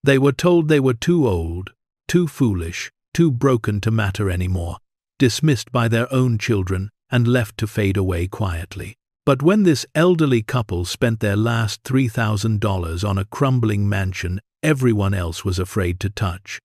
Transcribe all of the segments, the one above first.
They were told they were too old, too foolish, too broken to matter anymore, dismissed by their own children and left to fade away quietly. But when this elderly couple spent their last $3,000 on a crumbling mansion everyone else was afraid to touch,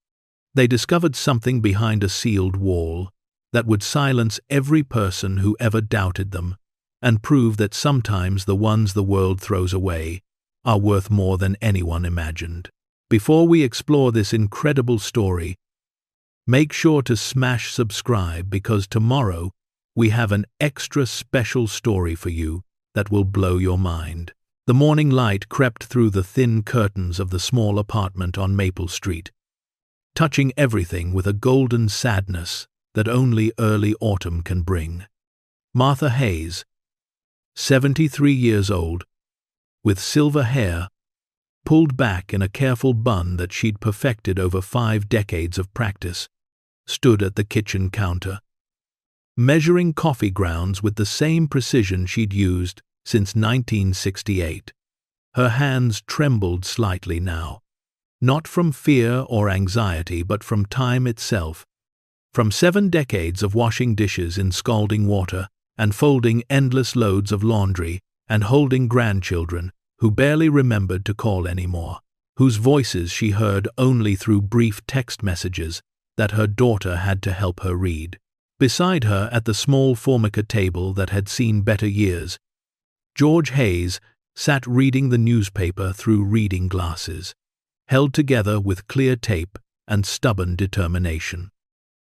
they discovered something behind a sealed wall that would silence every person who ever doubted them and prove that sometimes the ones the world throws away are worth more than anyone imagined. Before we explore this incredible story, make sure to smash subscribe because tomorrow we have an extra special story for you that will blow your mind. The morning light crept through the thin curtains of the small apartment on Maple Street, touching everything with a golden sadness that only early autumn can bring. Martha Hayes, 73 years old, with silver hair, pulled back in a careful bun that she'd perfected over 5 decades of practice, stood at the kitchen counter, measuring coffee grounds with the same precision she'd used since 1968. Her hands trembled slightly now, not from fear or anxiety but from time itself, from 7 decades of washing dishes in scalding water and folding endless loads of laundry and holding grandchildren who barely remembered to call anymore, whose voices she heard only through brief text messages that her daughter had to help her read. Beside her at the small formica table that had seen better years, George Hayes sat reading the newspaper through reading glasses, held together with clear tape and stubborn determination.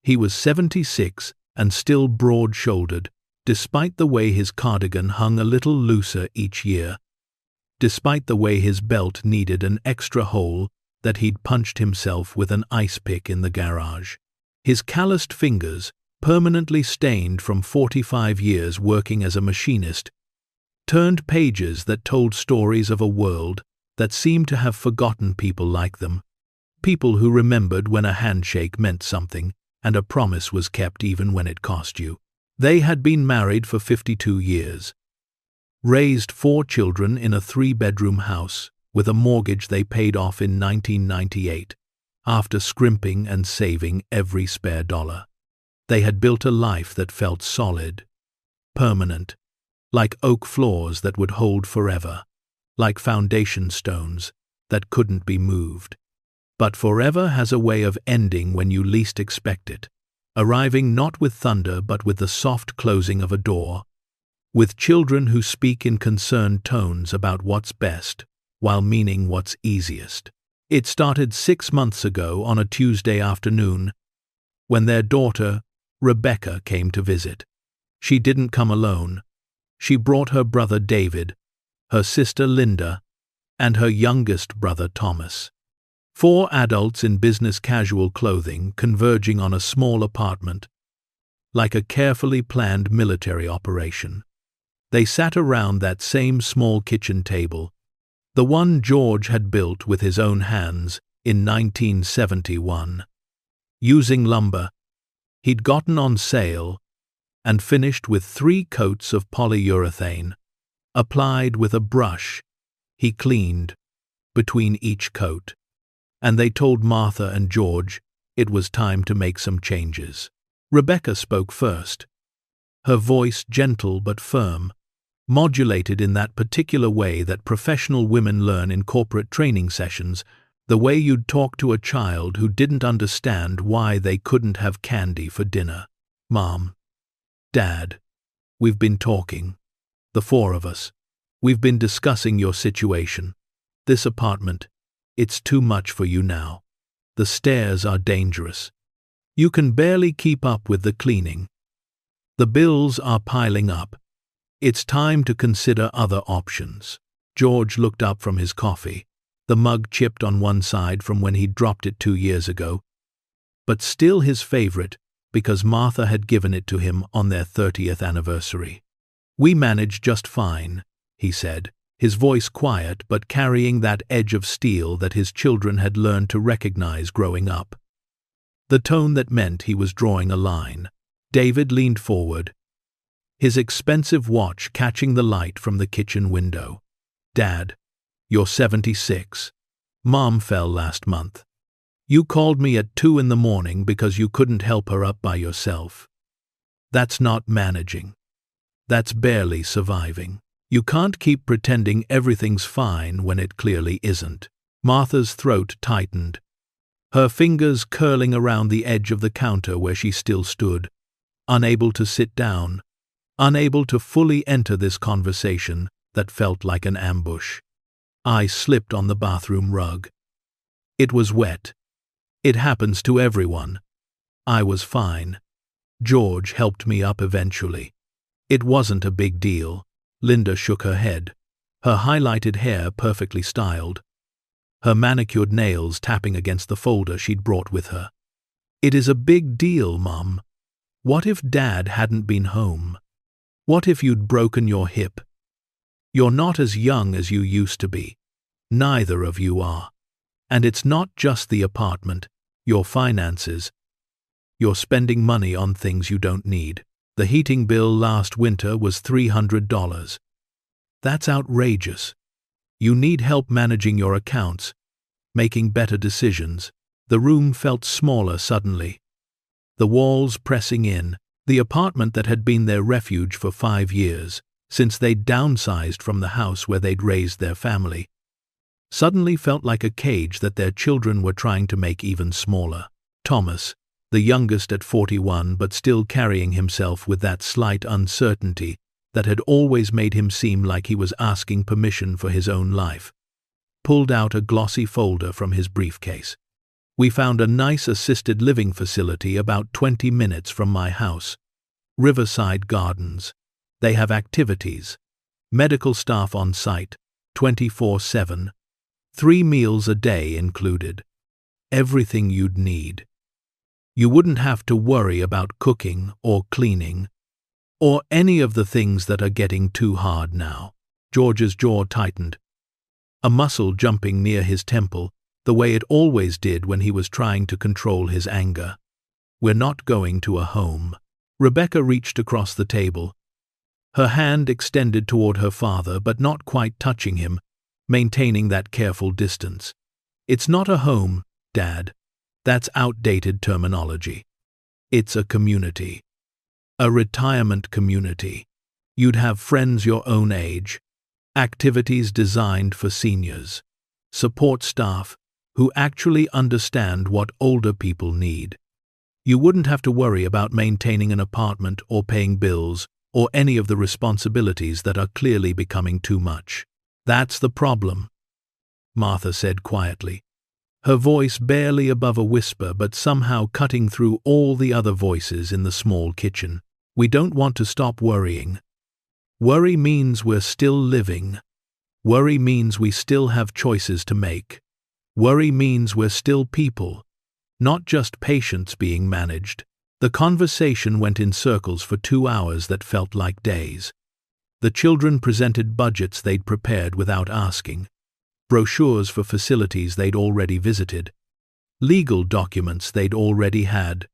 He was 76 and still broad-shouldered, despite the way his cardigan hung a little looser each year, despite the way his belt needed an extra hole that he'd punched himself with an ice pick in the garage. His calloused fingers, permanently stained from 45 years working as a machinist, turned pages that told stories of a world that seemed to have forgotten people like them, people who remembered when a handshake meant something and a promise was kept even when it cost you. They had been married for 52 years, raised 4 children in a 3-bedroom house with a mortgage they paid off in 1998, after scrimping and saving every spare dollar. They had built a life that felt solid, permanent, like oak floors that would hold forever, like foundation stones that couldn't be moved. But forever has a way of ending when you least expect it, arriving not with thunder but with the soft closing of a door, with children who speak in concerned tones about what's best while meaning what's easiest. It started 6 months ago on a Tuesday afternoon when their daughter, Rebecca, came to visit. She didn't come alone. She brought her brother David, her sister Linda, and her youngest brother Thomas. 4 adults in business casual clothing converging on a small apartment, like a carefully planned military operation. They sat around that same small kitchen table, the one George had built with his own hands in 1971, using lumber he'd gotten on sale and finished with 3 coats of polyurethane, applied with a brush he cleaned between each coat. And they told Martha and George it was time to make some changes. Rebecca spoke first, her voice gentle but firm, modulated in that particular way that professional women learn in corporate training sessions, the way you'd talk to a child who didn't understand why they couldn't have candy for dinner. "Mom, Dad, we've been talking, the 4 of us. We've been discussing your situation. This apartment, it's too much for you now. The stairs are dangerous. You can barely keep up with the cleaning. The bills are piling up. It's time to consider other options." George looked up from his coffee, the mug chipped on one side from when he'd dropped it 2 years ago, but still his favorite because Martha had given it to him on their 30th anniversary. "We manage just fine," he said, his voice quiet but carrying that edge of steel that his children had learned to recognize growing up. The tone that meant he was drawing a line. David leaned forward, his expensive watch catching the light from the kitchen window. "Dad, you're 76. Mom fell last month. You called me at 2 in the morning because you couldn't help her up by yourself. That's not managing. That's barely surviving. You can't keep pretending everything's fine when it clearly isn't. Martha's throat tightened, her fingers curling around the edge of the counter where she still stood, unable to sit down, unable to fully enter this conversation that felt like an ambush. I slipped on the bathroom rug. It was wet. It happens to everyone. I was fine. George helped me up eventually. It wasn't a big deal. Linda shook her head, her highlighted hair perfectly styled, her manicured nails tapping against the folder she'd brought with her. It is a big deal, Mum. What if Dad hadn't been home? What if you'd broken your hip? You're not as young as you used to be. Neither of you are. And it's not just the apartment, your finances. You're spending money on things you don't need. The heating bill last winter was $300. That's outrageous. You need help managing your accounts, making better decisions. The room felt smaller suddenly. The walls pressing in, the apartment that had been their refuge for 5 years, since they'd downsized from the house where they'd raised their family, suddenly felt like a cage that their children were trying to make even smaller. Thomas, the youngest at 41 but still carrying himself with that slight uncertainty that had always made him seem like he was asking permission for his own life, pulled out a glossy folder from his briefcase. We found a nice assisted living facility about 20 minutes from my house. Riverside Gardens. They have activities, medical staff on site, 24/7, 3 meals a day included. Everything you'd need. You wouldn't have to worry about cooking or cleaning, or any of the things that are getting too hard now. George's jaw tightened, a muscle jumping near his temple, the way it always did when he was trying to control his anger. We're not going to a home. Rebecca reached across the table, her hand extended toward her father but not quite touching him, maintaining that careful distance. It's not a home, Dad. That's outdated terminology. It's a community. A retirement community. You'd have friends your own age, activities designed for seniors, support staff who actually understand what older people need. You wouldn't have to worry about maintaining an apartment or paying bills or any of the responsibilities that are clearly becoming too much. That's the problem, Martha said quietly, her voice barely above a whisper but somehow cutting through all the other voices in the small kitchen. We don't want to stop worrying. Worry means we're still living. Worry means we still have choices to make. Worry means we're still people, not just patients being managed. The conversation went in circles for 2 hours that felt like days. The children presented budgets they'd prepared without asking, brochures for facilities they'd already visited, legal documents they'd already had,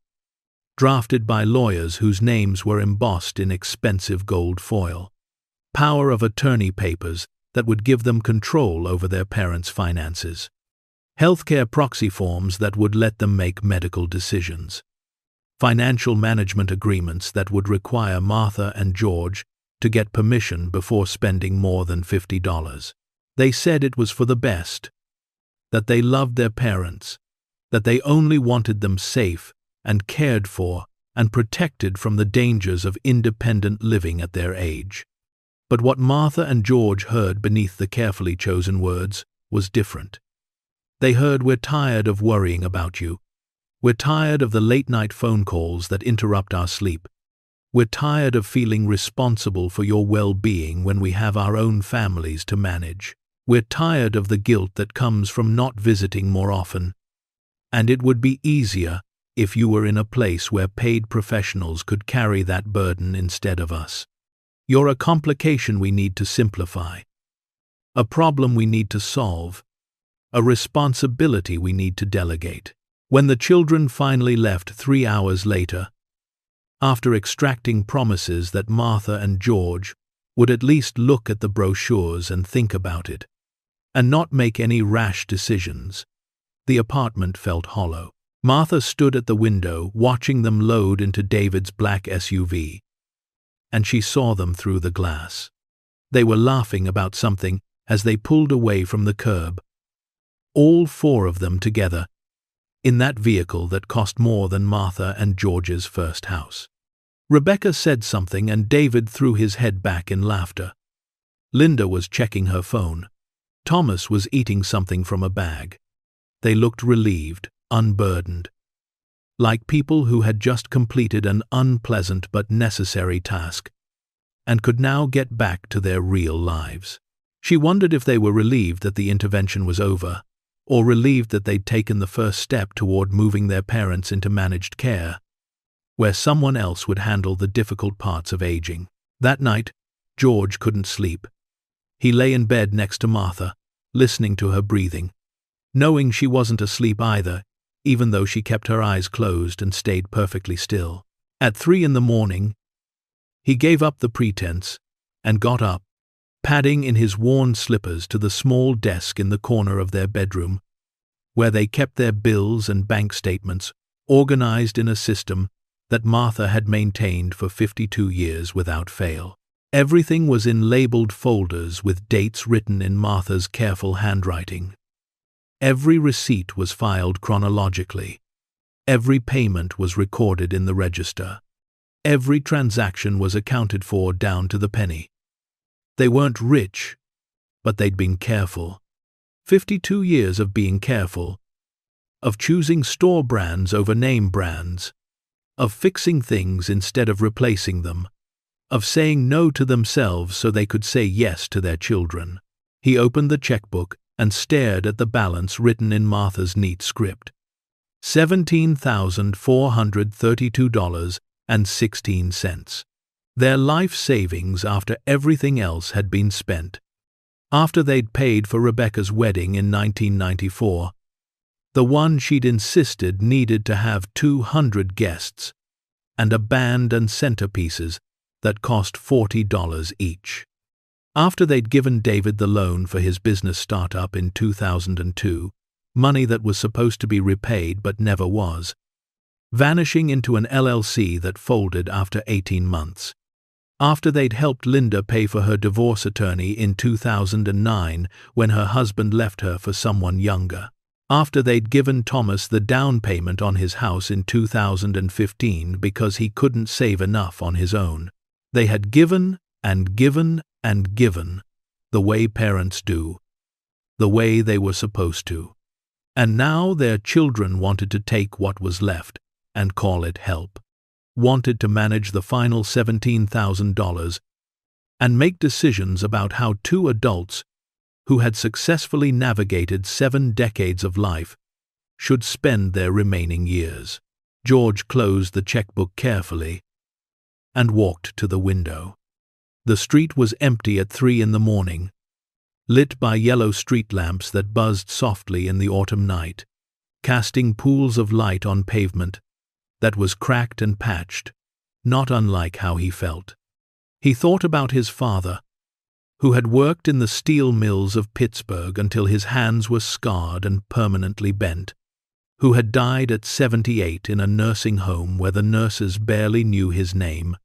drafted by lawyers whose names were embossed in expensive gold foil, power of attorney papers that would give them control over their parents' finances, healthcare proxy forms that would let them make medical decisions, financial management agreements that would require Martha and George to get permission before spending more than $50. They said it was for the best, that they loved their parents, that they only wanted them safe and cared for and protected from the dangers of independent living at their age. But what Martha and George heard beneath the carefully chosen words was different. They heard, "We're tired of worrying about you. We're tired of the late-night phone calls that interrupt our sleep. We're tired of feeling responsible for your well-being when we have our own families to manage. We're tired of the guilt that comes from not visiting more often. And it would be easier if you were in a place where paid professionals could carry that burden instead of us. You're a complication we need to simplify, a problem we need to solve, a responsibility we need to delegate." When the children finally left 3 hours later, after extracting promises that Martha and George would at least look at the brochures and think about it, and not make any rash decisions. The apartment felt hollow. Martha stood at the window, watching them load into David's black SUV, and she saw them through the glass. They were laughing about something as they pulled away from the curb. All four of them together, in that vehicle that cost more than Martha and George's first house. Rebecca said something and David threw his head back in laughter. Linda was checking her phone. Thomas was eating something from a bag. They looked relieved, unburdened, like people who had just completed an unpleasant but necessary task and could now get back to their real lives. She wondered if they were relieved that the intervention was over, or relieved that they'd taken the first step toward moving their parents into managed care, where someone else would handle the difficult parts of aging. That night, George couldn't sleep. He lay in bed next to Martha, listening to her breathing, knowing she wasn't asleep either, even though she kept her eyes closed and stayed perfectly still. At 3 a.m, he gave up the pretense and got up, padding in his worn slippers to the small desk in the corner of their bedroom, where they kept their bills and bank statements organized in a system that Martha had maintained for 52 years without fail. Everything was in labeled folders with dates written in Martha's careful handwriting. Every receipt was filed chronologically. Every payment was recorded in the register. Every transaction was accounted for down to the penny. They weren't rich, but they'd been careful. 52 years of being careful, of choosing store brands over name brands, of fixing things instead of replacing them, of saying no to themselves so they could say yes to their children. He opened the checkbook and stared at the balance written in Martha's neat script. $17,432.16. Their life savings after everything else had been spent. After they'd paid for Rebecca's wedding in 1994, the one she'd insisted needed to have 200 guests, and a band and centerpieces that cost $40 each. After they'd given David the loan for his business startup in 2002, money that was supposed to be repaid but never was, vanishing into an LLC that folded after 18 months. After they'd helped Linda pay for her divorce attorney in 2009 when her husband left her for someone younger. After they'd given Thomas the down payment on his house in 2015 because he couldn't save enough on his own. They had given and given and given, the way parents do, the way they were supposed to. And now their children wanted to take what was left and call it help. Wanted to manage the final $17,000 and make decisions about how two adults who had successfully navigated 7 decades of life should spend their remaining years. George closed the checkbook carefully and walked to the window. The street was empty at 3 a.m, lit by yellow street lamps that buzzed softly in the autumn night, casting pools of light on pavement that was cracked and patched, not unlike how he felt. He thought about his father, who had worked in the steel mills of Pittsburgh until his hands were scarred and permanently bent, who had died at 78 in a nursing home where the nurses barely knew his name,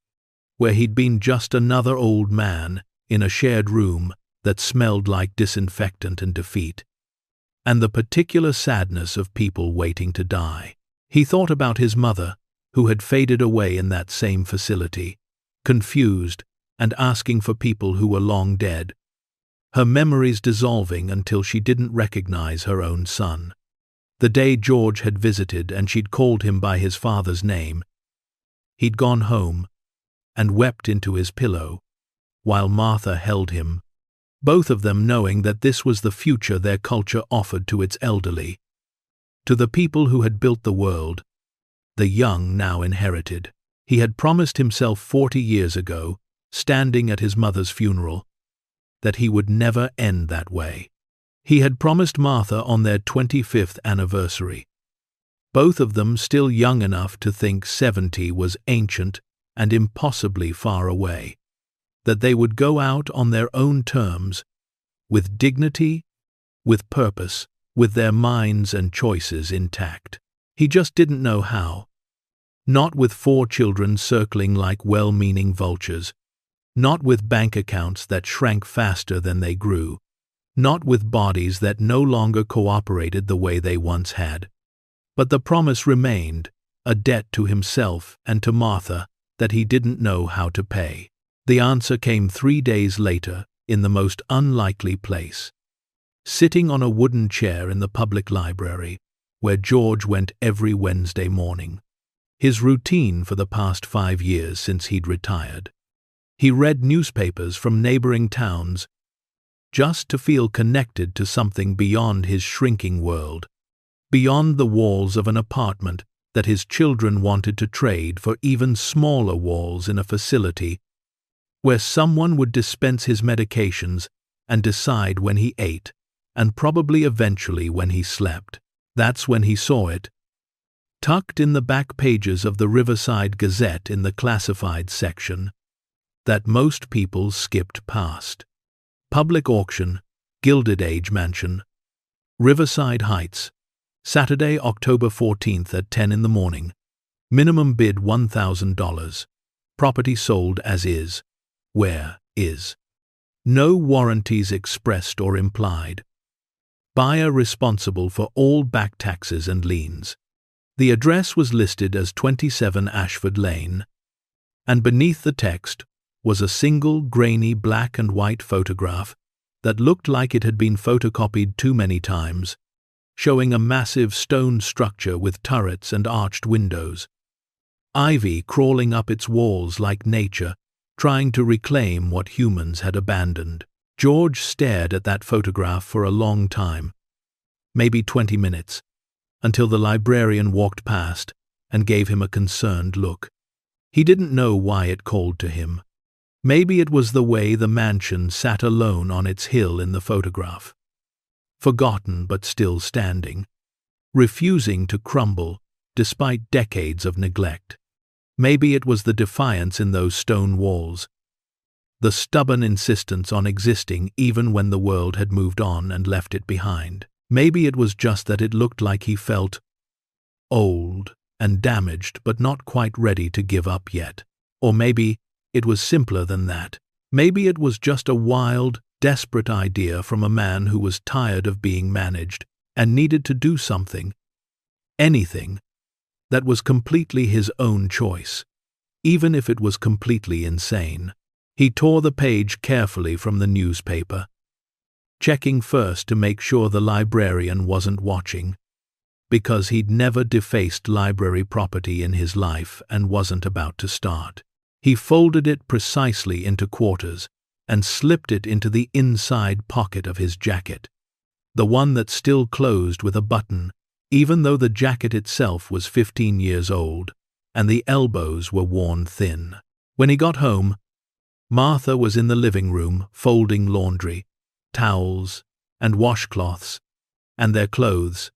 where he'd been just another old man in a shared room that smelled like disinfectant and defeat, and the particular sadness of people waiting to die. He thought about his mother, who had faded away in that same facility, confused and asking for people who were long dead, her memories dissolving until she didn't recognize her own son. The day George had visited and she'd called him by his father's name, he'd gone home and wept into his pillow, while Martha held him, both of them knowing that this was the future their culture offered to its elderly, to the people who had built the world, the young now inherited. He had promised himself 40 years ago, standing at his mother's funeral, that he would never end that way. He had promised Martha on their 25th anniversary, both of them still young enough to think 70 was ancient and impossibly far away, that they would go out on their own terms, with dignity with purpose, with their minds and choices intact. He just didn't know how. Not with 4 children circling like well-meaning vultures, not with bank accounts that shrank faster than they grew, not with bodies that no longer cooperated the way they once had. But the promise remained, a debt to himself and to Martha that he didn't know how to pay. The answer came 3 days later, in the most unlikely place. Sitting on a wooden chair in the public library, where George went every Wednesday morning. His routine for the past 5 years since he'd retired. He read newspapers from neighboring towns, just to feel connected to something beyond his shrinking world, beyond the walls of an apartment that his children wanted to trade for even smaller walls in a facility where someone would dispense his medications and decide when he ate, and probably eventually when he slept. That's when he saw it, tucked in the back pages of the Riverside Gazette in the classified section, that most people skipped past. Public auction, Gilded Age Mansion, Riverside Heights, Saturday, October 14th at 10 in the morning. Minimum bid $1,000. Property sold as is. Where is? No warranties expressed or implied. Buyer responsible for all back taxes and liens. The address was listed as 27 Ashford Lane, and beneath the text was a single grainy black and white photograph that looked like it had been photocopied too many times, showing a massive stone structure with turrets and arched windows. Ivy crawling up its walls like nature, trying to reclaim what humans had abandoned. George stared at that photograph for a long time, maybe 20 minutes, until the librarian walked past and gave him a concerned look. He didn't know why it called to him. Maybe it was the way the mansion sat alone on its hill in the photograph. Forgotten but still standing, refusing to crumble despite decades of neglect. Maybe it was the defiance in those stone walls, the stubborn insistence on existing even when the world had moved on and left it behind. Maybe it was just that it looked like he felt old and damaged but not quite ready to give up yet. Or maybe it was simpler than that. Maybe it was just a wild, desperate idea from a man who was tired of being managed and needed to do something, anything, that was completely his own choice, even if it was completely insane. He tore the page carefully from the newspaper, checking first to make sure the librarian wasn't watching, because he'd never defaced library property in his life and wasn't about to start. He folded it precisely into quarters and slipped it into the inside pocket of his jacket, the one that still closed with a button, even though the jacket itself was 15 years old and the elbows were worn thin. When he got home, Martha was in the living room folding laundry, towels, and washcloths, and their clothes,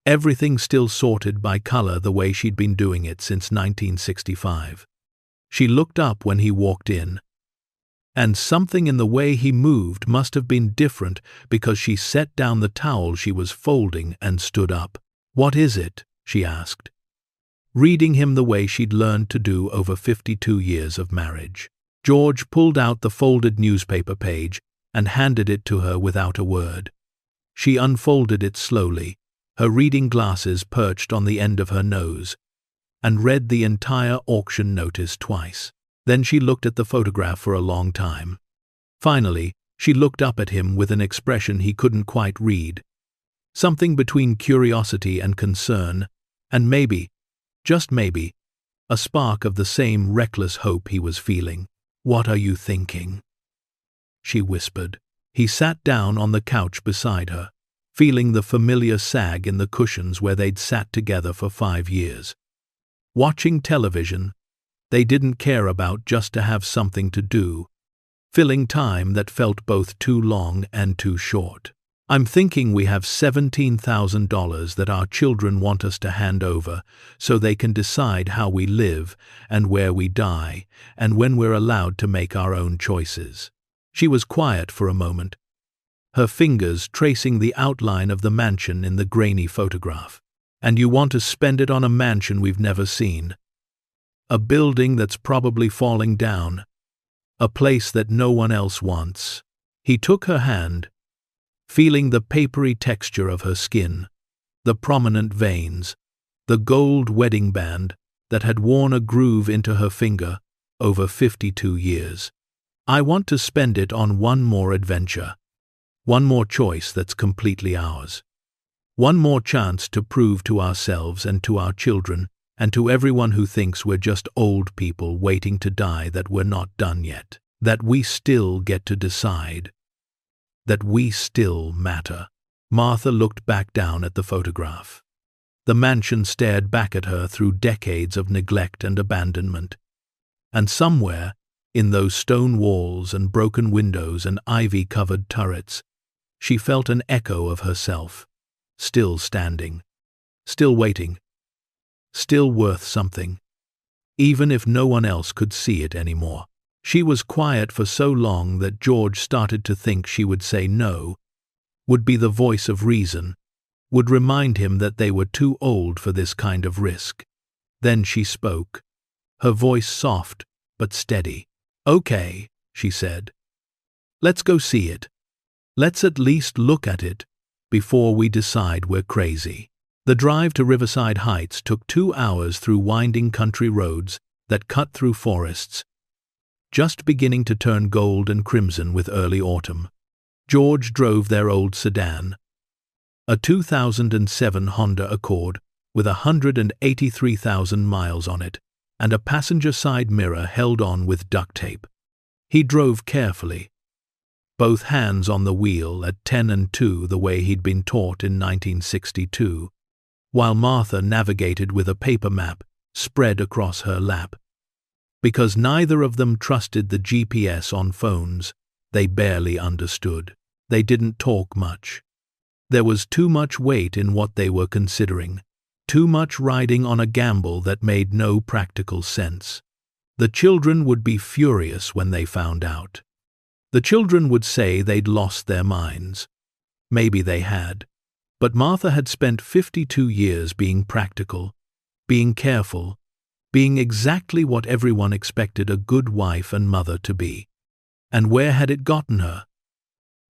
everything still sorted by color the way she'd been doing it since 1965. She looked up when he walked in, and something in the way he moved must have been different because she set down the towel she was folding and stood up. "What is it?" she asked, reading him the way she'd learned to do over 52 years of marriage. George pulled out the folded newspaper page and handed it to her without a word. She unfolded it slowly, her reading glasses perched on the end of her nose, and read the entire auction notice twice. Then she looked at the photograph for a long time. Finally, she looked up at him with an expression he couldn't quite read, something between curiosity and concern, and maybe, just maybe, a spark of the same reckless hope he was feeling. "What are you thinking?" she whispered. He sat down on the couch beside her, feeling the familiar sag in the cushions where they'd sat together for 5 years. Watching television, they didn't care about just to have something to do, filling time that felt both too long and too short. "I'm thinking we have $17,000 that our children want us to hand over so they can decide how we live and where we die and when we're allowed to make our own choices." She was quiet for a moment, her fingers tracing the outline of the mansion in the grainy photograph. "And you want to spend it on a mansion we've never seen. A building that's probably falling down. A place that no one else wants." He took her hand, feeling the papery texture of her skin, the prominent veins, the gold wedding band that had worn a groove into her finger over 52 years. "I want to spend it on one more adventure. One more choice that's completely ours. One more chance to prove to ourselves and to our children and to everyone who thinks we're just old people waiting to die that we're not done yet. That we still get to decide. That we still matter." Martha looked back down at the photograph. The mansion stared back at her through decades of neglect and abandonment. And somewhere, in those stone walls and broken windows and ivy-covered turrets, she felt an echo of herself, still standing, still waiting, still worth something, even if no one else could see it anymore. She was quiet for so long that George started to think she would say no, would be the voice of reason, would remind him that they were too old for this kind of risk. Then she spoke, her voice soft but steady. "Okay," she said. "Let's go see it. Let's at least look at it before we decide we're crazy." The drive to Riverside Heights took 2 hours through winding country roads that cut through forests, just beginning to turn gold and crimson with early autumn. George drove their old sedan, a 2007 Honda Accord with 183,000 miles on it, and a passenger side mirror held on with duct tape. He drove carefully, both hands on the wheel at 10 and 2 the way he'd been taught in 1962, while Martha navigated with a paper map spread across her lap. Because neither of them trusted the GPS on phones, they barely understood. They didn't talk much. There was too much weight in what they were considering, too much riding on a gamble that made no practical sense. The children would be furious when they found out. The children would say they'd lost their minds. Maybe they had. But Martha had spent 52 years being practical, being careful, being exactly what everyone expected a good wife and mother to be. And where had it gotten her?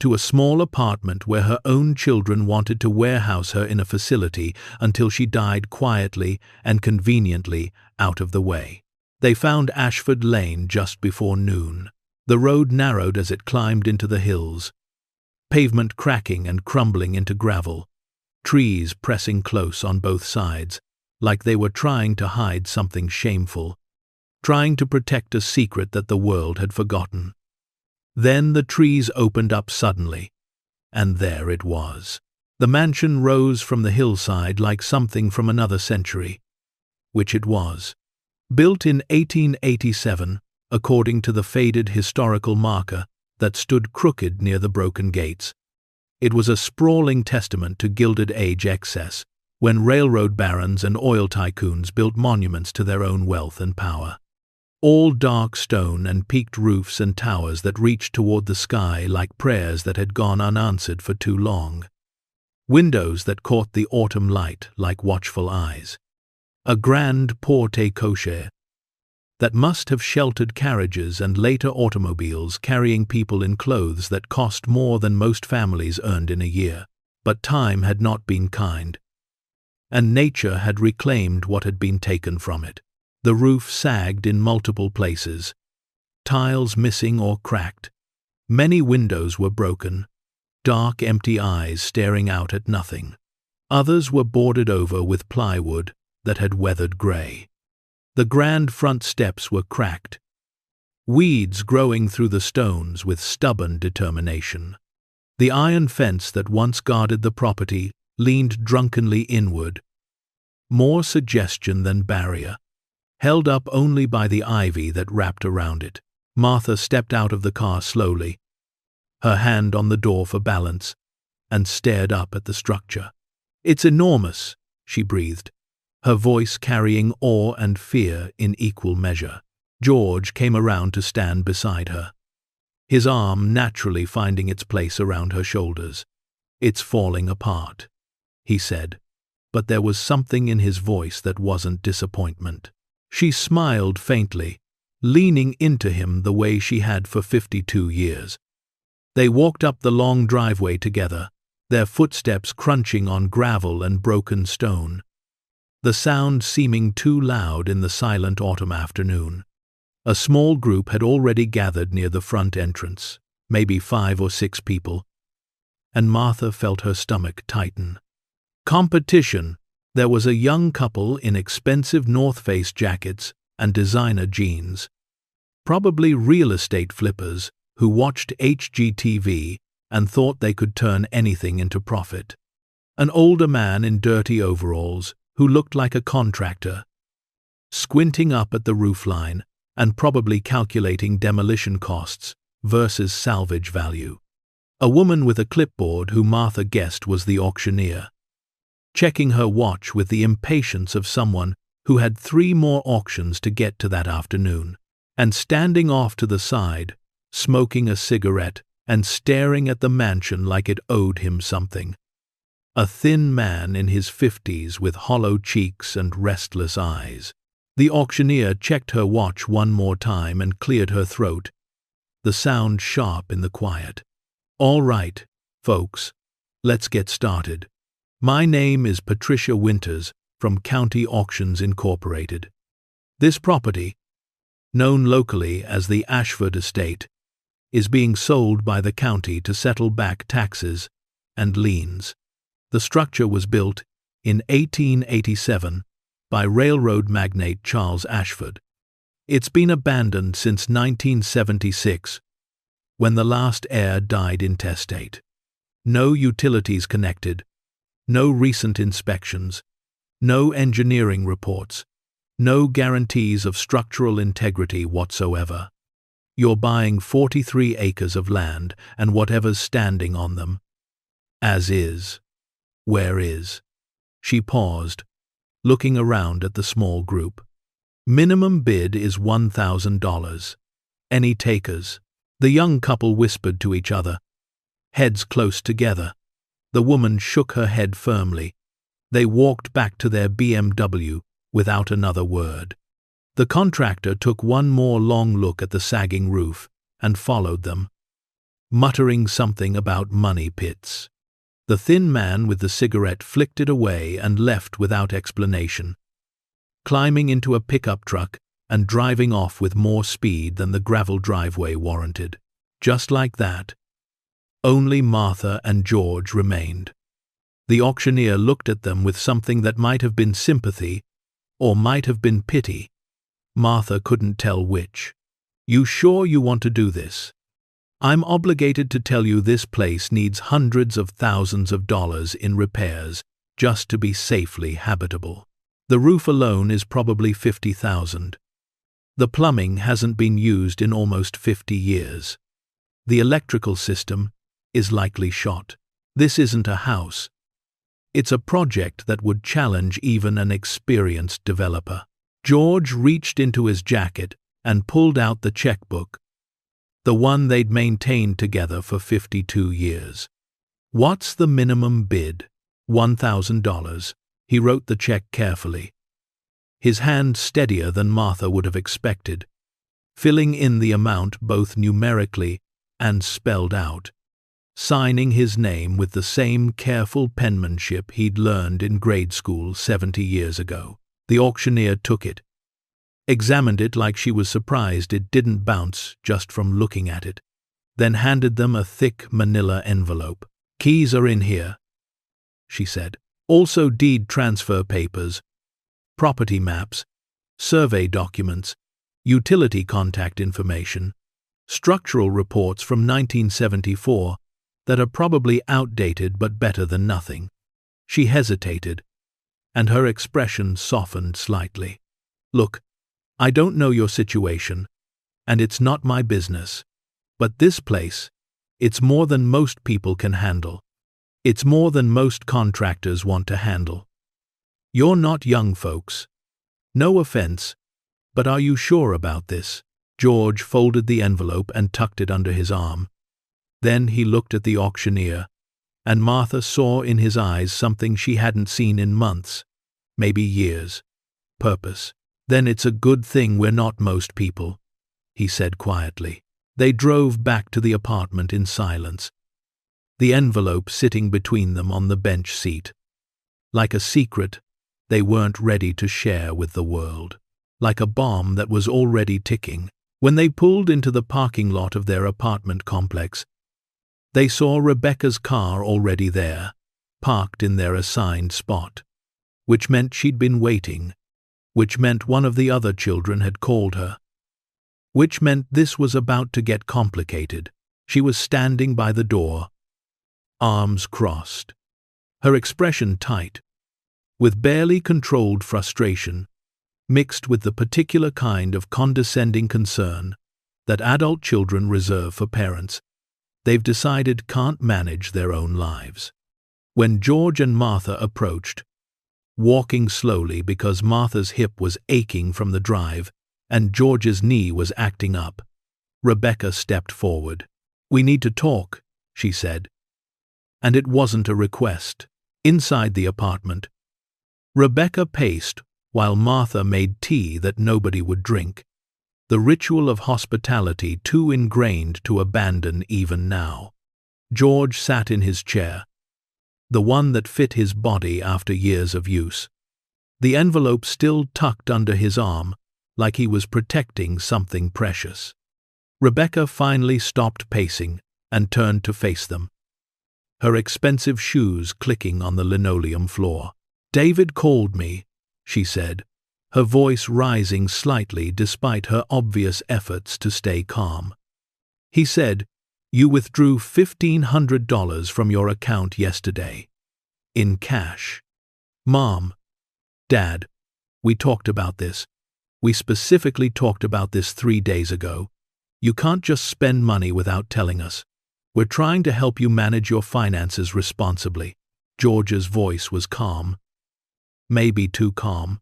To a small apartment where her own children wanted to warehouse her in a facility until she died quietly and conveniently out of the way. They found Ashford Lane just before noon. The road narrowed as it climbed into the hills, pavement cracking and crumbling into gravel, trees pressing close on both sides, like they were trying to hide something shameful, trying to protect a secret that the world had forgotten. Then the trees opened up suddenly, and there it was. The mansion rose from the hillside like something from another century, which it was. Built in 1887, according to the faded historical marker that stood crooked near the broken gates. It was a sprawling testament to Gilded Age excess, when railroad barons and oil tycoons built monuments to their own wealth and power. All dark stone and peaked roofs and towers that reached toward the sky like prayers that had gone unanswered for too long. Windows that caught the autumn light like watchful eyes. A grand porte-cochere that must have sheltered carriages and later automobiles carrying people in clothes that cost more than most families earned in a year. But time had not been kind, and nature had reclaimed what had been taken from it. The roof sagged in multiple places, tiles missing or cracked. Many windows were broken, dark empty eyes staring out at nothing. Others were boarded over with plywood that had weathered gray. The grand front steps were cracked, weeds growing through the stones with stubborn determination. The iron fence that once guarded the property leaned drunkenly inward, more suggestion than barrier, held up only by the ivy that wrapped around it. Martha stepped out of the car slowly, her hand on the door for balance, and stared up at the structure. "It's enormous," she breathed, her voice carrying awe and fear in equal measure. George came around to stand beside her. his arm naturally finding its place around her shoulders. "It's falling apart," he said, but there was something in his voice that wasn't disappointment. She smiled faintly, leaning into him the way she had for 52 years. They walked up the long driveway together, their footsteps crunching on gravel and broken stone, the sound seeming too loud in the silent autumn afternoon. A small group had already gathered near the front entrance, maybe 5 or 6 people, and Martha felt her stomach tighten. Competition. There was a young couple in expensive North Face jackets and designer jeans, probably real estate flippers who watched HGTV and thought they could turn anything into profit. An older man in dirty overalls who looked like a contractor, squinting up at the roofline and probably calculating demolition costs versus salvage value. A woman with a clipboard who Martha guessed was the auctioneer, checking her watch with the impatience of someone who had 3 more auctions to get to that afternoon, and standing off to the side, smoking a cigarette and staring at the mansion like it owed him something. A thin man in his 50s with hollow cheeks and restless eyes. The auctioneer checked her watch one more time and cleared her throat, the sound sharp in the quiet. "All right, folks, let's get started. My name is Patricia Winters from County Auctions Incorporated. This property, known locally as the Ashford Estate, is being sold by the county to settle back taxes and liens. The structure was built in 1887 by railroad magnate Charles Ashford. It's been abandoned since 1976, when the last heir died intestate. No utilities connected, no recent inspections, no engineering reports, no guarantees of structural integrity whatsoever. You're buying 43 acres of land and whatever's standing on them. As is. Where is?" She paused, looking around at the small group. "Minimum bid is $1,000. Any takers?" The young couple whispered to each other, heads close together. The woman shook her head firmly. They walked back to their BMW without another word. The contractor took one more long look at the sagging roof and followed them, muttering something about money pits. The thin man with the cigarette flicked it away and left without explanation, climbing into a pickup truck and driving off with more speed than the gravel driveway warranted. Just like that, only Martha and George remained. The auctioneer looked at them with something that might have been sympathy or might have been pity. Martha couldn't tell which. "You sure you want to do this? I'm obligated to tell you this place needs hundreds of thousands of dollars in repairs just to be safely habitable. The roof alone is probably $50,000. The plumbing hasn't been used in almost 50 years. The electrical system is likely shot. This isn't a house. It's a project that would challenge even an experienced developer." George reached into his jacket and pulled out the checkbook, the one they'd maintained together for 52 years. "What's the minimum bid?" $1,000. He wrote the check carefully, his hand steadier than Martha would have expected, filling in the amount both numerically and spelled out, signing his name with the same careful penmanship he'd learned in grade school 70 years ago. The auctioneer took it, examined it like she was surprised it didn't bounce just from looking at it, then handed them a thick manila envelope. "Keys are in here," she said. "Also deed transfer papers, property maps, survey documents, utility contact information, structural reports from 1974 that are probably outdated but better than nothing." She hesitated, and her expression softened slightly. "Look, I don't know your situation, and it's not my business, but this place, it's more than most people can handle. It's more than most contractors want to handle. You're not young folks. No offense, but are you sure about this?" George folded the envelope and tucked it under his arm. Then he looked at the auctioneer, and Martha saw in his eyes something she hadn't seen in months, maybe years. Purpose. "Then it's a good thing we're not most people," he said quietly. They drove back to the apartment in silence, the envelope sitting between them on the bench seat. Like a secret they weren't ready to share with the world. Like a bomb that was already ticking. When they pulled into the parking lot of their apartment complex, they saw Rebecca's car already there, parked in their assigned spot. Which meant she'd been waiting. Which meant one of the other children had called her. Which meant this was about to get complicated. She was standing by the door, arms crossed, her expression tight, with barely controlled frustration, mixed with the particular kind of condescending concern that adult children reserve for parents they've decided can't manage their own lives. When George and Martha approached, walking slowly because Martha's hip was aching from the drive and George's knee was acting up, Rebecca stepped forward. "We need to talk," she said. And it wasn't a request. Inside the apartment, Rebecca paced while Martha made tea that nobody would drink, the ritual of hospitality too ingrained to abandon even now. George sat in his chair, the one that fit his body after years of use, the envelope still tucked under his arm like he was protecting something precious. Rebecca finally stopped pacing and turned to face them, her expensive shoes clicking on the linoleum floor. "David called me," she said, her voice rising slightly despite her obvious efforts to stay calm. "He said, you withdrew $1,500 from your account yesterday. In cash. Mom, Dad, we talked about this. We specifically talked about this 3 days ago. You can't just spend money without telling us. We're trying to help you manage your finances responsibly." George's voice was calm. Maybe too calm.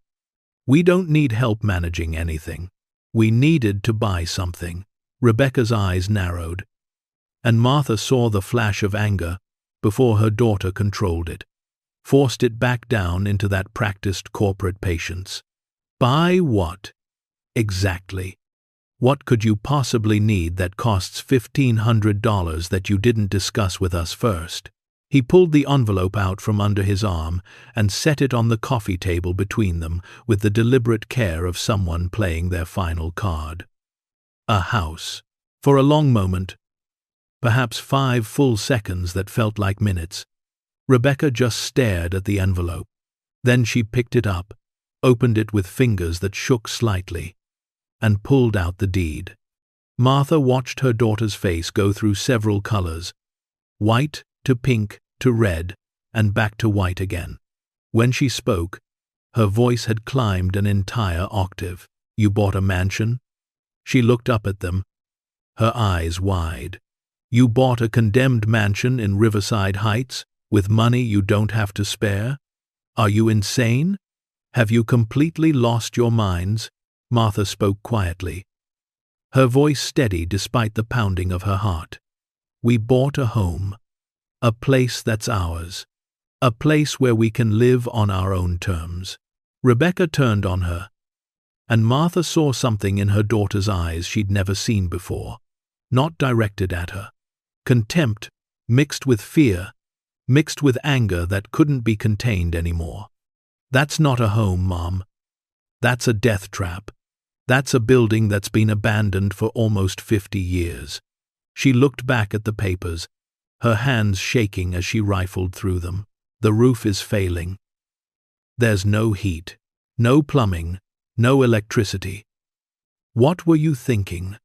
"We don't need help managing anything. We needed to buy something." Rebecca's eyes narrowed, and Martha saw the flash of anger before her daughter controlled it, forced it back down into that practiced corporate patience. "Buy what? Exactly. What could you possibly need that costs $1,500 that you didn't discuss with us first?" He pulled the envelope out from under his arm and set it on the coffee table between them with the deliberate care of someone playing their final card. A house. For a long moment, perhaps 5 full seconds that felt like minutes, Rebecca just stared at the envelope. Then she picked it up, opened it with fingers that shook slightly, and pulled out the deed. Martha watched her daughter's face go through several colors, white to pink to red, and back to white again. When she spoke, her voice had climbed an entire octave. "You bought a mansion?" She looked up at them, her eyes wide. "You bought a condemned mansion in Riverside Heights with money you don't have to spare? Are you insane? Have you completely lost your minds?" Martha spoke quietly, her voice steady despite the pounding of her heart. "We bought a home. A place that's ours. A place where we can live on our own terms." Rebecca turned on her, and Martha saw something in her daughter's eyes she'd never seen before, not directed at her. Contempt, mixed with fear, mixed with anger that couldn't be contained anymore. "That's not a home, Mom. That's a death trap. That's a building that's been abandoned for almost 50 years. She looked back at the papers, her hands shaking as she rifled through them. "The roof is failing. There's no heat, no plumbing, no electricity. What were you thinking?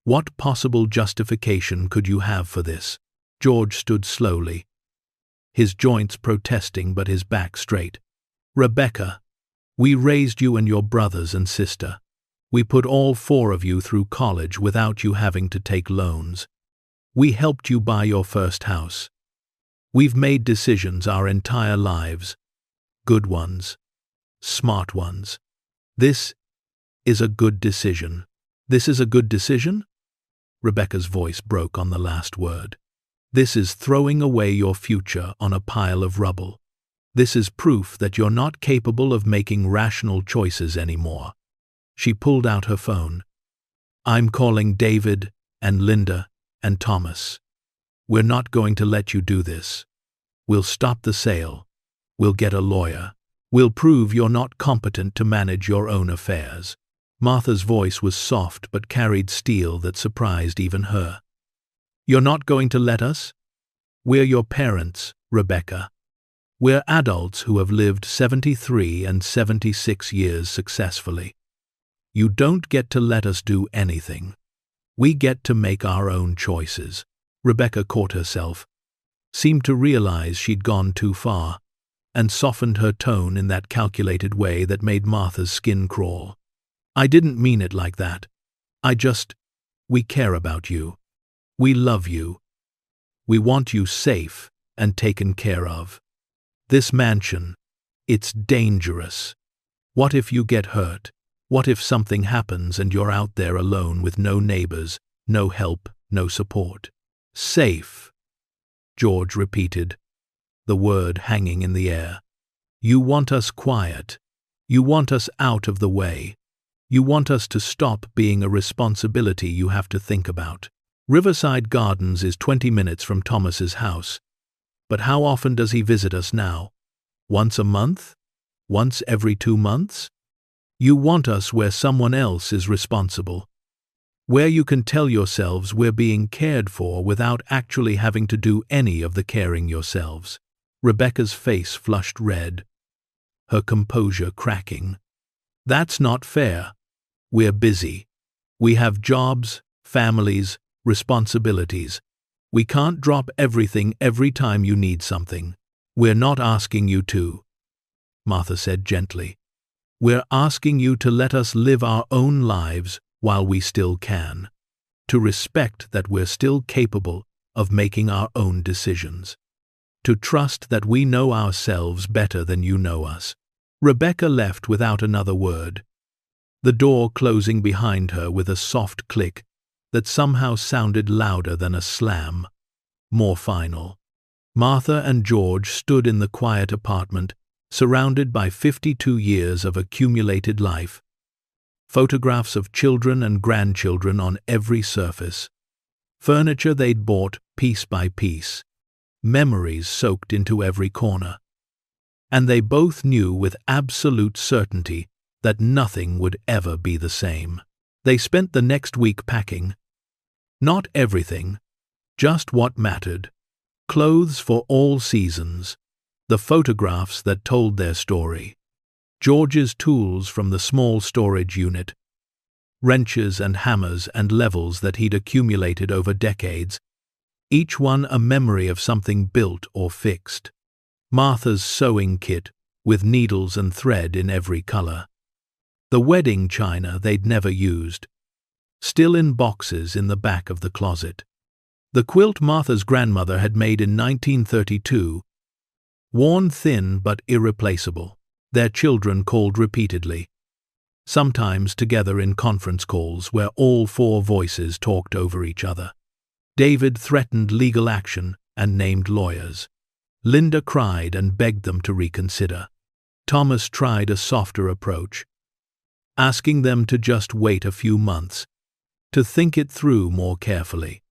What possible justification could you have for this?" George stood slowly, his joints protesting but his back straight. "Rebecca, we raised you and your brothers and sister. We put all 4 of you through college without you having to take loans. We helped you buy your first house. We've made decisions our entire lives. Good ones. Smart ones. This is a good decision. This is a good decision? Rebecca's voice broke on the last word. This is throwing away your future on a pile of rubble. This is proof that you're not capable of making rational choices anymore. She pulled out her phone. I'm calling David and Linda and Thomas. We're not going to let you do this. We'll stop the sale. We'll get a lawyer. We'll prove you're not competent to manage your own affairs. Martha's voice was soft but carried steel that surprised even her. You're not going to let us? We're your parents, Rebecca. We're adults who have lived 73 and 76 years successfully. You don't get to let us do anything. We get to make our own choices. Rebecca caught herself, seemed to realize she'd gone too far, and softened her tone in that calculated way that made Martha's skin crawl. I didn't mean it like that. We care about you. We love you. We want you safe and taken care of. This mansion, it's dangerous. What if you get hurt? What if something happens and you're out there alone with no neighbors, no help, no support? Safe, George repeated, the word hanging in the air. You want us quiet. You want us out of the way. You want us to stop being a responsibility you have to think about. Riverside Gardens is 20 minutes from Thomas's house. But how often does he visit us now? Once a month? Once every 2 months? You want us where someone else is responsible. Where you can tell yourselves we're being cared for without actually having to do any of the caring yourselves. Rebecca's face flushed red, her composure cracking. That's not fair. We're busy. We have jobs, families, responsibilities. We can't drop everything every time you need something. We're not asking you to, Martha said gently. We're asking you to let us live our own lives while we still can, to respect that we're still capable of making our own decisions, to trust that we know ourselves better than you know us. Rebecca left without another word, the door closing behind her with a soft click that somehow sounded louder than a slam, more final. Martha and George stood in the quiet apartment, surrounded by 52 years of accumulated life, photographs of children and grandchildren on every surface, furniture they'd bought piece by piece, memories soaked into every corner. And they both knew with absolute certainty that nothing would ever be the same. They spent the next week packing. Not everything, just what mattered. Clothes for all seasons, the photographs that told their story, George's tools from the small storage unit, wrenches and hammers and levels that he'd accumulated over decades, each one a memory of something built or fixed. Martha's sewing kit, with needles and thread in every color. The wedding china they'd never used, still in boxes in the back of the closet. The quilt Martha's grandmother had made in 1932, worn thin but irreplaceable. Their children called repeatedly, sometimes together in conference calls where all 4 voices talked over each other. David threatened legal action and named lawyers. Linda cried and begged them to reconsider. Thomas tried a softer approach, asking them to just wait a few months, to think it through more carefully.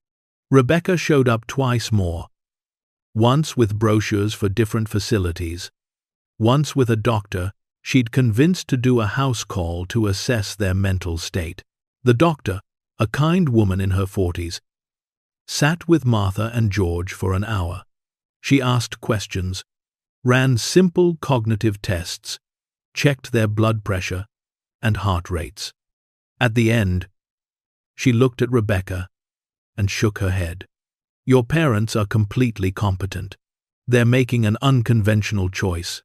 Rebecca showed up twice more, once with brochures for different facilities, once with a doctor she'd convinced to do a house call to assess their mental state. The doctor, a kind woman in her 40s, sat with Martha and George for an hour. She asked questions, ran simple cognitive tests, checked their blood pressure and heart rates. At the end, she looked at Rebecca and shook her head. Your parents are completely competent. They're making an unconventional choice,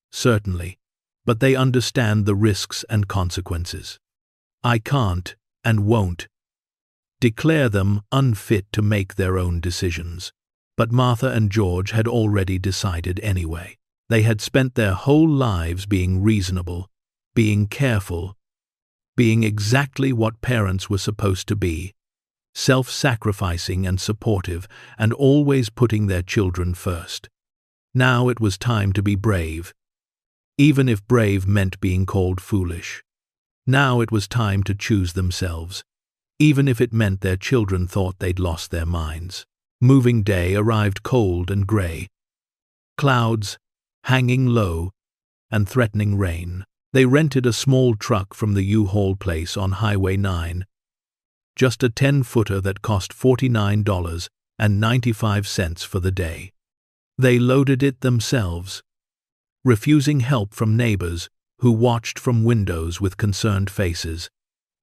certainly, but they understand the risks and consequences. I can't, and won't, declare them unfit to make their own decisions. But Martha and George had already decided anyway. They had spent their whole lives being reasonable, being careful, being exactly what parents were supposed to be, self-sacrificing and supportive, and always putting their children first. Now it was time to be brave, even if brave meant being called foolish. Now it was time to choose themselves, even if it meant their children thought they'd lost their minds. Moving day arrived cold and grey. Clouds, hanging low, and threatening rain. They rented a small truck from the U-Haul place on Highway 9. Just a 10-footer that cost $49.95 for the day. They loaded it themselves, refusing help from neighbors who watched from windows with concerned faces,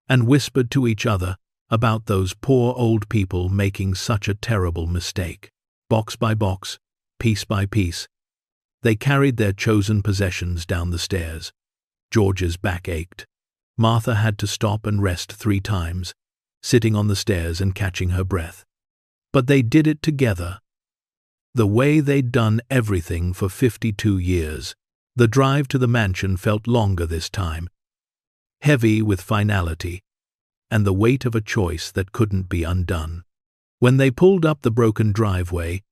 and whispered to each other about those poor old people making such a terrible mistake. Box by box, piece by piece, they carried their chosen possessions down the stairs. George's back ached. Martha had to stop and rest 3 times, sitting on the stairs and catching her breath. But they did it together, the way they'd done everything for 52 years. The drive to the mansion felt longer this time, heavy with finality, and the weight of a choice that couldn't be undone. When they pulled up the broken driveway,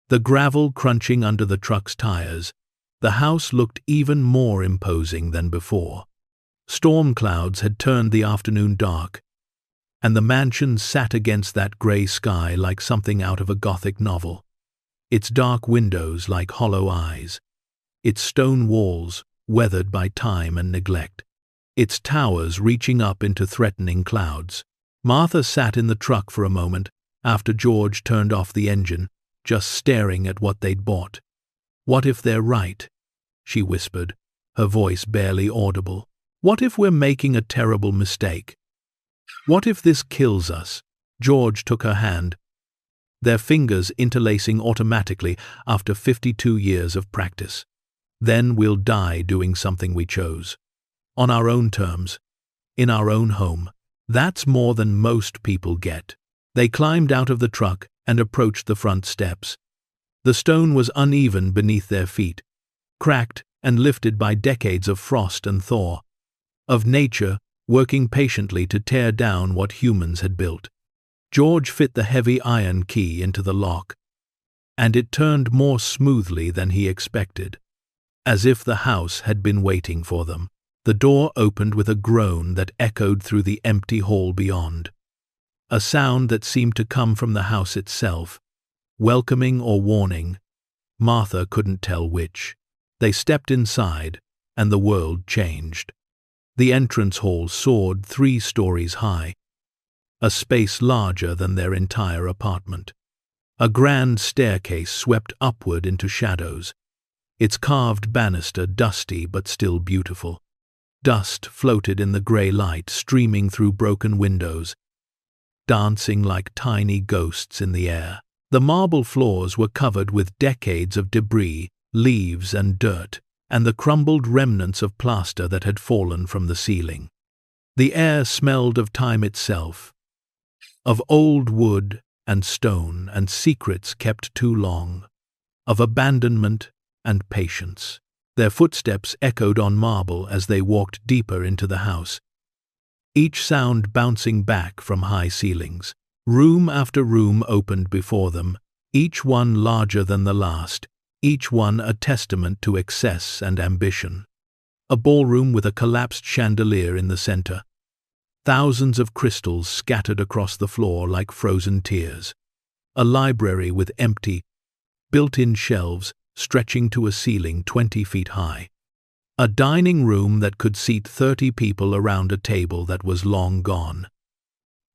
the gravel crunching under the truck's tires, the house looked even more imposing than before. Storm clouds had turned the afternoon dark, and the mansion sat against that grey sky like something out of a Gothic novel. Its dark windows like hollow eyes, its stone walls weathered by time and neglect, its towers reaching up into threatening clouds. Martha sat in the truck for a moment after George turned off the engine, just staring at what they'd bought. "What if they're right?" she whispered, her voice barely audible. "What if we're making a terrible mistake? What if this kills us?" George took her hand, their fingers interlacing automatically after 52 years of practice. "Then we'll die doing something we chose. On our own terms, in our own home. That's more than most people get." They climbed out of the truck and approached the front steps. The stone was uneven beneath their feet, cracked and lifted by decades of frost and thaw, of nature working patiently to tear down what humans had built. George fit the heavy iron key into the lock, and it turned more smoothly than he expected, as if the house had been waiting for them. The door opened with a groan that echoed through the empty hall beyond, a sound that seemed to come from the house itself, welcoming or warning. Martha couldn't tell which. They stepped inside, and the world changed. The entrance hall soared 3 stories high, a space larger than their entire apartment. A grand staircase swept upward into shadows, its carved banister dusty but still beautiful. Dust floated in the grey light streaming through broken windows, dancing like tiny ghosts in the air. The marble floors were covered with decades of debris, leaves and dirt, and the crumbled remnants of plaster that had fallen from the ceiling. The air smelled of time itself, of old wood and stone and secrets kept too long, of abandonment and patience. Their footsteps echoed on marble as they walked deeper into the house, each sound bouncing back from high ceilings. Room after room opened before them, each one larger than the last, each one a testament to excess and ambition. A ballroom with a collapsed chandelier in the center, thousands of crystals scattered across the floor like frozen tears. A library with empty, built-in shelves stretching to a ceiling 20 feet high. A dining room that could seat 30 people around a table that was long gone.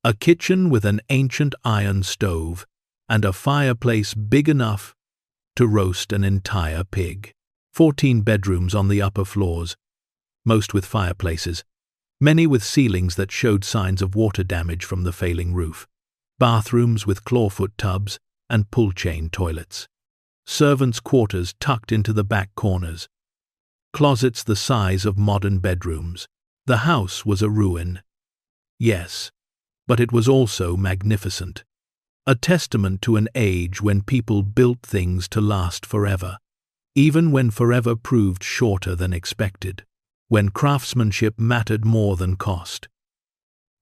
A kitchen with an ancient iron stove and a fireplace big enough to roast an entire pig. 14 bedrooms on the upper floors, most with fireplaces, many with ceilings that showed signs of water damage from the failing roof. Bathrooms with clawfoot tubs and pull-chain toilets. Servants' quarters tucked into the back corners. Closets the size of modern bedrooms. The house was a ruin. Yes, but it was also magnificent. A testament to an age when people built things to last forever, even when forever proved shorter than expected. when craftsmanship mattered more than cost.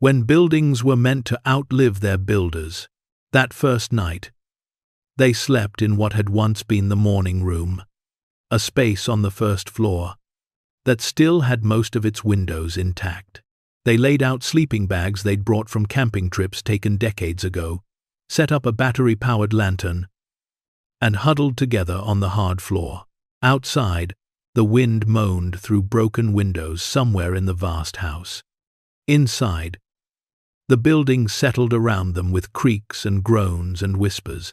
When buildings were meant to outlive their builders. That first night, they slept in what had once been the morning room, a space on the first floor that still had most of its windows intact. They laid out sleeping bags they'd brought from camping trips taken decades ago, set up a battery-powered lantern, and huddled together on the hard floor. Outside, the wind moaned through broken windows somewhere in the vast house. Inside, the building settled around them with creaks and groans and whispers,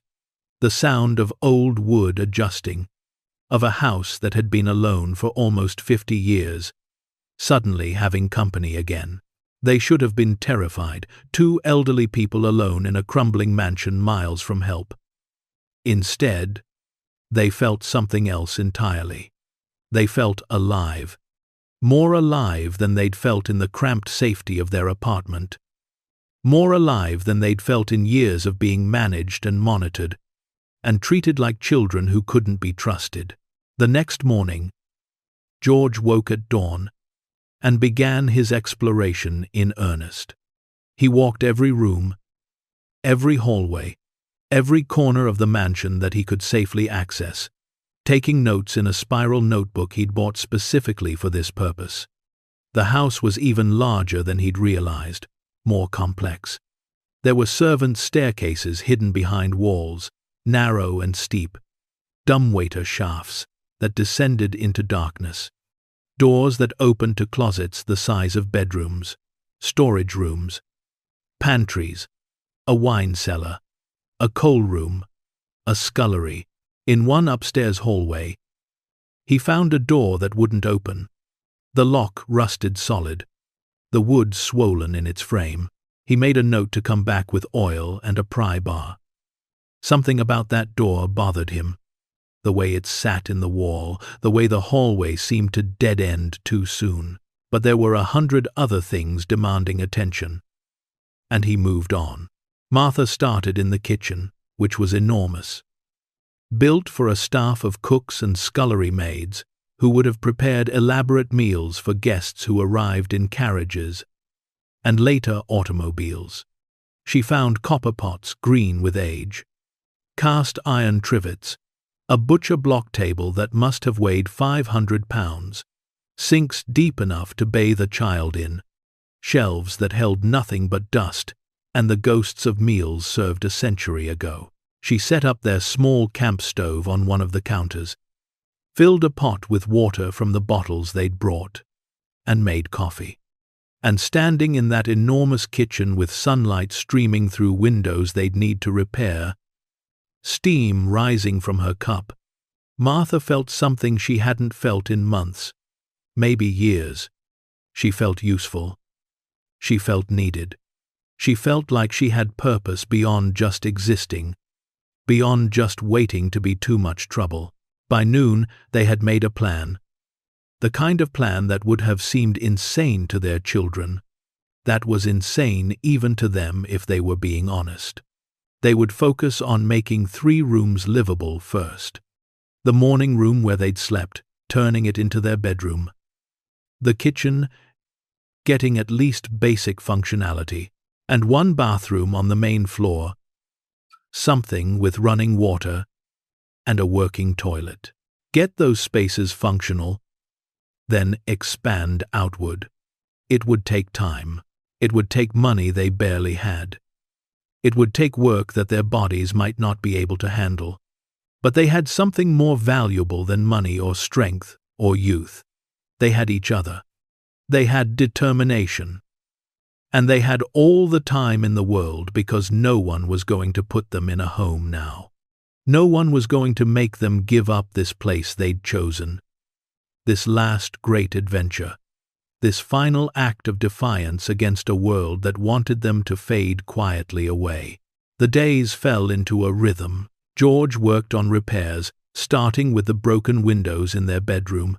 the sound of old wood adjusting, of a house that had been alone for almost 50 years, suddenly having company again. They should have been terrified, two elderly people alone in a crumbling mansion miles from help. Instead, they felt something else entirely. They felt alive, more alive than they'd felt in the cramped safety of their apartment, more alive than they'd felt in years of being managed and monitored, and treated like children who couldn't be trusted. The next morning, George woke at dawn and began his exploration in earnest. He walked every room, every hallway, every corner of the mansion that he could safely access, taking notes in a spiral notebook he'd bought specifically for this purpose. The house was even larger than he'd realized, more complex. There were servants' staircases hidden behind walls, narrow and steep, dumbwaiter shafts that descended into darkness, doors that opened to closets the size of bedrooms, storage rooms, pantries, a wine cellar, a coal room, a scullery. In one upstairs hallway, he found a door that wouldn't open, the lock rusted solid, the wood swollen in its frame. He made a note to come back with oil and a pry bar. Something about that door bothered him, the way it sat in the wall, the way the hallway seemed to dead-end too soon. But there were 100 other things demanding attention, and he moved on. Martha started in the kitchen, which was enormous, built for a staff of cooks and scullery maids who would have prepared elaborate meals for guests who arrived in carriages and later automobiles. She found copper pots green with age, cast iron trivets, a butcher block table that must have weighed 500 pounds, sinks deep enough to bathe a child in, shelves that held nothing but dust and the ghosts of meals served a century ago. She set up their small camp stove on one of the counters, filled a pot with water from the bottles they'd brought, and made coffee. And standing in that enormous kitchen with sunlight streaming through windows they'd need to repair, steam rising from her cup, Martha felt something she hadn't felt in months, maybe years. She felt useful. She felt needed. She felt like she had purpose beyond just existing, beyond just waiting to be too much trouble. By noon, they had made a plan. The kind of plan that would have seemed insane to their children. That was insane even to them if they were being honest. They would focus on making 3 rooms livable first. The morning room where they'd slept, turning it into their bedroom. The kitchen, getting at least basic functionality. And 1 bathroom on the main floor, something with running water and a working toilet. Get those spaces functional, then expand outward. It would take time. It would take money they barely had. It would take work that their bodies might not be able to handle. But they had something more valuable than money or strength or youth. They had each other. They had determination. And they had all the time in the world because no one was going to put them in a home now. No one was going to make them give up this place they'd chosen. This last great adventure. This final act of defiance against a world that wanted them to fade quietly away. The days fell into a rhythm. George worked on repairs, starting with the broken windows in their bedroom,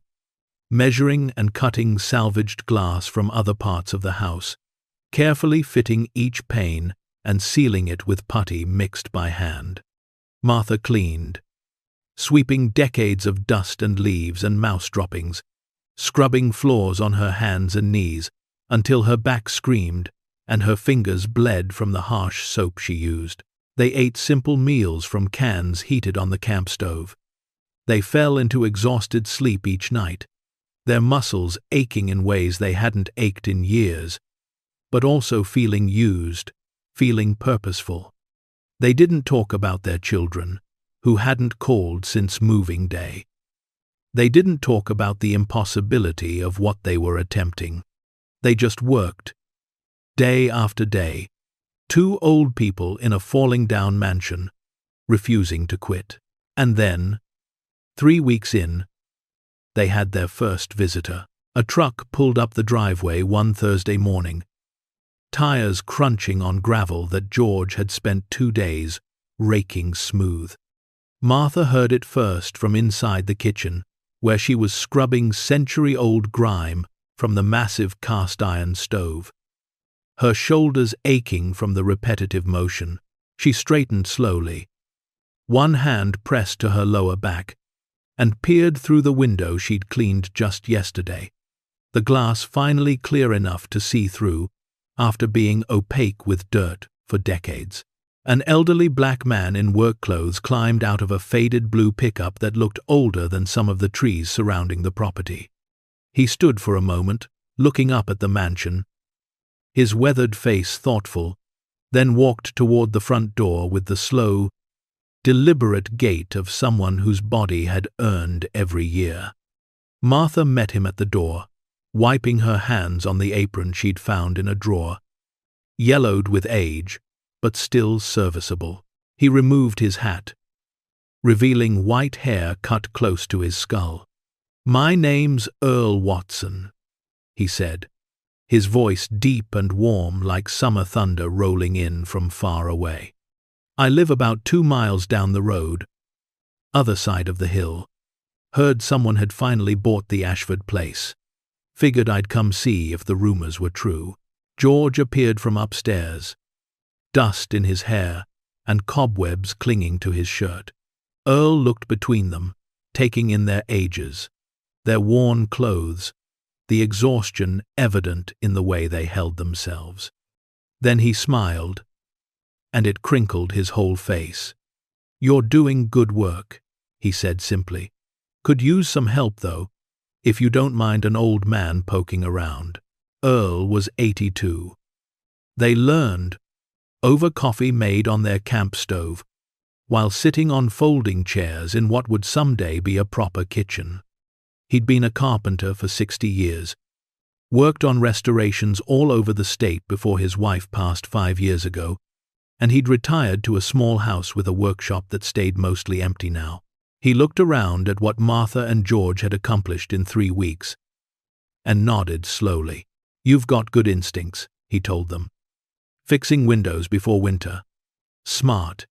measuring and cutting salvaged glass from other parts of the house, carefully fitting each pane and sealing it with putty mixed by hand. Martha cleaned, sweeping decades of dust and leaves and mouse droppings, scrubbing floors on her hands and knees until her back screamed and her fingers bled from the harsh soap she used. They ate simple meals from cans heated on the camp stove. They fell into exhausted sleep each night, their muscles aching in ways they hadn't ached in years, but also feeling used, feeling purposeful. They didn't talk about their children, who hadn't called since moving day. They didn't talk about the impossibility of what they were attempting. They just worked, day after day, two old people in a falling-down mansion, refusing to quit. And then, 3 weeks in, they had their first visitor. A truck pulled up the driveway one Thursday morning, tires crunching on gravel that George had spent 2 days raking smooth. Martha heard it first from inside the kitchen, where she was scrubbing century-old grime from the massive cast-iron stove. Her shoulders aching from the repetitive motion, she straightened slowly, one hand pressed to her lower back, and peered through the window she'd cleaned just yesterday, the glass finally clear enough to see through after being opaque with dirt for decades. An elderly black man in work clothes climbed out of a faded blue pickup that looked older than some of the trees surrounding the property. He stood for a moment, looking up at the mansion, his weathered face thoughtful, then walked toward the front door with the slow, deliberate gait of someone whose body had earned every year. Martha met him at the door, wiping her hands on the apron she'd found in a drawer, yellowed with age, but still serviceable. He removed his hat, revealing white hair cut close to his skull. "My name's Earl Watson," he said, his voice deep and warm like summer thunder rolling in from far away. "I live about 2 miles down the road, other side of the hill. Heard someone had finally bought the Ashford place. Figured I'd come see if the rumors were true." George appeared from upstairs, dust in his hair and cobwebs clinging to his shirt. Earl looked between them, taking in their ages, their worn clothes, the exhaustion evident in the way they held themselves. Then he smiled, and it crinkled his whole face. "You're doing good work," he said simply. "Could use some help, though, if you don't mind an old man poking around." Earl was 82. They learned, over coffee made on their camp stove, while sitting on folding chairs in what would someday be a proper kitchen. He'd been a carpenter for 60 years, worked on restorations all over the state before his wife passed 5 years ago, and he'd retired to a small house with a workshop that stayed mostly empty now. He looked around at what Martha and George had accomplished in 3 weeks, and nodded slowly. "You've got good instincts," he told them. "Fixing windows before winter. Smart.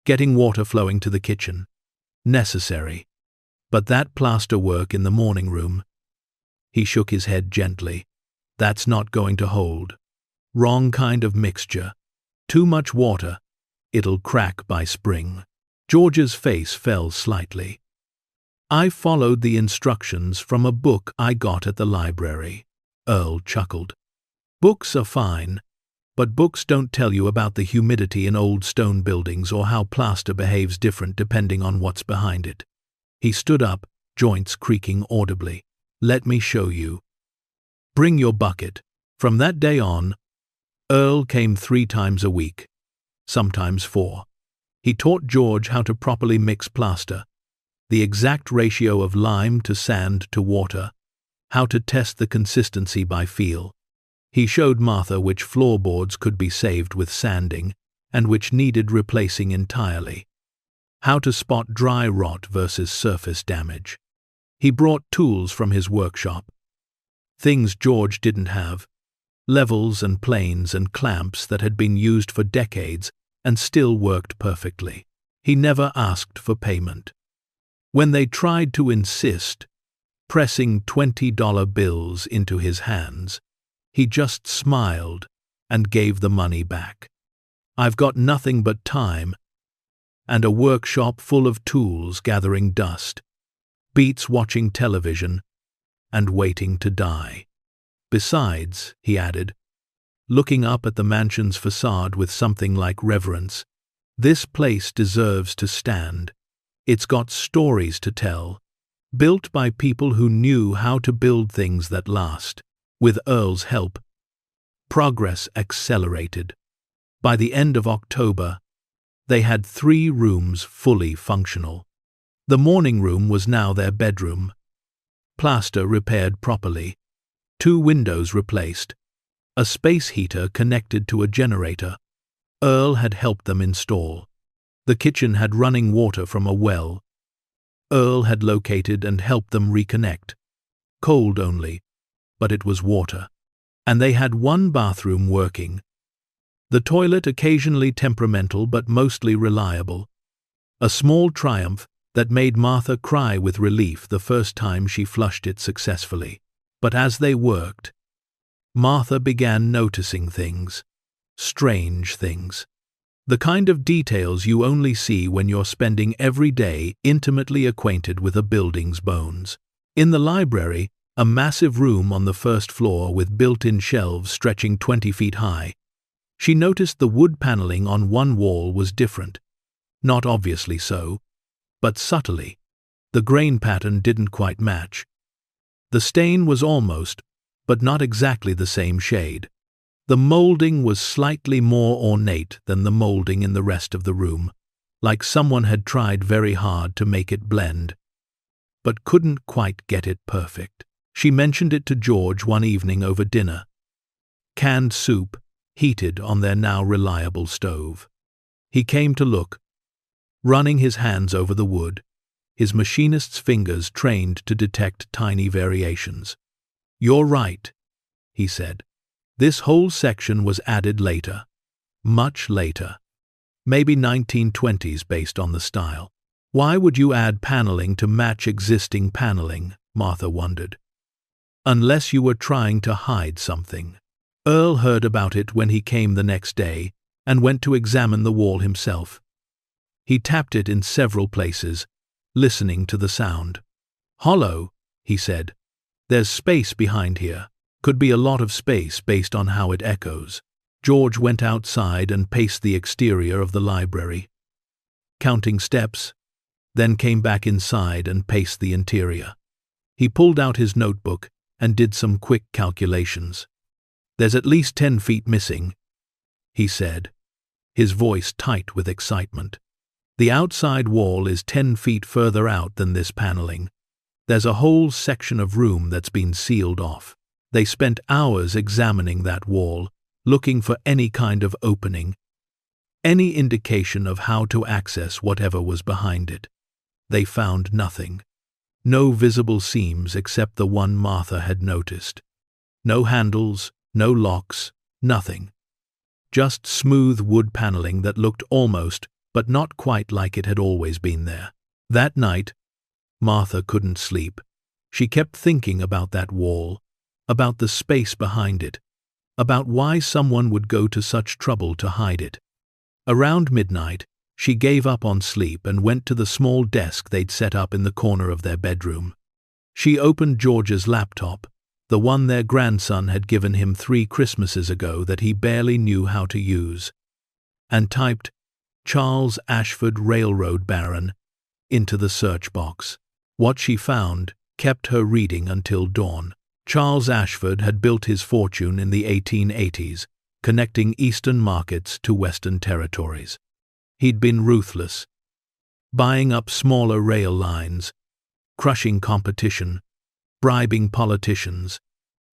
Getting water flowing to the kitchen. Necessary. But that plaster work in the morning room," he shook his head gently, "that's not going to hold. Wrong kind of mixture. Too much water. It'll crack by spring." George's face fell slightly. "I followed the instructions from a book I got at the library." Earl chuckled. "Books are fine, but books don't tell you about the humidity in old stone buildings or how plaster behaves different depending on what's behind it." He stood up, joints creaking audibly. "Let me show you. Bring your bucket." From that day on, Earl came 3 times a week, sometimes 4. He taught George how to properly mix plaster, the exact ratio of lime to sand to water, how to test the consistency by feel. He showed Martha which floorboards could be saved with sanding and which needed replacing entirely, how to spot dry rot versus surface damage. He brought tools from his workshop, things George didn't have, levels and planes and clamps that had been used for decades and still worked perfectly. He never asked for payment. When they tried to insist, pressing $20 bills into his hands, he just smiled and gave the money back. "I've got nothing but time, and a workshop full of tools gathering dust. Beats watching television and waiting to die. Besides, he added, looking up at the mansion's facade with something like reverence, this place deserves to stand. It's got stories to tell, built by people who knew how to build things that last. With Earl's help, progress accelerated. By the end of October, they had 3 rooms fully functional. The morning room was now their bedroom. Plaster repaired properly, 2 windows replaced, a space heater connected to a generator. Earl had helped them install. The kitchen had running water from a well. Earl had located and helped them reconnect. Cold only, but it was water. And they had 1 bathroom working. The toilet occasionally temperamental but mostly reliable. A small triumph that made Martha cry with relief the first time she flushed it successfully. But as they worked, Martha began noticing things. Strange things. The kind of details you only see when you're spending every day intimately acquainted with a building's bones. In the library, a massive room on the first floor with built-in shelves stretching 20 feet high, she noticed the wood paneling on one wall was different. Not obviously so, but subtly. The grain pattern didn't quite match. The stain was almost, but not exactly the same shade. The molding was slightly more ornate than the molding in the rest of the room, like someone had tried very hard to make it blend, but couldn't quite get it perfect. She mentioned it to George one evening over dinner. Canned soup, heated on their now reliable stove. He came to look, running his hands over the wood, his machinist's fingers trained to detect tiny variations. "You're right," he said. "This whole section was added later. Much later. Maybe 1920s based on the style." "Why would you add paneling to match existing paneling?" Martha wondered. "Unless you were trying to hide something." Earl heard about it when he came the next day and went to examine the wall himself. He tapped it in several places, listening to the sound. "Hollow," he said. "There's space behind here. Could be a lot of space based on how it echoes." George went outside and paced the exterior of the library, counting steps, then came back inside and paced the interior. He pulled out his notebook and did some quick calculations. "There's at least 10 feet missing," he said, his voice tight with excitement. "The outside wall is 10 feet further out than this paneling. There's a whole section of room that's been sealed off." They spent hours examining that wall, looking for any kind of opening, any indication of how to access whatever was behind it. They found nothing. No visible seams except the one Martha had noticed. No handles, no locks, nothing. Just smooth wood paneling that looked almost, but not quite like it had always been there. That night, Martha couldn't sleep. She kept thinking about that wall, about the space behind it, about why someone would go to such trouble to hide it. Around midnight, she gave up on sleep and went to the small desk they'd set up in the corner of their bedroom. She opened George's laptop, the one their grandson had given him 3 Christmases ago that he barely knew how to use, and typed "Charles Ashford Railroad Baron" into the search box. What she found kept her reading until dawn. Charles Ashford had built his fortune in the 1880s, connecting eastern markets to western territories. He'd been ruthless, buying up smaller rail lines, crushing competition, bribing politicians,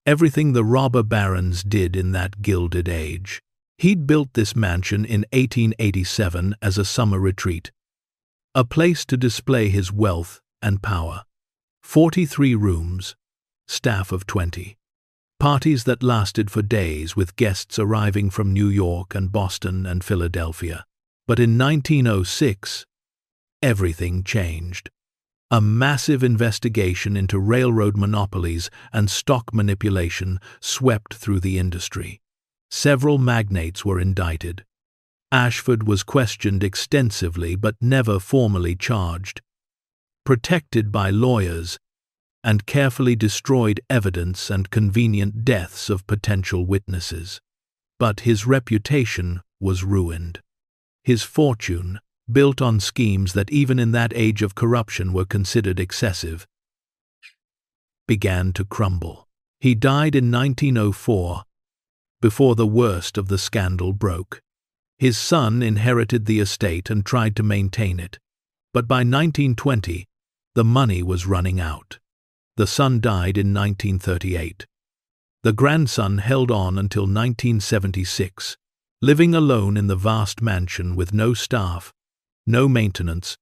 everything the robber barons did in that Gilded Age. He'd built this mansion in 1887 as a summer retreat, a place to display his wealth and power. 43 rooms, staff of 20. Parties that lasted for days with guests arriving from New York and Boston and Philadelphia. But in 1906, everything changed. A massive investigation into railroad monopolies and stock manipulation swept through the industry. Several magnates were indicted. Ashford was questioned extensively but never formally charged. Protected by lawyers, and carefully destroyed evidence and convenient deaths of potential witnesses. But his reputation was ruined. His fortune, built on schemes that even in that age of corruption were considered excessive, began to crumble. He died in 1904, before the worst of the scandal broke. His son inherited the estate and tried to maintain it, but by 1920, the money was running out. The son died in 1938. The grandson held on until 1976, living alone in the vast mansion with no staff, no maintenance,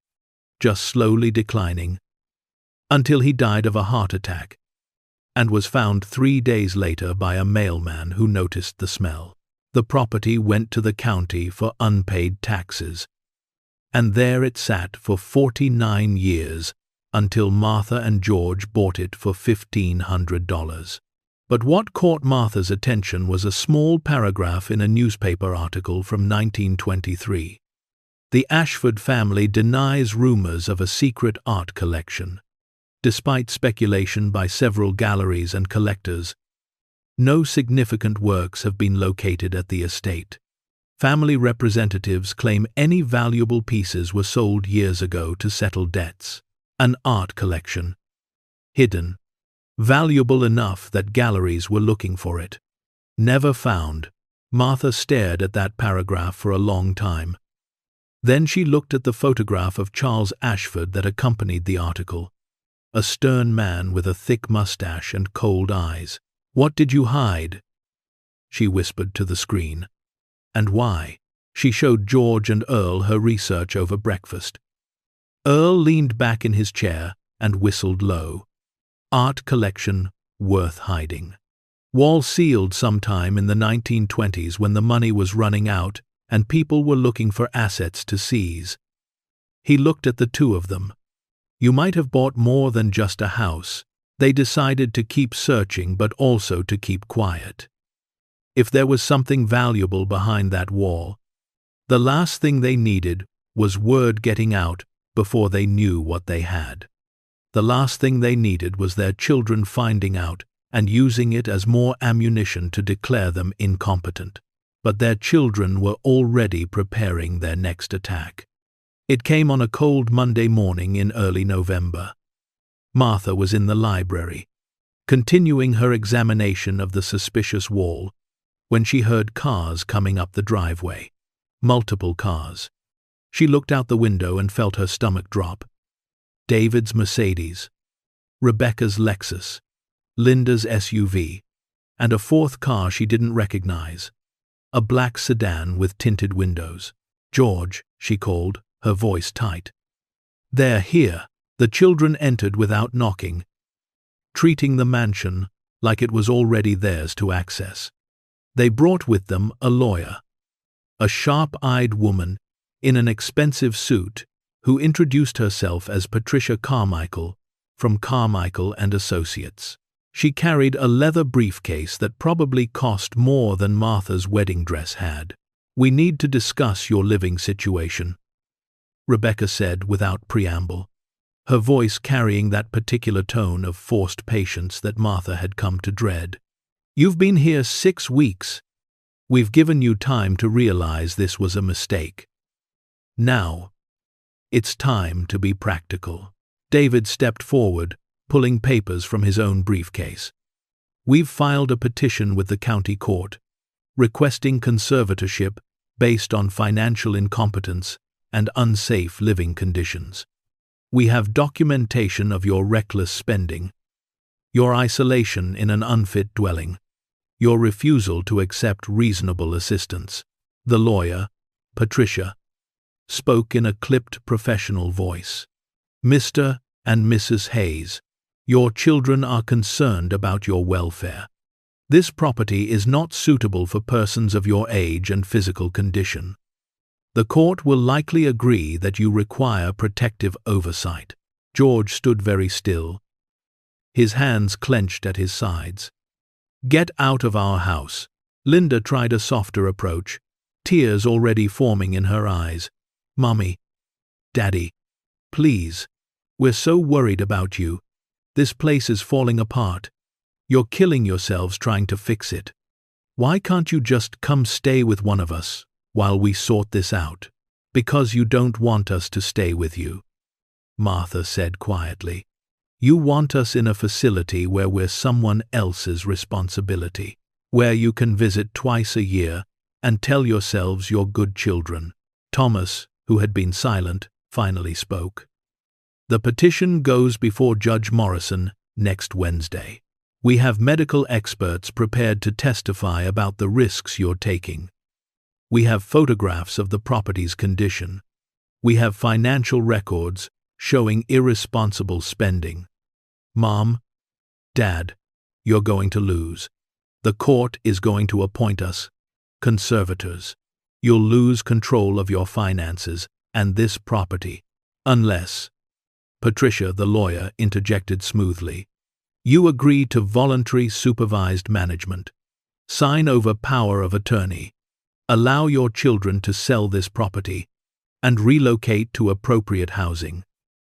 just slowly declining, until he died of a heart attack, and was found 3 days later by a mailman who noticed the smell. The property went to the county for unpaid taxes, and there it sat for 49 years until Martha and George bought it for $1,500. But what caught Martha's attention was a small paragraph in a newspaper article from 1923. The Ashford family denies rumors of a secret art collection. Despite speculation by several galleries and collectors, no significant works have been located at the estate. Family representatives claim any valuable pieces were sold years ago to settle debts. An art collection, hidden, valuable enough that galleries were looking for it. Never found. Martha stared at that paragraph for a long time. Then she looked at the photograph of Charles Ashford that accompanied the article. A stern man with a thick mustache and cold eyes. "What did you hide?" she whispered to the screen. "And why?" She showed George and Earl her research over breakfast. Earl leaned back in his chair and whistled low. Art collection worth hiding. Wall sealed sometime in the 1920s when the money was running out and people were looking for assets to seize. He looked at the two of them. You might have bought more than just a house. They decided to keep searching but also to keep quiet. If there was something valuable behind that wall, the last thing they needed was word getting out before they knew what they had. The last thing they needed was their children finding out and using it as more ammunition to declare them incompetent. But their children were already preparing their next attack. It came on a cold Monday morning in early November. Martha was in the library, continuing her examination of the suspicious wall, when she heard cars coming up the driveway. Multiple cars. She looked out the window and felt her stomach drop. David's Mercedes, Rebecca's Lexus, Linda's SUV, and a fourth car she didn't recognize. A black sedan with tinted windows. "George," she called, her voice tight. "They're here." The children entered without knocking, treating the mansion like it was already theirs to access. They brought with them a lawyer, a sharp-eyed woman in an expensive suit who introduced herself as Patricia Carmichael from Carmichael and Associates. She carried a leather briefcase that probably cost more than Martha's wedding dress had. "We need to discuss your living situation," Rebecca said without preamble, her voice carrying that particular tone of forced patience that Martha had come to dread. "You've been here 6 weeks. We've given you time to realize this was a mistake. Now, it's time to be practical." David stepped forward, pulling papers from his own briefcase. "We've filed a petition with the county court, requesting conservatorship based on financial incompetence and unsafe living conditions. We have documentation of your reckless spending, your isolation in an unfit dwelling, your refusal to accept reasonable assistance." The lawyer, Patricia, spoke in a clipped professional voice. "Mr. and Mrs. Hayes, your children are concerned about your welfare. This property is not suitable for persons of your age and physical condition. The court will likely agree that you require protective oversight." George stood very still, his hands clenched at his sides. "Get out of our house." Linda tried a softer approach, tears already forming in her eyes. "Mommy, Daddy, please, we're so worried about you. This place is falling apart. You're killing yourselves trying to fix it. Why can't you just come stay with one of us while we sort this out? Because you don't want us to stay with you, Martha said quietly. You want us in a facility where we're someone else's responsibility, where you can visit twice a year and tell yourselves you're good children. Thomas, who had been silent, finally spoke. The petition goes before Judge Morrison next Wednesday. We have medical experts prepared to testify about the risks you're taking. We have photographs of the property's condition. We have financial records showing irresponsible spending. Mom, Dad, you're going to lose. The court is going to appoint us conservators. You'll lose control of your finances and this property, unless, Patricia, the lawyer, interjected smoothly, you agree to voluntary supervised management. Sign over power of attorney. Allow your children to sell this property and relocate to appropriate housing.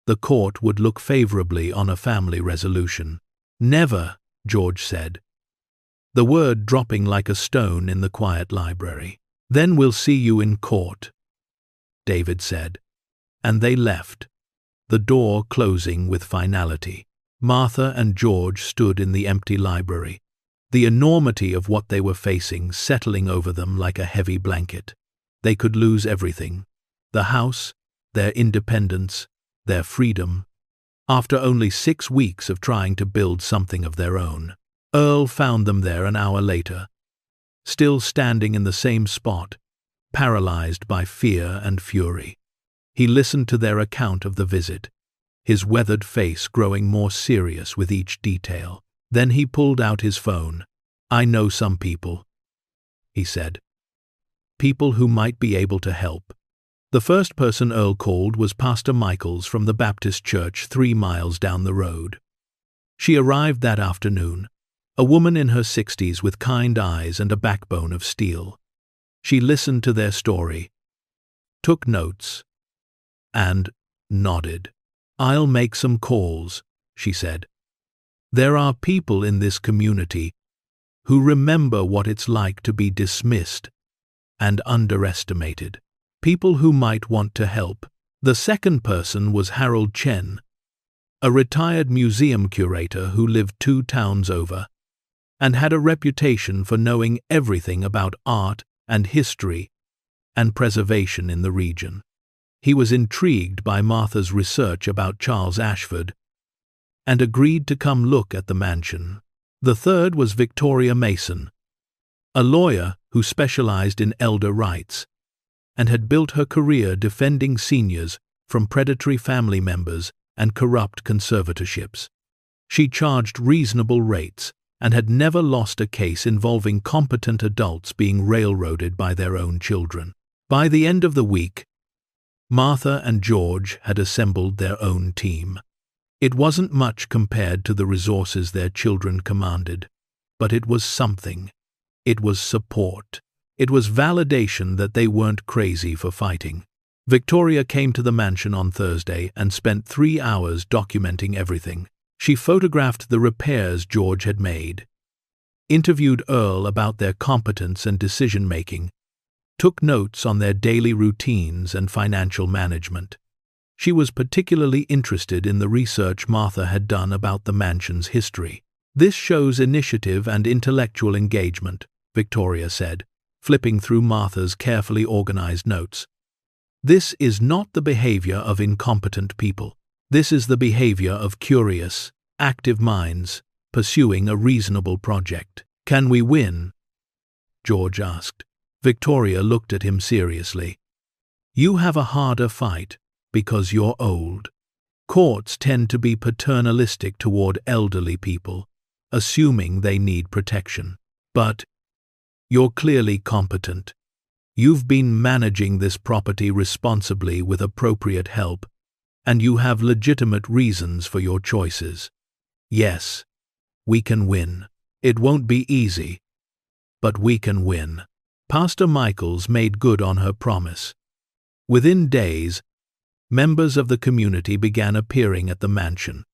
The court would look favorably on a family resolution. Never, George said, the word dropping like a stone in the quiet library. Then we'll see you in court, David said. And they left, the door closing with finality. Martha and George stood in the empty library, the enormity of what they were facing settling over them like a heavy blanket. They could lose everything: the house, their independence, their freedom. After only 6 weeks of trying to build something of their own, Earl found them there an hour later, still standing in the same spot, paralyzed by fear and fury. He listened to their account of the visit, his weathered face growing more serious with each detail. Then he pulled out his phone. I know some people, he said. People who might be able to help. The first person Earl called was Pastor Michaels from the Baptist church 3 miles down the road. She arrived that afternoon, a woman in her 60s with kind eyes and a backbone of steel. She listened to their story, took notes, and nodded. I'll make some calls, she said. There are people in this community who remember what it's like to be dismissed and underestimated. People who might want to help. The second person was Harold Chen, a retired museum curator who lived 2 towns over and had a reputation for knowing everything about art and history and preservation in the region. He was intrigued by Martha's research about Charles Ashford and agreed to come look at the mansion. The third was Victoria Mason, a lawyer who specialized in elder rights and had built her career defending seniors from predatory family members and corrupt conservatorships. She charged reasonable rates and had never lost a case involving competent adults being railroaded by their own children. By the end of the week, Martha and George had assembled their own team. It wasn't much compared to the resources their children commanded, but it was something. It was support. It was validation that they weren't crazy for fighting. Victoria came to the mansion on Thursday and spent 3 hours documenting everything. She photographed the repairs George had made, interviewed Earl about their competence and decision-making, took notes on their daily routines and financial management. She was particularly interested in the research Martha had done about the mansion's history. This shows initiative and intellectual engagement, Victoria said, flipping through Martha's carefully organized notes. This is not the behavior of incompetent people. This is the behavior of curious, active minds pursuing a reasonable project. Can we win? George asked. Victoria looked at him seriously. You have a harder fight because you're old. Courts tend to be paternalistic toward elderly people, assuming they need protection. But you're clearly competent. You've been managing this property responsibly with appropriate help, and you have legitimate reasons for your choices. Yes, we can win. It won't be easy, but we can win. Pastor Michaels made good on her promise. Within days, members of the community began appearing at the mansion.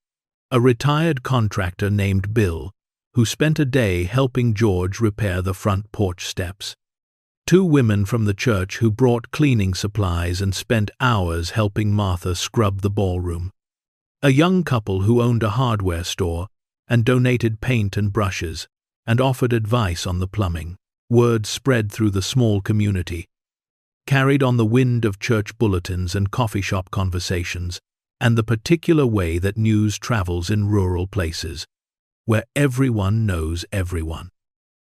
a retired contractor named Bill, who spent a day helping George repair the front porch steps. 2 women from the church who brought cleaning supplies and spent hours helping Martha scrub the ballroom. A young couple who owned a hardware store and donated paint and brushes and offered advice on the plumbing. Word spread through the small community, carried on the wind of church bulletins and coffee shop conversations, and the particular way that news travels in rural places, where everyone knows everyone.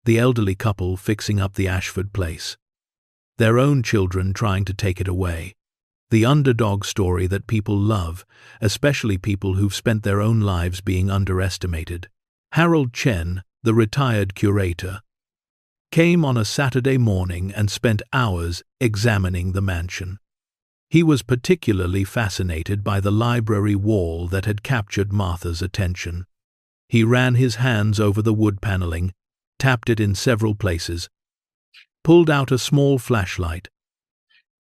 The elderly couple fixing up the Ashford place. Their own children trying to take it away. The underdog story that people love, especially people who've spent their own lives being underestimated. Harold Chen, the retired curator, came on a Saturday morning and spent hours examining the mansion. He was particularly fascinated by the library wall that had captured Martha's attention. He ran his hands over the wood paneling, tapped it in several places, pulled out a small flashlight,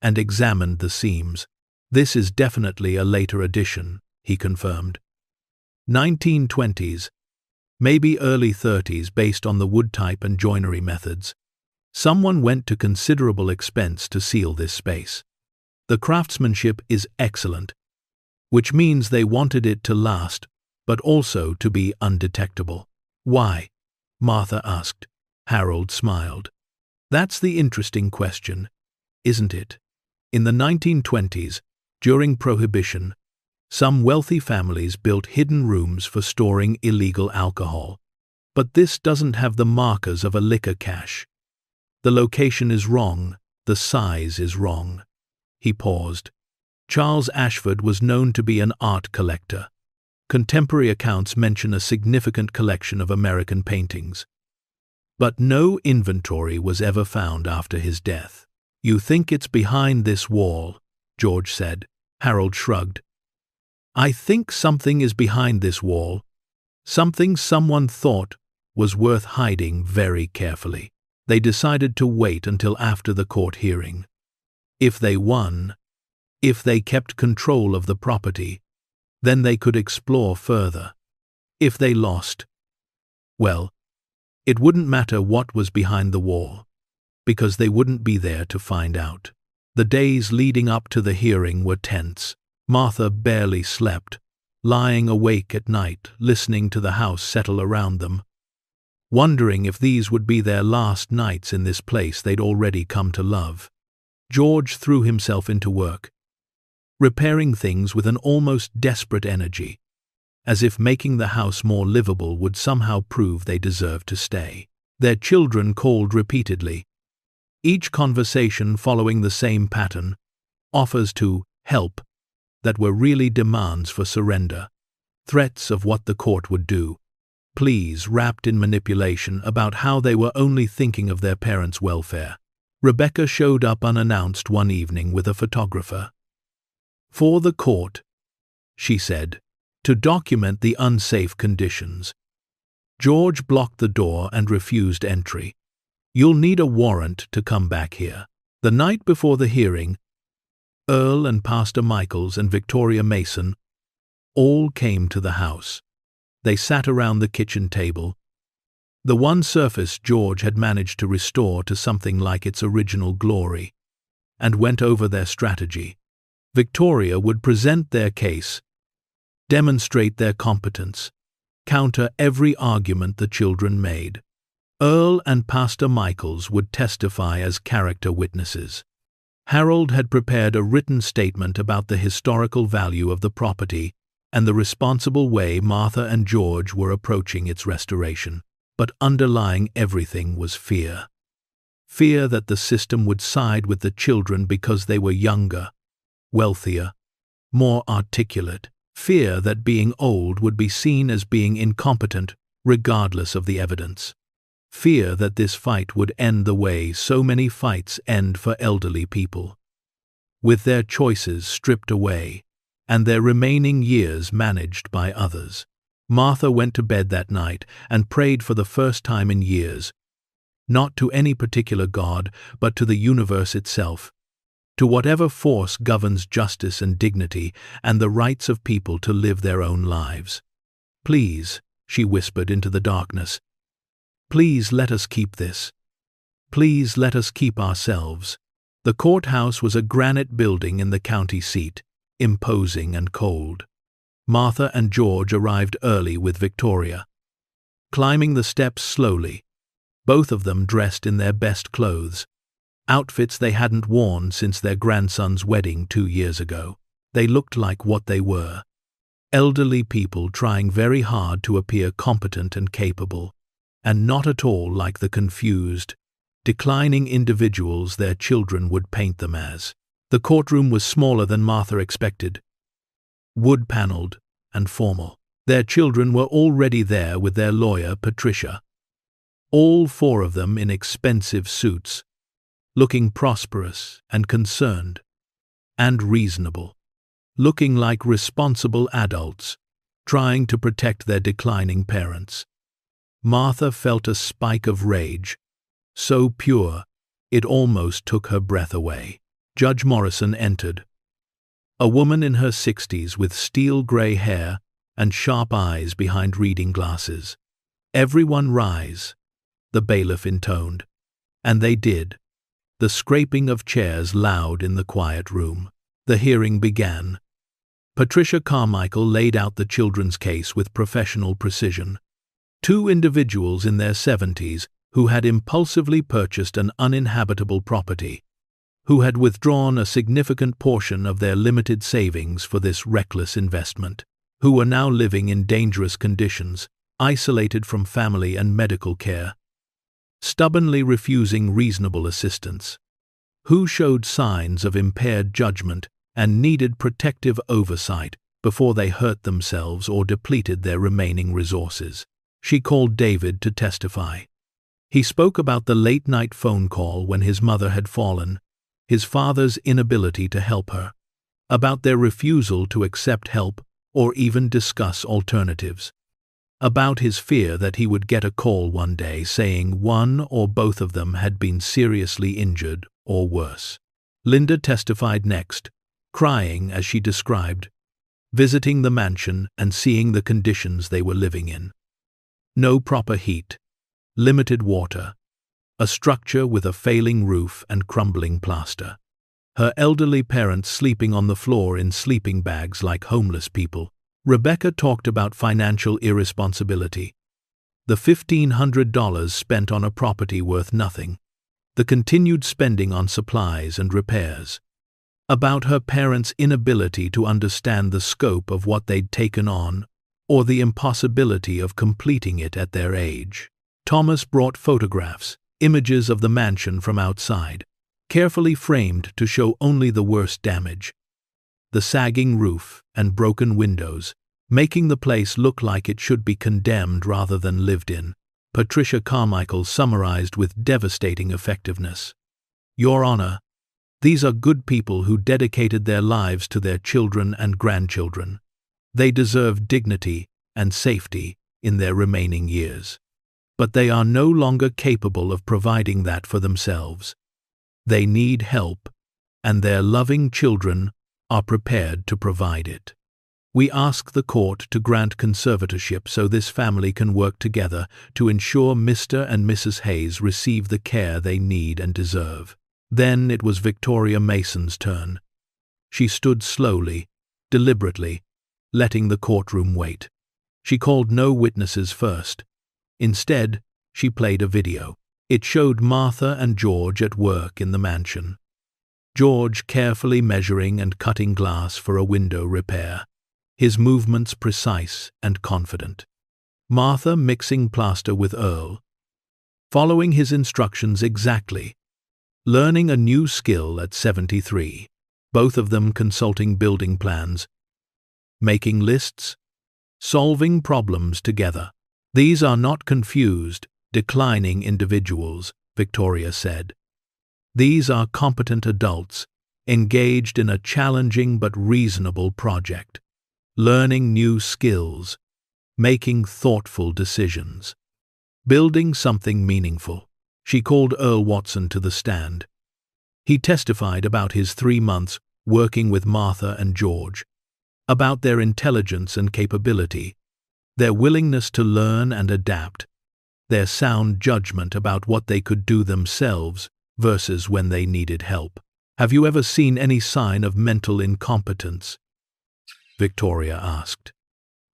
and examined the seams. "This is definitely a later addition," he confirmed. 1920s, maybe early 30s based on the wood type and joinery methods. Someone went to considerable expense to seal this space. The craftsmanship is excellent, which means they wanted it to last, but also to be undetectable. "Why?" Martha asked. Harold smiled. "That's the interesting question, isn't it?" In the 1920s, during Prohibition, some wealthy families built hidden rooms for storing illegal alcohol. But this doesn't have the markers of a liquor cache. The location is wrong, the size is wrong. He paused. Charles Ashford was known to be an art collector. Contemporary accounts mention a significant collection of American paintings. But no inventory was ever found after his death. "You think it's behind this wall," George said. Harold shrugged. "I think something is behind this wall, something someone thought was worth hiding very carefully." They decided to wait until after the court hearing. If they won, if they kept control of the property, then they could explore further. If they lost, well, it wouldn't matter what was behind the wall, because they wouldn't be there to find out. The days leading up to the hearing were tense. Martha barely slept, lying awake at night, listening to the house settle around them, wondering if these would be their last nights in this place they'd already come to love. George threw himself into work, repairing things with an almost desperate energy, as if making the house more livable would somehow prove they deserved to stay. Their children called repeatedly, each conversation following the same pattern, offers to help that were really demands for surrender, threats of what the court would do, pleas wrapped in manipulation about how they were only thinking of their parents' welfare. Rebecca showed up unannounced one evening with a photographer. "For the court," she said, "to document the unsafe conditions." George blocked the door and refused entry. "You'll need a warrant to come back here." The night before the hearing, Earl and Pastor Michaels and Victoria Mason all came to the house. They sat around the kitchen table, the one surface George had managed to restore to something like its original glory, and went over their strategy. Victoria would present their case, demonstrate their competence, counter every argument the children made. Earl and Pastor Michaels would testify as character witnesses. Harold had prepared a written statement about the historical value of the property and the responsible way Martha and George were approaching its restoration. But underlying everything was fear. Fear that the system would side with the children because they were younger, wealthier, more articulate. Fear that being old would be seen as being incompetent, regardless of the evidence. Fear that this fight would end the way so many fights end for elderly people, with their choices stripped away and their remaining years managed by others. Martha went to bed that night and prayed for the first time in years, not to any particular God, but to the universe itself, to whatever force governs justice and dignity and the rights of people to live their own lives. "Please," she whispered into the darkness. "Please let us keep this. Please let us keep ourselves." The courthouse was a granite building in the county seat, imposing and cold. Martha and George arrived early with Victoria. Climbing the steps slowly, both of them dressed in their best clothes, outfits they hadn't worn since their grandson's wedding 2 years ago. They looked like what they were: elderly people trying very hard to appear competent and capable, and not at all like the confused, declining individuals their children would paint them as. The courtroom was smaller than Martha expected, wood-paneled and formal. Their children were already there with their lawyer, Patricia. All 4 of them in expensive suits, looking prosperous and concerned and reasonable, looking like responsible adults, trying to protect their declining parents. Martha felt a spike of rage, so pure it almost took her breath away. Judge Morrison entered. A woman in her 60s with steel-gray hair and sharp eyes behind reading glasses. "Everyone rise," the bailiff intoned. And they did, the scraping of chairs loud in the quiet room. The hearing began. Patricia Carmichael laid out the children's case with professional precision. 2 individuals in their 70s who had impulsively purchased an uninhabitable property, who had withdrawn a significant portion of their limited savings for this reckless investment, who were now living in dangerous conditions, isolated from family and medical care, stubbornly refusing reasonable assistance, who showed signs of impaired judgment and needed protective oversight before they hurt themselves or depleted their remaining resources. She called David to testify. He spoke about the late-night phone call when his mother had fallen, his father's inability to help her, about their refusal to accept help or even discuss alternatives, about his fear that he would get a call one day saying one or both of them had been seriously injured or worse. Linda testified next, crying as she described visiting the mansion and seeing the conditions they were living in. No proper heat, limited water, a structure with a failing roof and crumbling plaster. Her elderly parents sleeping on the floor in sleeping bags like homeless people. Rebecca talked about financial irresponsibility. The $1,500 spent on a property worth nothing. The continued spending on supplies and repairs. About her parents' inability to understand the scope of what they'd taken on, or the impossibility of completing it at their age. Thomas brought photographs, images of the mansion from outside, carefully framed to show only the worst damage. The sagging roof and broken windows, making the place look like it should be condemned rather than lived in. Patricia Carmichael summarized with devastating effectiveness. "Your Honor, these are good people who dedicated their lives to their children and grandchildren. They deserve dignity and safety in their remaining years. But they are no longer capable of providing that for themselves. They need help, and their loving children are prepared to provide it. We ask the court to grant conservatorship so this family can work together to ensure Mr. and Mrs. Hayes receive the care they need and deserve." Then it was Victoria Mason's turn. She stood slowly, deliberately, letting the courtroom wait. She called no witnesses first. Instead, she played a video. It showed Martha and George at work in the mansion. George carefully measuring and cutting glass for a window repair, his movements precise and confident. Martha mixing plaster with Earl, following his instructions exactly, learning a new skill at 73, both of them consulting building plans, making lists, solving problems together. "These are not confused, declining individuals," Victoria said. "These are competent adults, engaged in a challenging but reasonable project, learning new skills, making thoughtful decisions, building something meaningful." She called Earl Watson to the stand. He testified about his 3 months working with Martha and George, about their intelligence and capability, their willingness to learn and adapt, their sound judgment about what they could do themselves versus when they needed help. Have you ever seen any sign of mental incompetence? Victoria asked.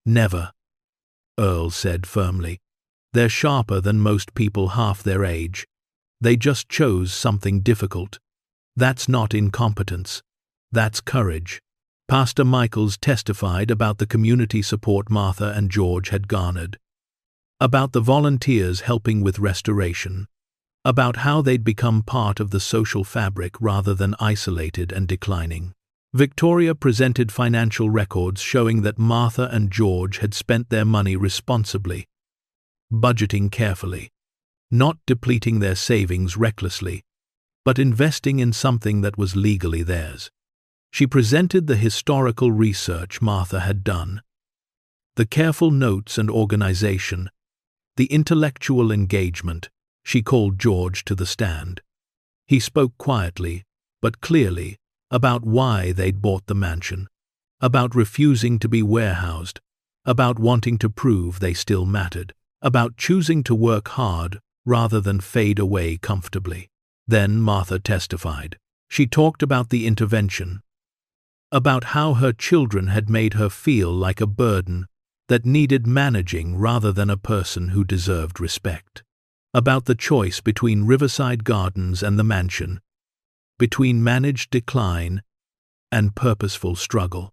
Never, Earl said firmly. They're sharper than most people half their age. They just chose something difficult. That's not incompetence. That's courage. Pastor Michaels testified about the community support Martha and George had garnered, about the volunteers helping with restoration, about how they'd become part of the social fabric rather than isolated and declining. Victoria presented financial records showing that Martha and George had spent their money responsibly, budgeting carefully, not depleting their savings recklessly, but investing in something that was legally theirs. She presented the historical research Martha had done, the careful notes and organization, the intellectual engagement. She called George to the stand. He spoke quietly, but clearly, about why they'd bought the mansion, about refusing to be warehoused, about wanting to prove they still mattered, about choosing to work hard rather than fade away comfortably. Then Martha testified. She talked about the intervention, about how her children had made her feel like a burden that needed managing rather than a person who deserved respect, about the choice between Riverside Gardens and the mansion, between managed decline and purposeful struggle,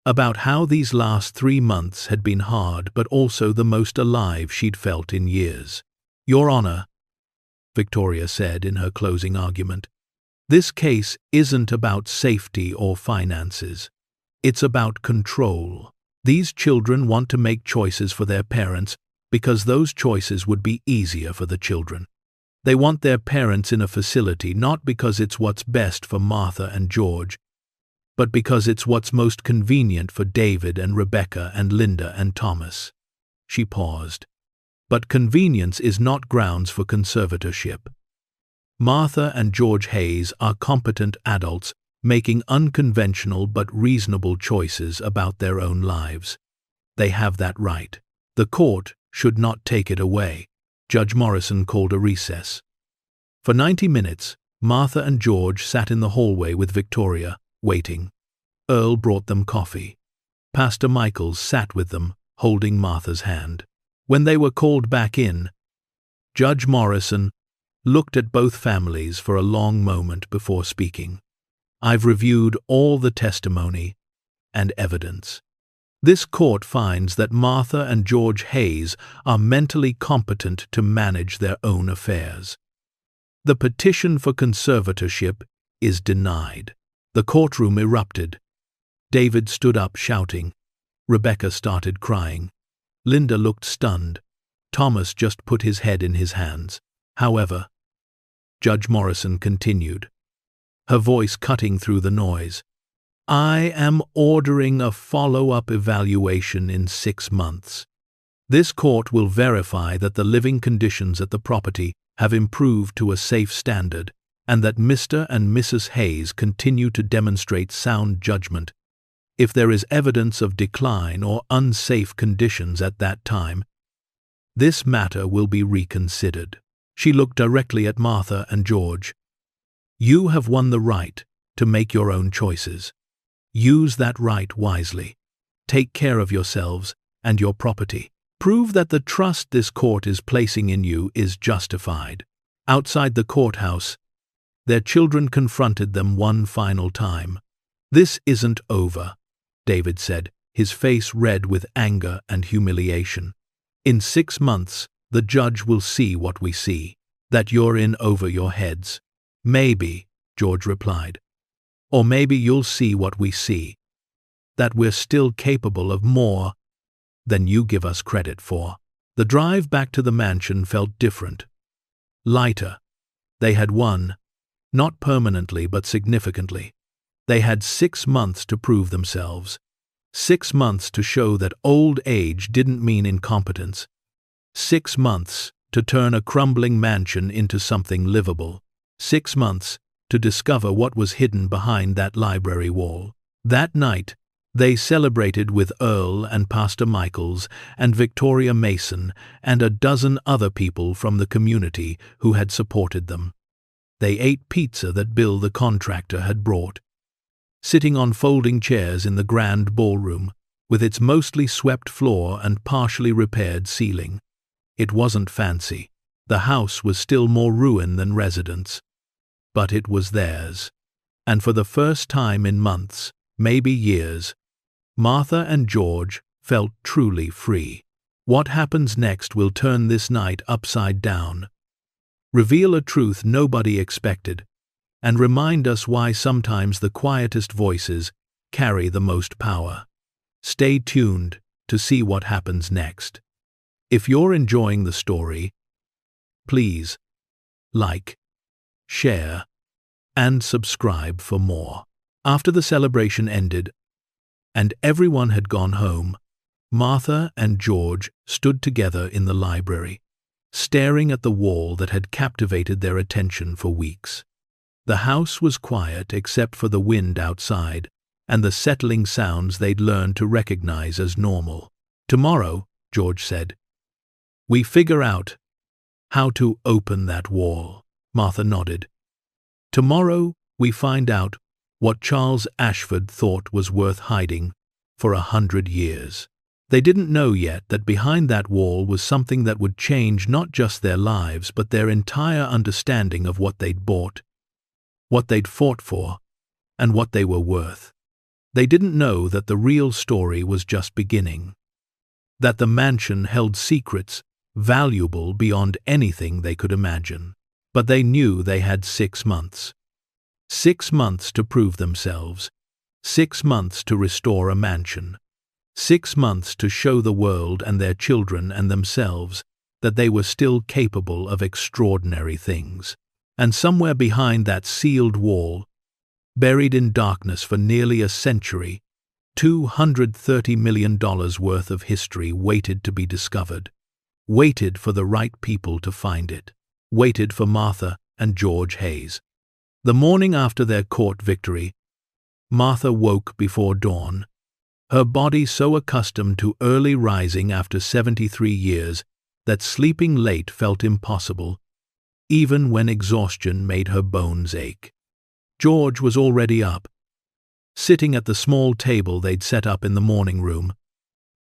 about how these last 3 months had been hard but also the most alive she'd felt in years. Your Honor, Victoria said in her closing argument, this case isn't about safety or finances. It's about control. These children want to make choices for their parents because those choices would be easier for the children. They want their parents in a facility not because it's what's best for Martha and George, but because it's what's most convenient for David and Rebecca and Linda and Thomas. She paused. But convenience is not grounds for conservatorship. Martha and George Hayes are competent adults making unconventional but reasonable choices about their own lives. They have that right. The court should not take it away. Judge Morrison called a recess. For 90 minutes, Martha and George sat in the hallway with Victoria, waiting. Earl brought them coffee. Pastor Michaels sat with them, holding Martha's hand. When they were called back in, Judge Morrison looked at both families for a long moment before speaking. I've reviewed all the testimony and evidence. This court finds that Martha and George Hayes are mentally competent to manage their own affairs. The petition for conservatorship is denied. The courtroom erupted. David stood up shouting. Rebecca started crying. Linda looked stunned. Thomas just put his head in his hands. However, Judge Morrison continued, her voice cutting through the noise. I am ordering a follow-up evaluation in 6 months. This court will verify that the living conditions at the property have improved to a safe standard and that Mr. and Mrs. Hayes continue to demonstrate sound judgment. If there is evidence of decline or unsafe conditions at that time, this matter will be reconsidered. She looked directly at Martha and George. You have won the right to make your own choices. Use that right wisely. Take care of yourselves and your property. Prove that the trust this court is placing in you is justified. Outside the courthouse, their children confronted them one final time. This isn't over, David said, his face red with anger and humiliation. In 6 months, the judge will see what we see, that you're in over your heads. Maybe, George replied. Or maybe you'll see what we see, that we're still capable of more than you give us credit for. The drive back to the mansion felt different, lighter. They had won, not permanently but significantly. They had 6 months to prove themselves, 6 months to show that old age didn't mean incompetence, 6 months to turn a crumbling mansion into something livable, 6 months to discover what was hidden behind that library wall. That night, They celebrated with Earl and Pastor Michaels and Victoria Mason and a dozen other people from the community who had supported them. They ate pizza that Bill the contractor had brought. Sitting on folding chairs in the grand ballroom, with its mostly swept floor and partially repaired ceiling. It wasn't fancy. The house was still more ruin than residence. But it was theirs. And for the first time in months, maybe years, Martha and George felt truly free. What happens next will turn this night upside down, reveal a truth nobody expected, and remind us why sometimes the quietest voices carry the most power. Stay tuned to see what happens next. If you're enjoying the story, please like, share, and subscribe for more. After the celebration ended, and everyone had gone home, Martha and George stood together in the library, staring at the wall that had captivated their attention for weeks. The house was quiet except for the wind outside and the settling sounds they'd learned to recognize as normal. "Tomorrow," George said, "we figure out how to open that wall." Martha nodded. "Tomorrow, we find out what Charles Ashford thought was worth hiding for 100 years. They didn't know yet that behind that wall was something that would change not just their lives but their entire understanding of what they'd bought, what they'd fought for, and what they were worth. They didn't know that the real story was just beginning, that the mansion held secrets valuable beyond anything they could imagine. But they knew they had 6 months. 6 months to prove themselves, 6 months to restore a mansion, 6 months to show the world and their children and themselves that they were still capable of extraordinary things. And somewhere behind that sealed wall, buried in darkness for nearly a century, $230 million worth of history waited to be discovered, waited for the right people to find it, waited for Martha and George Hayes. The morning after their court victory, Martha woke before dawn, her body so accustomed to early rising after 73 years that sleeping late felt impossible, even when exhaustion made her bones ache. George was already up, sitting at the small table they'd set up in the morning room,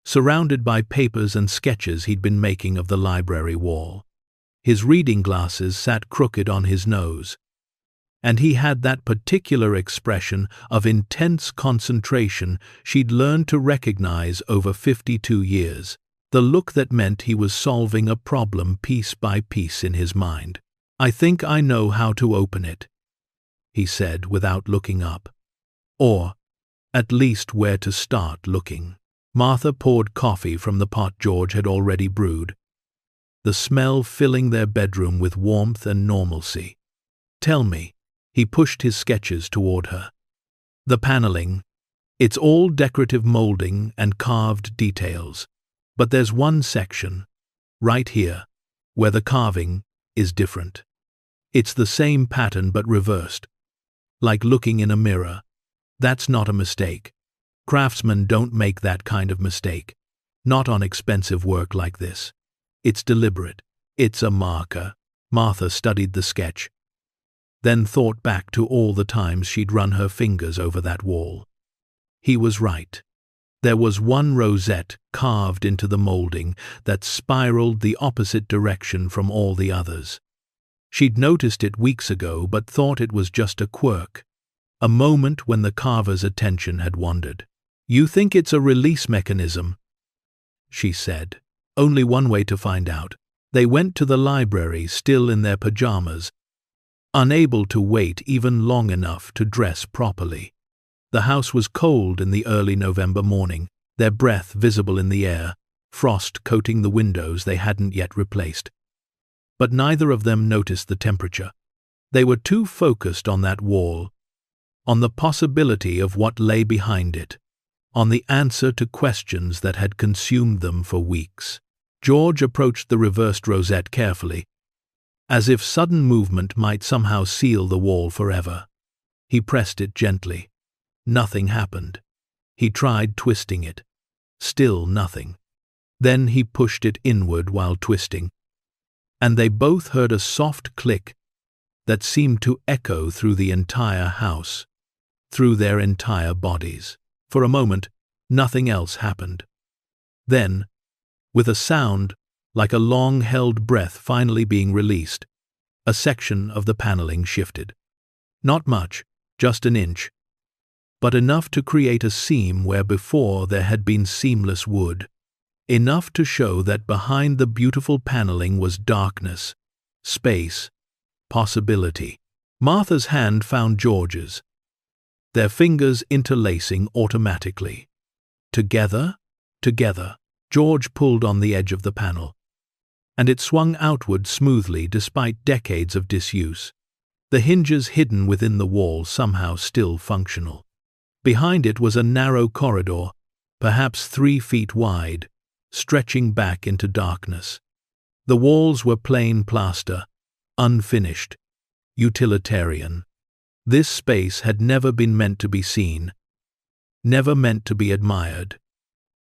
surrounded by papers and sketches he'd been making of the library wall. His reading glasses sat crooked on his nose, and he had that particular expression of intense concentration she'd learned to recognize over 52 years, the look that meant he was solving a problem piece by piece in his mind. "I think I know how to open it," he said without looking up. "Or, at least where to start looking." Martha poured coffee from the pot George had already brewed, the smell filling their bedroom with warmth and normalcy. "Tell me." He pushed his sketches toward her. "The paneling. It's all decorative molding and carved details. But there's one section, right here, where the carving is different. It's the same pattern but reversed, like looking in a mirror. That's not a mistake. Craftsmen don't make that kind of mistake. Not on expensive work like this. It's deliberate. It's a marker." Martha studied the sketch, then thought back to all the times she'd run her fingers over that wall. He was right. There was one rosette carved into the molding that spiraled the opposite direction from all the others. She'd noticed it weeks ago but thought it was just a quirk, a moment when the carver's attention had wandered. "You think it's a release mechanism?" she said. "Only one way to find out." They went to the library still in their pajamas, unable to wait even long enough to dress properly. The house was cold in the early November morning, their breath visible in the air, frost coating the windows they hadn't yet replaced. But neither of them noticed the temperature. They were too focused on that wall, on the possibility of what lay behind it, on the answer to questions that had consumed them for weeks. George approached the reversed rosette carefully, as if sudden movement might somehow seal the wall forever. He pressed it gently. Nothing happened. He tried twisting it. Still nothing. Then he pushed it inward while twisting, and they both heard a soft click that seemed to echo through the entire house, through their entire bodies. For a moment, nothing else happened. Then, with a sound like a long-held breath finally being released, a section of the paneling shifted. Not much, just an inch, but enough to create a seam where before there had been seamless wood. Enough to show that behind the beautiful paneling was darkness, space, possibility. Martha's hand found George's, their fingers interlacing automatically. Together, together, George pulled on the edge of the panel, and it swung outward smoothly despite decades of disuse, the hinges hidden within the wall somehow still functional. Behind it was a narrow corridor, perhaps 3 feet wide, stretching back into darkness. The walls were plain plaster, unfinished, utilitarian. This space had never been meant to be seen, never meant to be admired.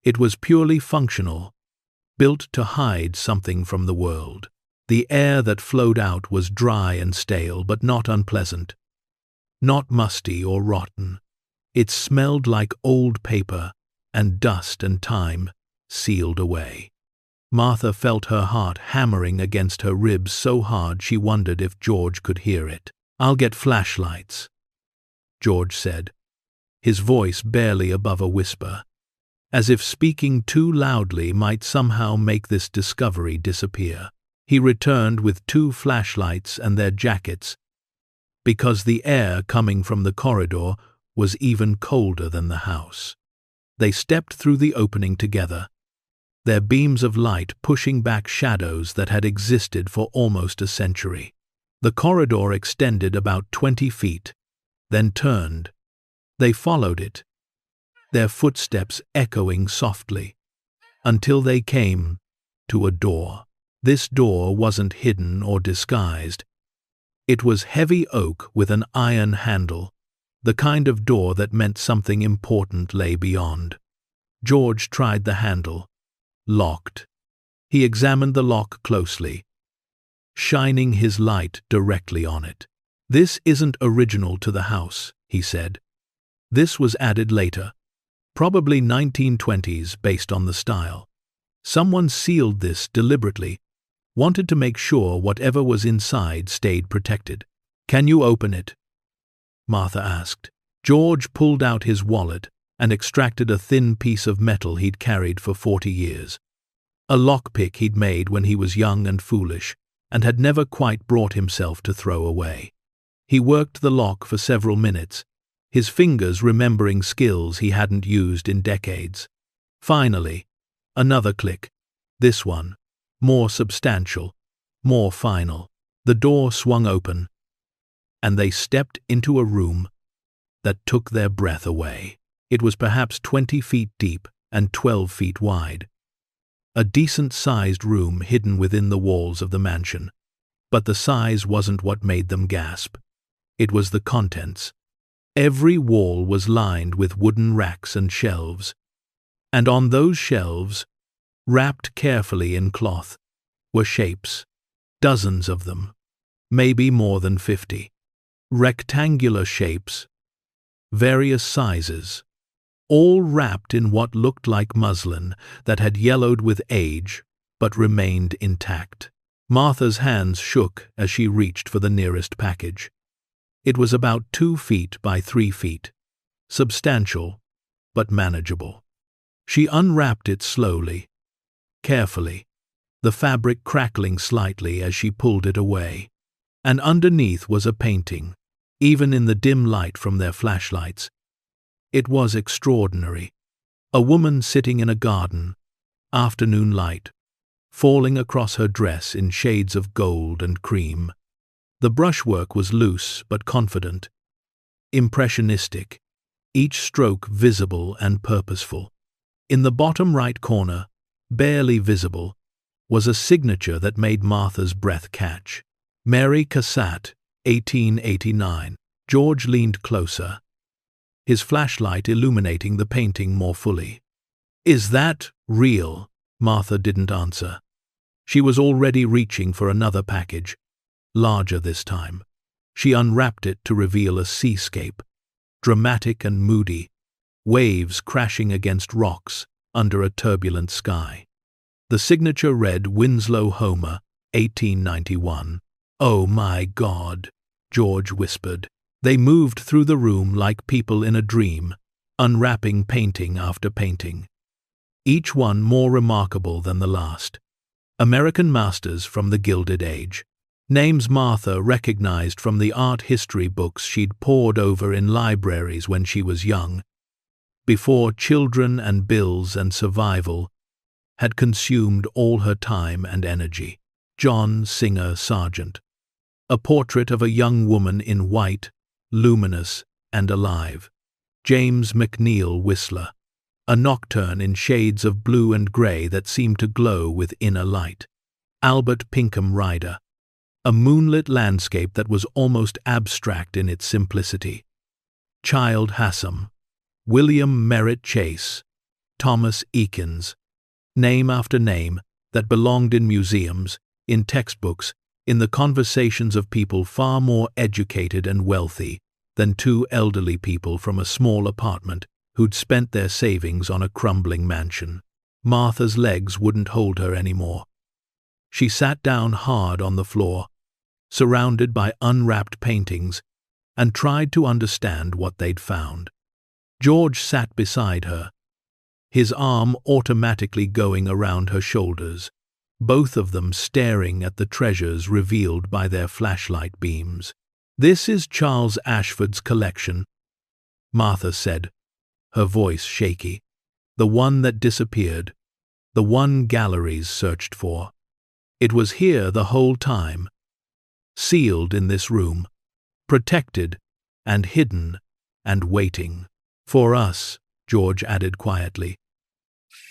It was purely functional, built to hide something from the world. The air that flowed out was dry and stale, but not unpleasant, not musty or rotten. It smelled like old paper and dust and time sealed away. Martha felt her heart hammering against her ribs so hard she wondered if George could hear it. "I'll get flashlights," George said, his voice barely above a whisper, as if speaking too loudly might somehow make this discovery disappear. He returned with 2 flashlights and their jackets, because the air coming from the corridor was even colder than the house. They stepped through the opening together, their beams of light pushing back shadows that had existed for almost a century. The corridor extended about 20 feet, then turned. They followed it, their footsteps echoing softly, until they came to a door. This door wasn't hidden or disguised. It was heavy oak with an iron handle, the kind of door that meant something important lay beyond. George tried the handle. Locked. He examined the lock closely, shining his light directly on it. "This isn't original to the house," he said. "This was added later, probably 1920s based on the style. Someone sealed this deliberately, wanted to make sure whatever was inside stayed protected." "Can you open it?" Martha asked. George pulled out his wallet and extracted a thin piece of metal he'd carried for 40 years. A lockpick he'd made when he was young and foolish, and had never quite brought himself to throw away. He worked the lock for several minutes, his fingers remembering skills he hadn't used in decades. Finally, another click. This one, more substantial, more final. The door swung open, and they stepped into a room that took their breath away. It was perhaps 20 feet deep and 12 feet wide. A decent-sized room hidden within the walls of the mansion. But the size wasn't what made them gasp. It was the contents. Every wall was lined with wooden racks and shelves. And on those shelves, wrapped carefully in cloth, were shapes. Dozens of them. Maybe more than 50. Rectangular shapes. Various sizes. All wrapped in what looked like muslin that had yellowed with age but remained intact. Martha's hands shook as she reached for the nearest package. It was about 2 feet by 3 feet, substantial but manageable. She unwrapped it slowly, carefully, the fabric crackling slightly as she pulled it away. And underneath was a painting, even in the dim light from their flashlights. It was extraordinary. A woman sitting in a garden, afternoon light, falling across her dress in shades of gold and cream. The brushwork was loose but confident, impressionistic, each stroke visible and purposeful. In the bottom right corner, barely visible, was a signature that made Martha's breath catch. Mary Cassatt, 1889. George leaned closer, his flashlight illuminating the painting more fully. "Is that real?" Martha didn't answer. She was already reaching for another package, larger this time. She unwrapped it to reveal a seascape, dramatic and moody, waves crashing against rocks under a turbulent sky. The signature read Winslow Homer, 1891. "Oh my God," George whispered. They moved through the room like people in a dream, unwrapping painting after painting, each one more remarkable than the last. American masters from the Gilded Age. Names Martha recognized from the art history books she'd pored over in libraries when she was young, before children and bills and survival had consumed all her time and energy. John Singer Sargent. A portrait of a young woman in white, luminous and alive. James McNeill Whistler. A nocturne in shades of blue and grey that seemed to glow with inner light. Albert Pinkham Ryder. A moonlit landscape that was almost abstract in its simplicity. Child Hassam. William Merritt Chase. Thomas Eakins. Name after name that belonged in museums, in textbooks, in the conversations of people far more educated and wealthy than two elderly people from a small apartment who'd spent their savings on a crumbling mansion. Martha's legs wouldn't hold her anymore. She sat down hard on the floor, surrounded by unwrapped paintings, and tried to understand what they'd found. George sat beside her, his arm automatically going around her shoulders, both of them staring at the treasures revealed by their flashlight beams. "This is Charles Ashford's collection," Martha said, her voice shaky. "The one that disappeared, the one galleries searched for. It was here the whole time, sealed in this room, protected and hidden and waiting. For us," George added quietly.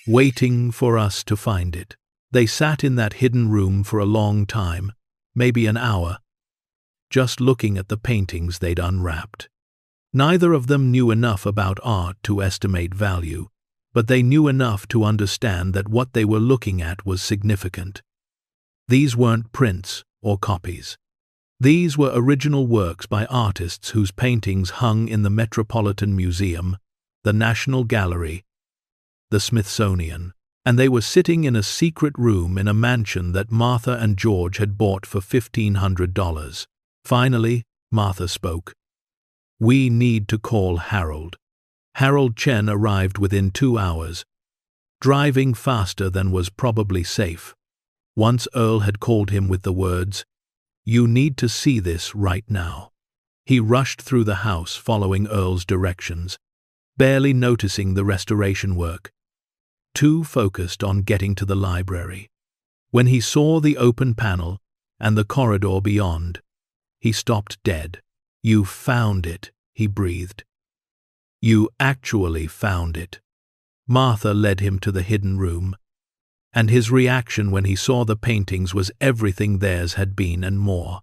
"Waiting for us to find it." They sat in that hidden room for a long time, maybe an hour, just looking at the paintings they'd unwrapped. Neither of them knew enough about art to estimate value, but they knew enough to understand that what they were looking at was significant. These weren't prints or copies. These were original works by artists whose paintings hung in the Metropolitan Museum, the National Gallery, the Smithsonian, and they were sitting in a secret room in a mansion that Martha and George had bought for $1,500. Finally, Martha spoke. "We need to call Harold." Harold Chen arrived within 2 hours, driving faster than was probably safe. Once Earl had called him with the words, "You need to see this right now." He rushed through the house following Earl's directions, barely noticing the restoration work, too focused on getting to the library. When he saw the open panel and the corridor beyond, he stopped dead. "You found it," he breathed. "You actually found it." Martha led him to the hidden room, and his reaction when he saw the paintings was everything theirs had been and more.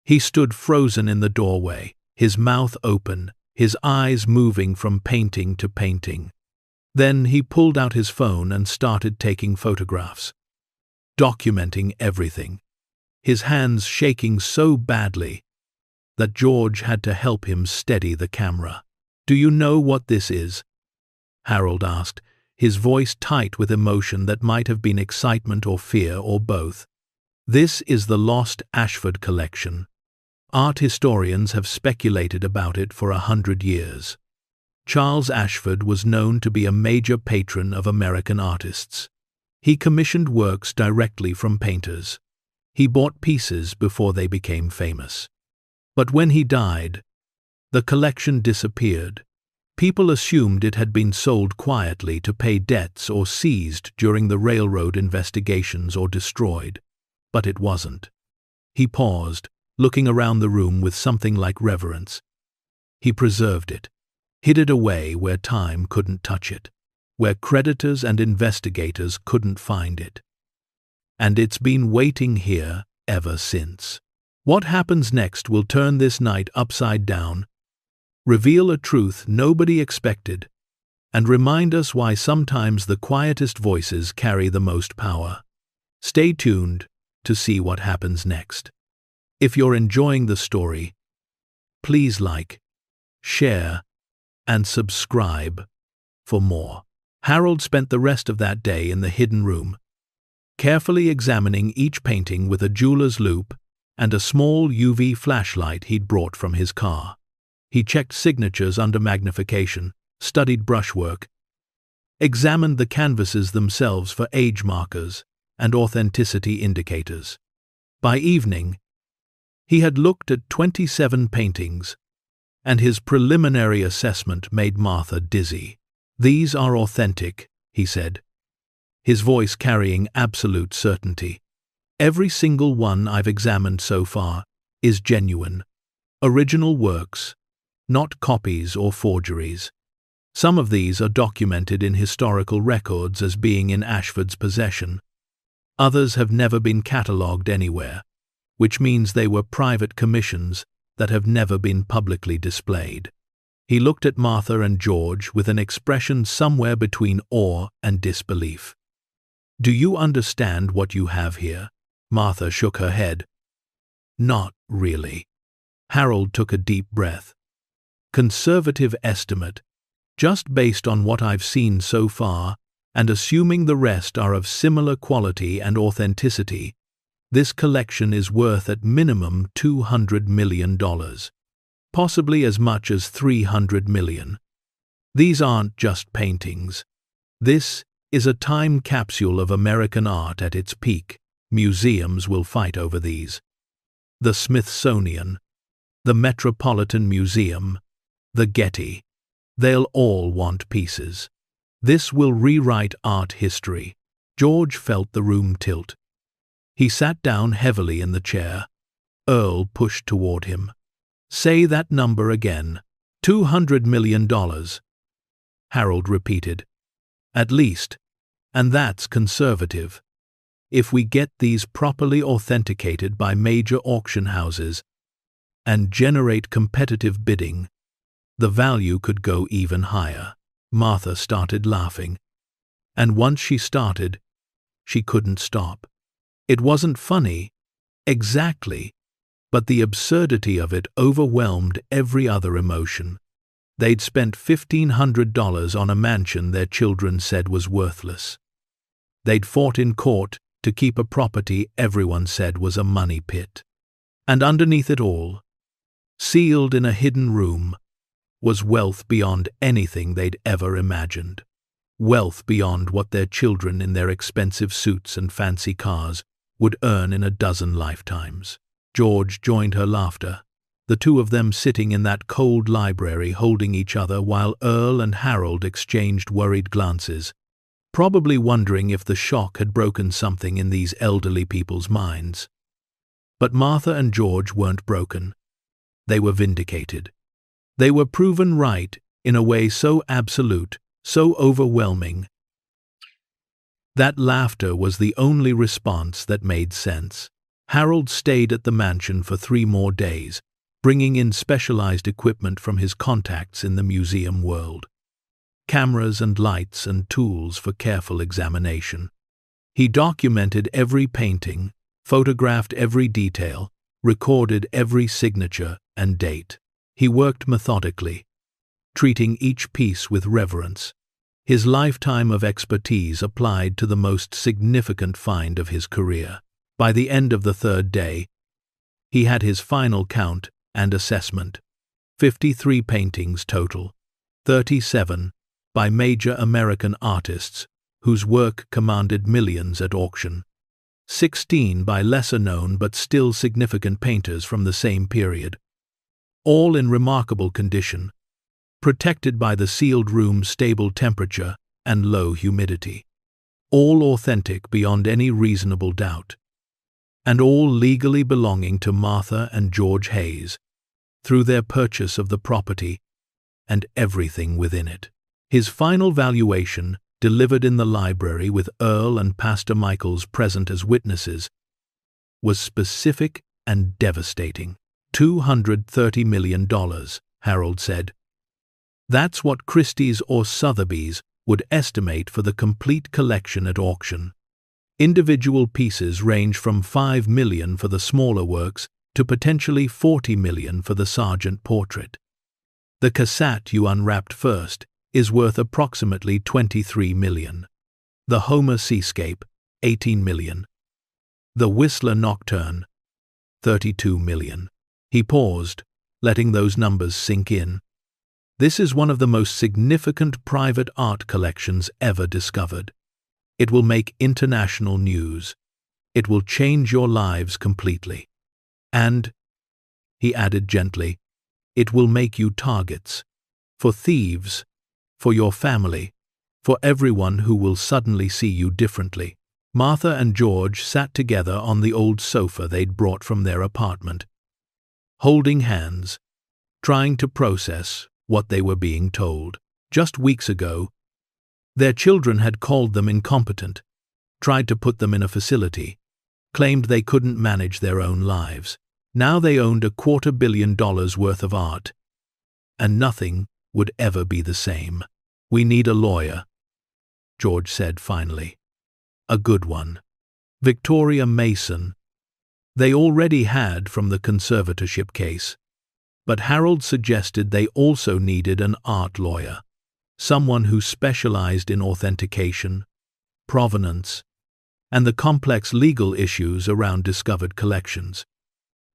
He stood frozen in the doorway, his mouth open, his eyes moving from painting to painting. Then he pulled out his phone and started taking photographs, documenting everything, his hands shaking so badly that George had to help him steady the camera. "Do you know what this is?" Harold asked, his voice tight with emotion that might have been excitement or fear or both. "This is the Lost Ashford collection. Art historians have speculated about it for 100 years. Charles Ashford was known to be a major patron of American artists. He commissioned works directly from painters. He bought pieces before they became famous. But when he died, the collection disappeared. People assumed it had been sold quietly to pay debts or seized during the railroad investigations or destroyed. But it wasn't. He paused, looking around the room with something like reverence. He preserved it, hid it away where time couldn't touch it, where creditors and investigators couldn't find it. And it's been waiting here ever since. What happens next will turn this night upside down, reveal a truth nobody expected, and remind us why sometimes the quietest voices carry the most power. Stay tuned to see what happens next. If you're enjoying the story, please like, share, and subscribe for more. Harold spent the rest of that day in the hidden room, carefully examining each painting with a jeweler's loupe and a small UV flashlight he'd brought from his car. He checked signatures under magnification, studied brushwork, examined the canvases themselves for age markers and authenticity indicators. By evening, he had looked at 27 paintings, and his preliminary assessment made Martha dizzy. "These are authentic," he said, his voice carrying absolute certainty. "Every single one I've examined so far is genuine. Original works, not copies or forgeries. Some of these are documented in historical records as being in Ashford's possession. Others have never been catalogued anywhere, which means they were private commissions that have never been publicly displayed." He looked at Martha and George with an expression somewhere between awe and disbelief. "Do you understand what you have here?" Martha shook her head. "Not really." Harold took a deep breath. "Conservative estimate, just based on what I've seen so far, and assuming the rest are of similar quality and authenticity, this collection is worth at minimum $200 million. Possibly as much as $300 million. These aren't just paintings. This is a time capsule of American art at its peak. Museums will fight over these. The Smithsonian, the Metropolitan Museum, the Getty. They'll all want pieces. This will rewrite art history." George felt the room tilt. He sat down heavily in the chair. Earl pushed toward him. "Say that number again." $200 million. Harold repeated. "At least. And that's conservative. If we get these properly authenticated by major auction houses and generate competitive bidding, the value could go even higher." Martha started laughing. And once she started, she couldn't stop. It wasn't funny, exactly, but the absurdity of it overwhelmed every other emotion. They'd spent $1,500 on a mansion their children said was worthless. They'd fought in court to keep a property everyone said was a money pit. And underneath it all, sealed in a hidden room, was wealth beyond anything they'd ever imagined. Wealth beyond what their children in their expensive suits and fancy cars would earn in a dozen lifetimes. George joined her laughter, the two of them sitting in that cold library holding each other while Earl and Harold exchanged worried glances, probably wondering if the shock had broken something in these elderly people's minds. But Martha and George weren't broken. They were vindicated. They were proven right in a way so absolute, so overwhelming. That laughter was the only response that made sense. Harold stayed at the mansion for 3 more days, bringing in specialized equipment from his contacts in the museum world. Cameras and lights and tools for careful examination. He documented every painting, photographed every detail, recorded every signature and date. He worked methodically, treating each piece with reverence. His lifetime of expertise applied to the most significant find of his career. By the end of the 3rd day, he had his final count and assessment. 53 paintings total, 37 by major American artists whose work commanded millions at auction, 16 by lesser-known but still significant painters from the same period, all in remarkable condition, protected by the sealed room's stable temperature and low humidity. All authentic beyond any reasonable doubt, and all legally belonging to Martha and George Hayes through their purchase of the property and everything within it. His final valuation, delivered in the library with Earl and Pastor Michaels present as witnesses, was specific and devastating. $230 million. Harold said. "That's what Christie's or Sotheby's would estimate for the complete collection at auction. Individual pieces range from $5 million for the smaller works to potentially $40 million for the Sargent portrait. The cassette you unwrapped first is worth approximately $23 million. The Homer Seascape, $18 million. The Whistler Nocturne, $32 million. He paused, letting those numbers sink in. This is one of the most significant private art collections ever discovered. It will make international news. It will change your lives completely. And, he added gently, it will make you targets. For thieves, for your family, for everyone who will suddenly see you differently." Martha and George sat together on the old sofa they'd brought from their apartment, holding hands, trying to process what they were being told. Just weeks ago, their children had called them incompetent, tried to put them in a facility, claimed they couldn't manage their own lives. Now they owned $250 million worth of art, and nothing would ever be the same. "We need a lawyer," George said finally. "A good one. Victoria Mason." They already had from the conservatorship case, but Harold suggested they also needed an art lawyer, someone who specialized in authentication, provenance, and the complex legal issues around discovered collections.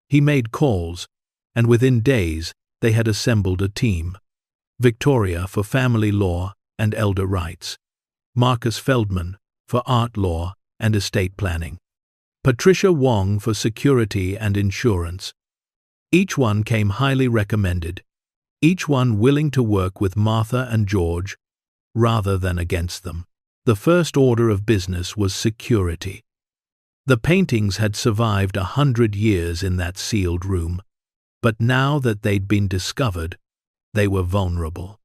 He made calls, and within days they had assembled a team. Victoria for family law and elder rights, Marcus Feldman for art law and estate planning, Patricia Wong for security and insurance. Each one came highly recommended, each one willing to work with Martha and George rather than against them. The first order of business was security. The paintings had survived 100 years in that sealed room, but now that they'd been discovered, they were vulnerable.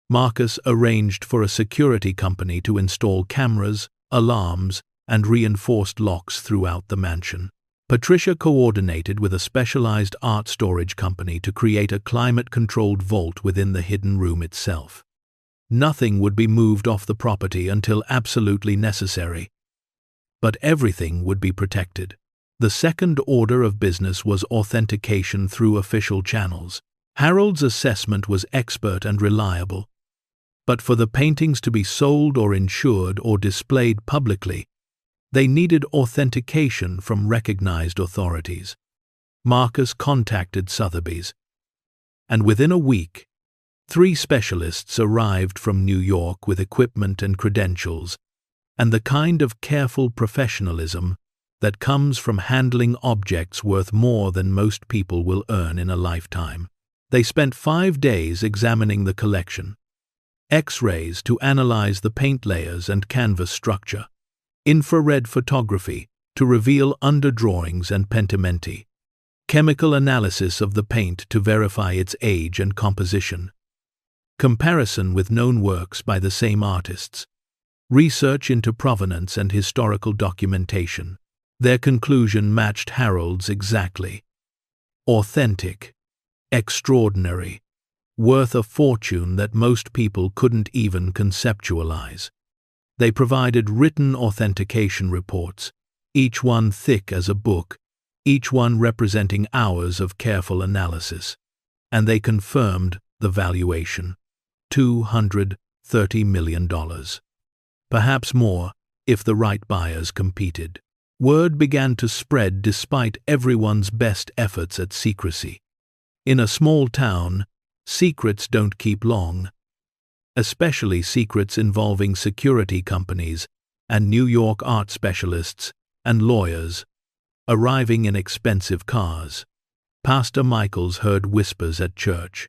Marcus arranged for a security company to install cameras, alarms, and reinforced locks throughout the mansion. Patricia coordinated with a specialized art storage company to create a climate-controlled vault within the hidden room itself. Nothing would be moved off the property until absolutely necessary, but everything would be protected. The second order of business was authentication through official channels. Harold's assessment was expert and reliable, but for the paintings to be sold or insured or displayed publicly, they needed authentication from recognized authorities. Marcus contacted Sotheby's, and within a week, 3 specialists arrived from New York with equipment and credentials, and the kind of careful professionalism that comes from handling objects worth more than most people will earn in a lifetime. They spent 5 days examining the collection. X-rays to analyze the paint layers and canvas structure. Infrared photography to reveal underdrawings and pentimenti. Chemical analysis of the paint to verify its age and composition. Comparison with known works by the same artists. Research into provenance and historical documentation. Their conclusion matched Harold's exactly. Authentic. Extraordinary. Worth a fortune that most people couldn't even conceptualize. They provided written authentication reports, each one thick as a book, each one representing hours of careful analysis. And they confirmed the valuation. $230 million. Perhaps more, if the right buyers competed. Word began to spread despite everyone's best efforts at secrecy. In a small town, secrets don't keep long, especially secrets involving security companies and New York art specialists and lawyers, arriving in expensive cars. Pastor Michaels heard whispers at church.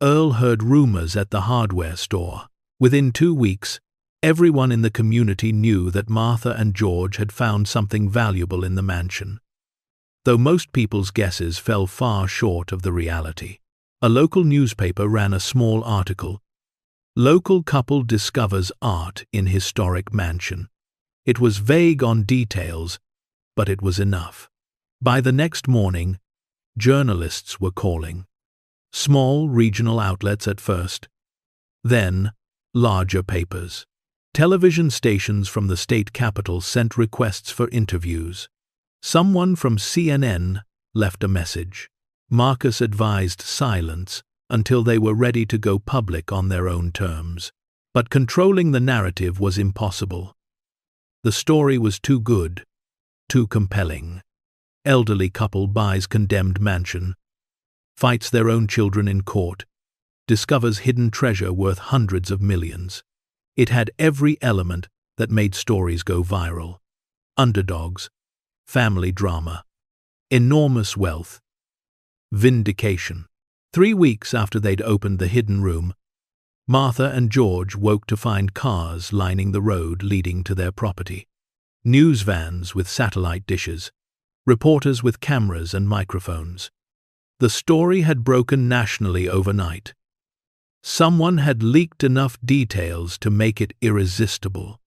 Earl heard rumors at the hardware store. Within 2 weeks, everyone in the community knew that Martha and George had found something valuable in the mansion, though most people's guesses fell far short of the reality. A local newspaper ran a small article. Local couple discovers art in historic mansion. It was vague on details, but it was enough. By the next morning, journalists were calling. Small regional outlets at first, then larger papers. Television stations from the state capital sent requests for interviews. Someone from CNN left a message. Marcus advised silence until they were ready to go public on their own terms. But controlling the narrative was impossible. The story was too good, too compelling. Elderly couple buys condemned mansion, fights their own children in court, discovers hidden treasure worth hundreds of millions. It had every element that made stories go viral. Underdogs, family drama, enormous wealth, vindication. 3 weeks after they'd opened the hidden room, Martha and George woke to find cars lining the road leading to their property. News vans with satellite dishes, reporters with cameras and microphones. The story had broken nationally overnight. Someone had leaked enough details to make it irresistible.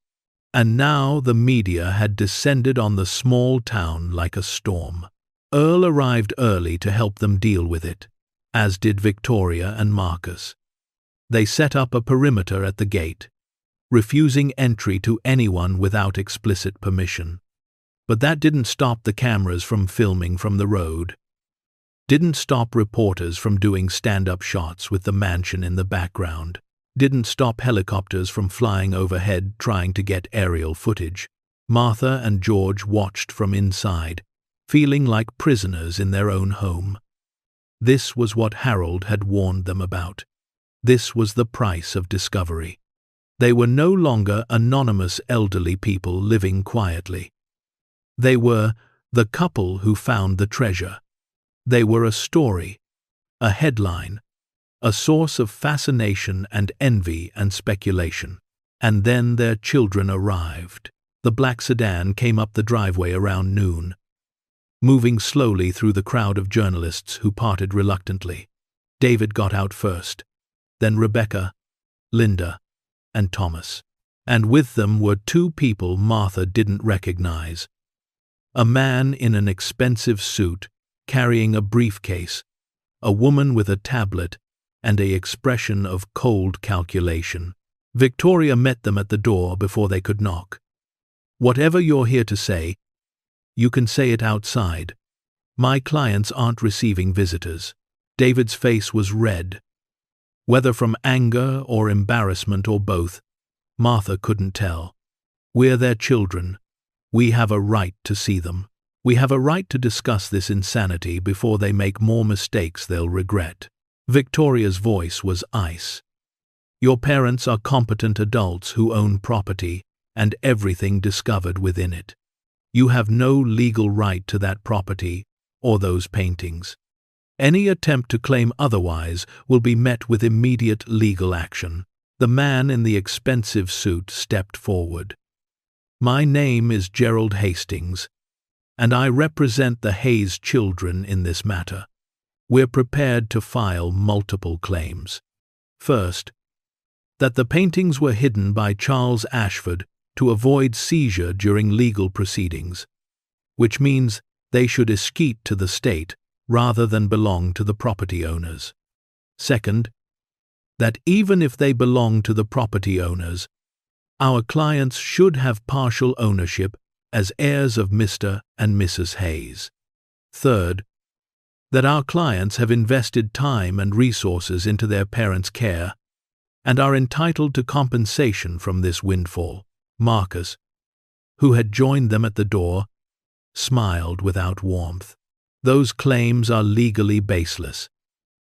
And now the media had descended on the small town like a storm. Earl arrived early to help them deal with it, as did Victoria and Marcus. They set up a perimeter at the gate, refusing entry to anyone without explicit permission. But that didn't stop the cameras from filming from the road. Didn't stop reporters from doing stand-up shots with the mansion in the background. Didn't stop helicopters from flying overhead trying to get aerial footage. Martha and George watched from inside, feeling like prisoners in their own home. This was what Harold had warned them about. This was the price of discovery. They were no longer anonymous elderly people living quietly. They were the couple who found the treasure. They were a story, a headline, a source of fascination and envy and speculation. And then their children arrived. The black sedan came up the driveway around noon, moving slowly through the crowd of journalists who parted reluctantly. David got out first, then Rebecca, Linda, and Thomas. And with them were 2 people Martha didn't recognize. A man in an expensive suit, carrying a briefcase, a woman with a tablet, and an expression of cold calculation. Victoria met them at the door before they could knock. "Whatever you're here to say, you can say it outside. My clients aren't receiving visitors." David's face was red. Whether from anger or embarrassment or both, Martha couldn't tell. "We're their children. We have a right to see them. We have a right to discuss this insanity before they make more mistakes they'll regret." Victoria's voice was ice. "Your parents are competent adults who own property and everything discovered within it. You have no legal right to that property or those paintings. Any attempt to claim otherwise will be met with immediate legal action." The man in the expensive suit stepped forward. "My name is Gerald Hastings, and I represent the Hayes children in this matter. We're prepared to file multiple claims. First, that the paintings were hidden by Charles Ashford to avoid seizure during legal proceedings, which means they should escheat to the state rather than belong to the property owners. Second, that even if they belong to the property owners, our clients should have partial ownership as heirs of Mr. and Mrs. Hayes. Third, that our clients have invested time and resources into their parents' care and are entitled to compensation from this windfall." Marcus, who had joined them at the door, smiled without warmth. "Those claims are legally baseless,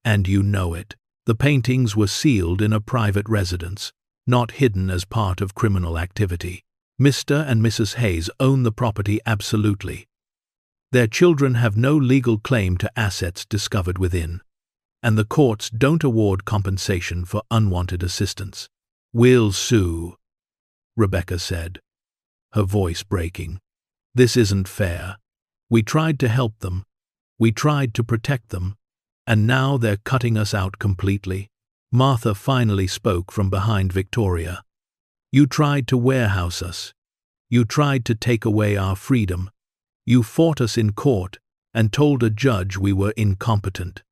and you know it. The paintings were sealed in a private residence, not hidden as part of criminal activity. Mr. and Mrs. Hayes own the property absolutely. Their children have no legal claim to assets discovered within, and the courts don't award compensation for unwanted assistance." "We'll sue," Rebecca said, her voice breaking. "This isn't fair. We tried to help them. We tried to protect them, and now they're cutting us out completely." Martha finally spoke from behind Victoria. "You tried to warehouse us. You tried to take away our freedom. You fought us in court and told a judge we were incompetent.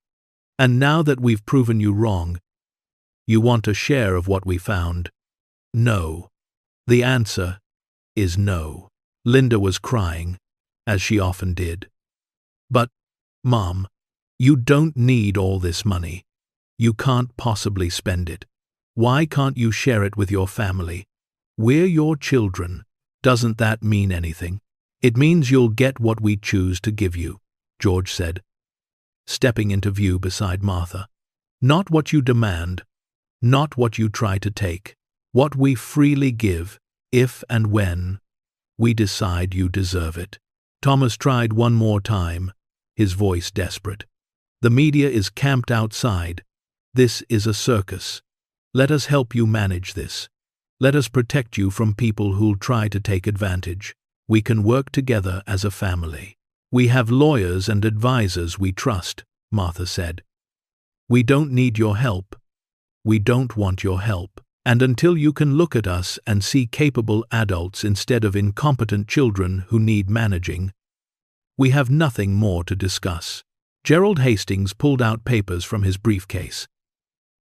And now that we've proven you wrong, you want a share of what we found? No. The answer is no. Linda was crying, as she often did. But, Mom, you don't need all this money. You can't possibly spend it. Why can't you share it with your family? We're your children. Doesn't that mean anything? It means you'll get what we choose to give you, George said, stepping into view beside Martha. Not what you demand, not what you try to take, what we freely give, if and when we decide you deserve it. Thomas tried one more time, his voice desperate. The media is camped outside. This is a circus. Let us help you manage this. Let us protect you from people who'll try to take advantage. We can work together as a family. We have lawyers and advisors we trust, Martha said. We don't need your help. We don't want your help. And until you can look at us and see capable adults instead of incompetent children who need managing, we have nothing more to discuss. Gerald Hastings pulled out papers from his briefcase.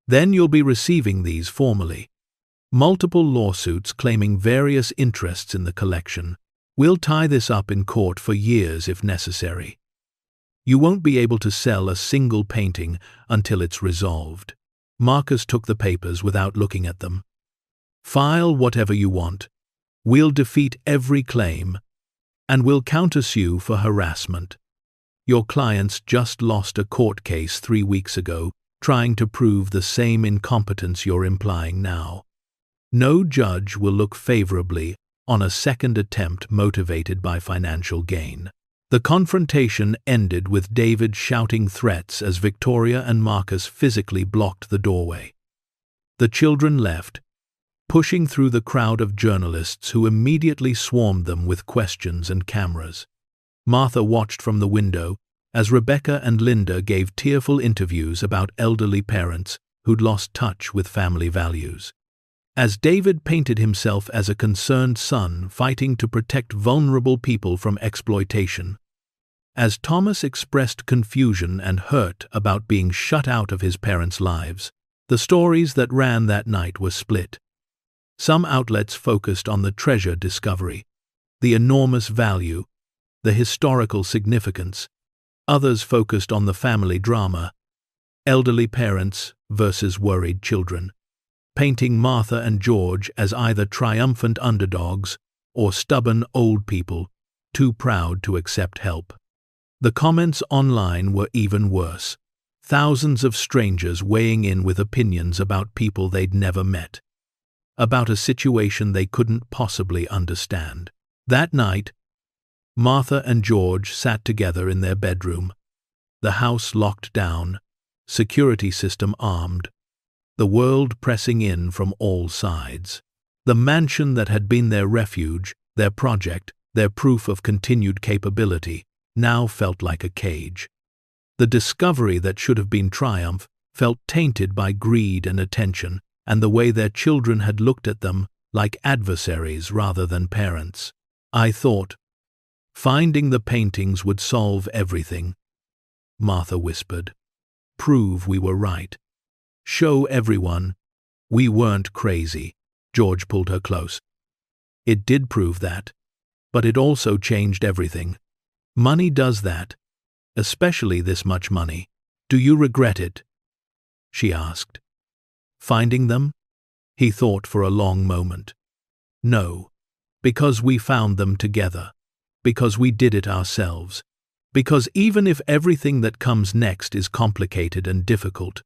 Then you'll be receiving these formally. Multiple lawsuits claiming various interests in the collection. We'll tie this up in court for years if necessary. You won't be able to sell a single painting until it's resolved. Marcus took the papers without looking at them. File whatever you want. We'll defeat every claim, and we'll countersue for harassment. Your clients just lost a court case 3 weeks ago, trying to prove the same incompetence you're implying now. No judge will look favorably on a second attempt motivated by financial gain. The confrontation ended with David shouting threats as Victoria and Marcus physically blocked the doorway. The children left, pushing through the crowd of journalists who immediately swarmed them with questions and cameras. Martha watched from the window as Rebecca and Linda gave tearful interviews about elderly parents who'd lost touch with family values. As David painted himself as a concerned son fighting to protect vulnerable people from exploitation, as Thomas expressed confusion and hurt about being shut out of his parents' lives, the stories that ran that night were split. Some outlets focused on the treasure discovery, the enormous value, the historical significance. Others focused on the family drama, elderly parents versus worried children, painting Martha and George as either triumphant underdogs or stubborn old people too proud to accept help. The comments online were even worse. Thousands of strangers weighing in with opinions about people they'd never met, about a situation they couldn't possibly understand. That night, Martha and George sat together in their bedroom, the house locked down, security system armed, the world pressing in from all sides. The mansion that had been their refuge, their project, their proof of continued capability, now felt like a cage. The discovery that should have been triumph felt tainted by greed and attention, and the way their children had looked at them like adversaries rather than parents. I thought finding the paintings would solve everything, Martha whispered. Prove we were right. Show everyone we weren't crazy. George pulled her close. It did prove that, but it also changed everything. Money does that, especially this much money. Do you regret it? She asked. Finding them? He thought for a long moment. No, because we found them together, because we did it ourselves, because even if everything that comes next is complicated and difficult,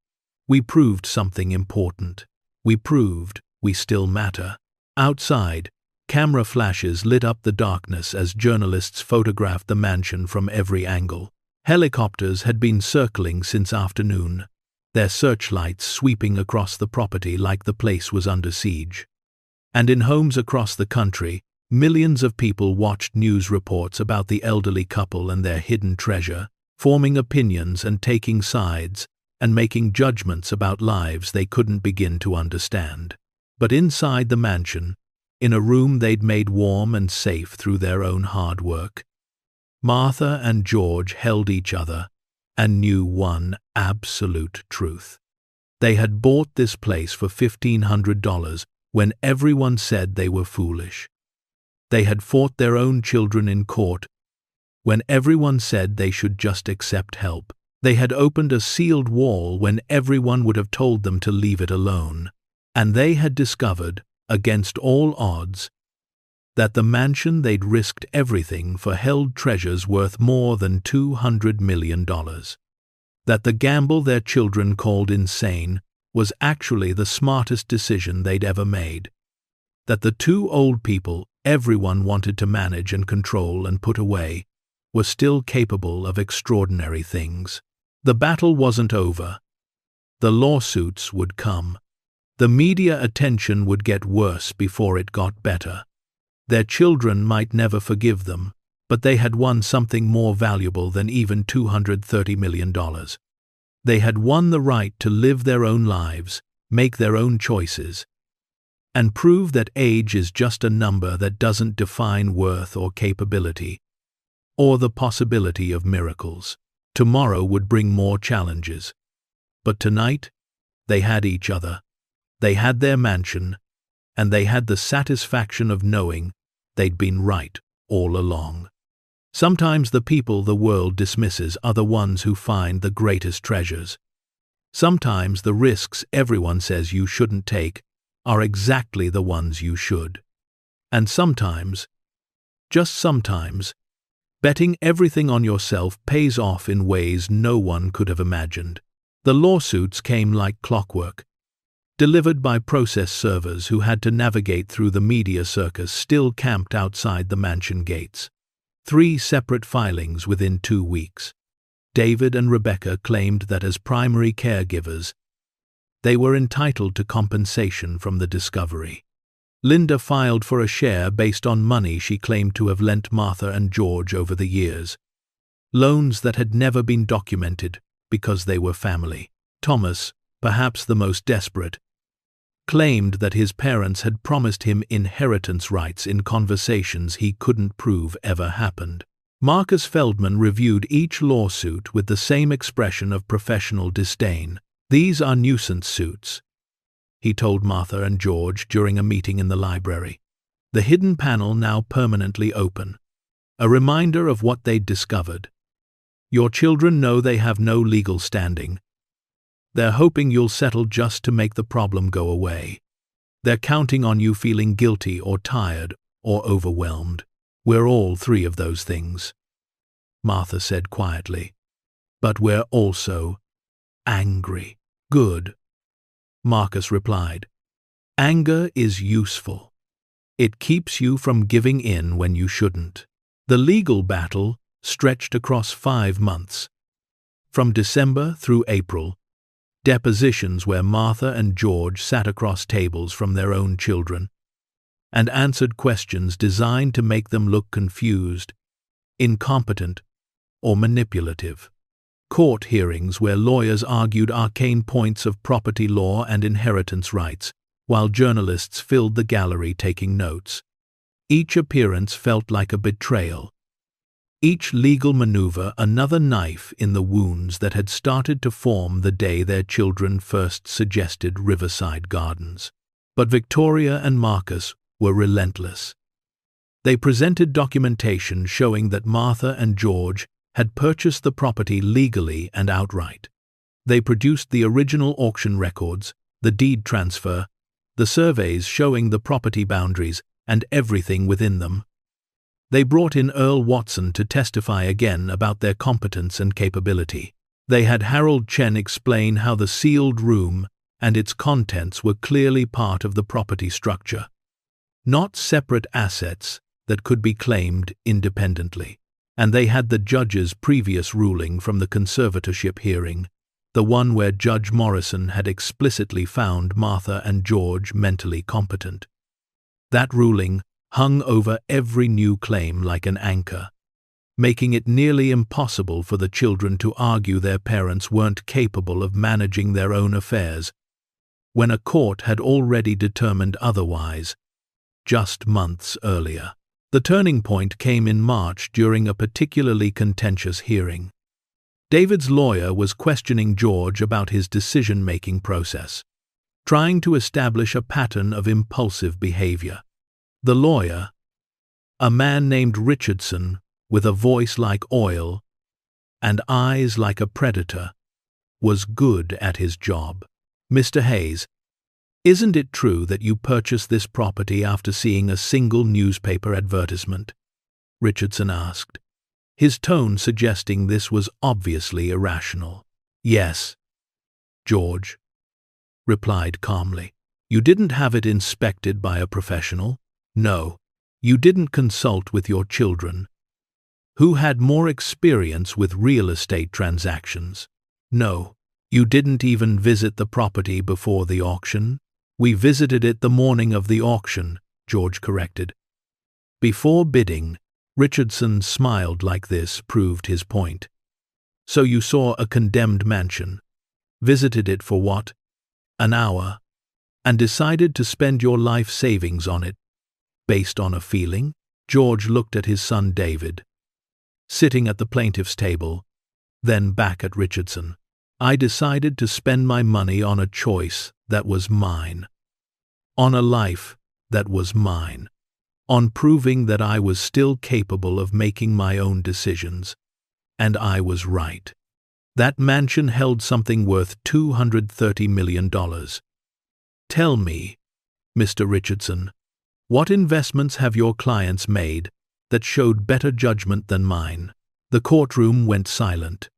we proved something important. We proved we still matter. Outside, camera flashes lit up the darkness as journalists photographed the mansion from every angle. Helicopters had been circling since afternoon, their searchlights sweeping across the property like the place was under siege. And in homes across the country, millions of people watched news reports about the elderly couple and their hidden treasure, forming opinions and taking sides, and making judgments about lives they couldn't begin to understand. But inside the mansion, in a room they'd made warm and safe through their own hard work, Martha and George held each other and knew one absolute truth. They had bought this place for $1,500 when everyone said they were foolish. They had fought their own children in court when everyone said they should just accept help. They had opened a sealed wall when everyone would have told them to leave it alone. And they had discovered, against all odds, that the mansion they'd risked everything for held treasures worth more than $200 million. That the gamble their children called insane was actually the smartest decision they'd ever made. That the two old people everyone wanted to manage and control and put away were still capable of extraordinary things. The battle wasn't over. The lawsuits would come. The media attention would get worse before it got better. Their children might never forgive them, but they had won something more valuable than even $230 million. They had won the right to live their own lives, make their own choices, and prove that age is just a number that doesn't define worth or capability, or the possibility of miracles. Tomorrow would bring more challenges. But tonight, they had each other. They had their mansion, and they had the satisfaction of knowing they'd been right all along. Sometimes the people the world dismisses are the ones who find the greatest treasures. Sometimes the risks everyone says you shouldn't take are exactly the ones you should. And sometimes, just sometimes, betting everything on yourself pays off in ways no one could have imagined. The lawsuits came like clockwork, delivered by process servers who had to navigate through the media circus still camped outside the mansion gates. 3 separate filings within 2 weeks. David and Rebecca claimed that as primary caregivers, they were entitled to compensation from the discovery. Linda filed for a share based on money she claimed to have lent Martha and George over the years, loans that had never been documented because they were family. Thomas, perhaps the most desperate, claimed that his parents had promised him inheritance rights in conversations he couldn't prove ever happened. Marcus Feldman reviewed each lawsuit with the same expression of professional disdain. "These are nuisance suits," he told Martha and George during a meeting in the library, the hidden panel now permanently open, a reminder of what they'd discovered. "Your children know they have no legal standing. They're hoping you'll settle just to make the problem go away. They're counting on you feeling guilty or tired or overwhelmed. We're all 3 of those things," Martha said quietly. "But we're also angry." "Good," Marcus replied. "Anger is useful. It keeps you from giving in when you shouldn't." The legal battle stretched across 5 months. From December through April, depositions where Martha and George sat across tables from their own children and answered questions designed to make them look confused, incompetent, or manipulative. Court hearings where lawyers argued arcane points of property law and inheritance rights, while journalists filled the gallery taking notes. Each appearance felt like a betrayal. Each legal maneuver another knife in the wounds that had started to form the day their children first suggested Riverside Gardens. But Victoria and Marcus were relentless. They presented documentation showing that Martha and George had purchased the property legally and outright. They produced the original auction records, the deed transfer, the surveys showing the property boundaries and everything within them. They brought in Earl Watson to testify again about their competence and capability. They had Harold Chen explain how the sealed room and its contents were clearly part of the property structure, not separate assets that could be claimed independently. And they had the judge's previous ruling from the conservatorship hearing, the one where Judge Morrison had explicitly found Martha and George mentally competent. That ruling hung over every new claim like an anchor, making it nearly impossible for the children to argue their parents weren't capable of managing their own affairs, when a court had already determined otherwise, just months earlier. The turning point came in March during a particularly contentious hearing. David's lawyer was questioning George about his decision-making process, trying to establish a pattern of impulsive behavior. The lawyer, a man named Richardson, with a voice like oil and eyes like a predator, was good at his job. "Mr. Hayes, isn't it true that you purchased this property after seeing a single newspaper advertisement?" Richardson asked, his tone suggesting this was obviously irrational. "Yes," George replied calmly. "You didn't have it inspected by a professional? No. You didn't consult with your children, who had more experience with real estate transactions? No. You didn't even visit the property before the auction? We visited it the morning of the auction," George corrected. Before bidding, Richardson smiled like this proved his point. "So you saw a condemned mansion, visited it for what? An hour, and decided to spend your life savings on it, based on a feeling?" George looked at his son David, sitting at the plaintiff's table, then back at Richardson. "I decided to spend my money on a choice that was mine, on a life that was mine, on proving that I was still capable of making my own decisions, and I was right. That mansion held something worth $230 million. Tell me, Mr. Richardson, what investments have your clients made that showed better judgment than mine?" The courtroom went silent.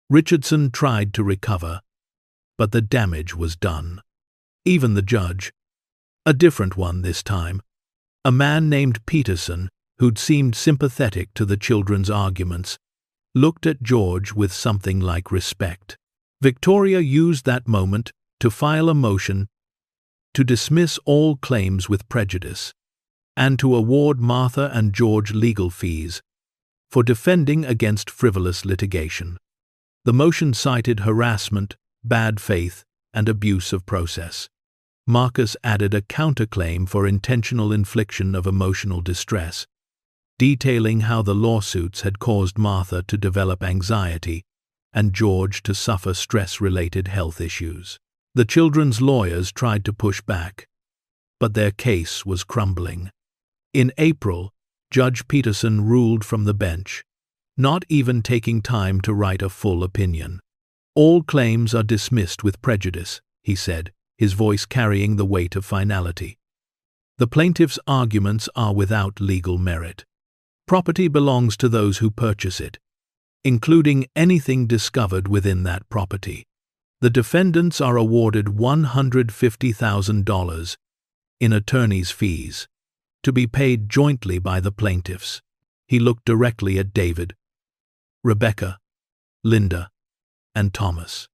Richardson tried to recover, but the damage was done. Even the judge, a different one this time, a man named Peterson, who'd seemed sympathetic to the children's arguments, looked at George with something like respect. Victoria used that moment to file a motion to dismiss all claims with prejudice, and to award Martha and George legal fees for defending against frivolous litigation. The motion cited harassment, bad faith, and abuse of process. Marcus added a counterclaim for intentional infliction of emotional distress, detailing how the lawsuits had caused Martha to develop anxiety and George to suffer stress-related health issues. The children's lawyers tried to push back, but their case was crumbling. In April, Judge Peterson ruled from the bench, not even taking time to write a full opinion. "All claims are dismissed with prejudice," he said, his voice carrying the weight of finality. "The plaintiff's arguments are without legal merit. Property belongs to those who purchase it, including anything discovered within that property. The defendants are awarded $150,000 in attorney's fees, to be paid jointly by the plaintiffs." He looked directly at David, Rebecca, Linda, and Thomas.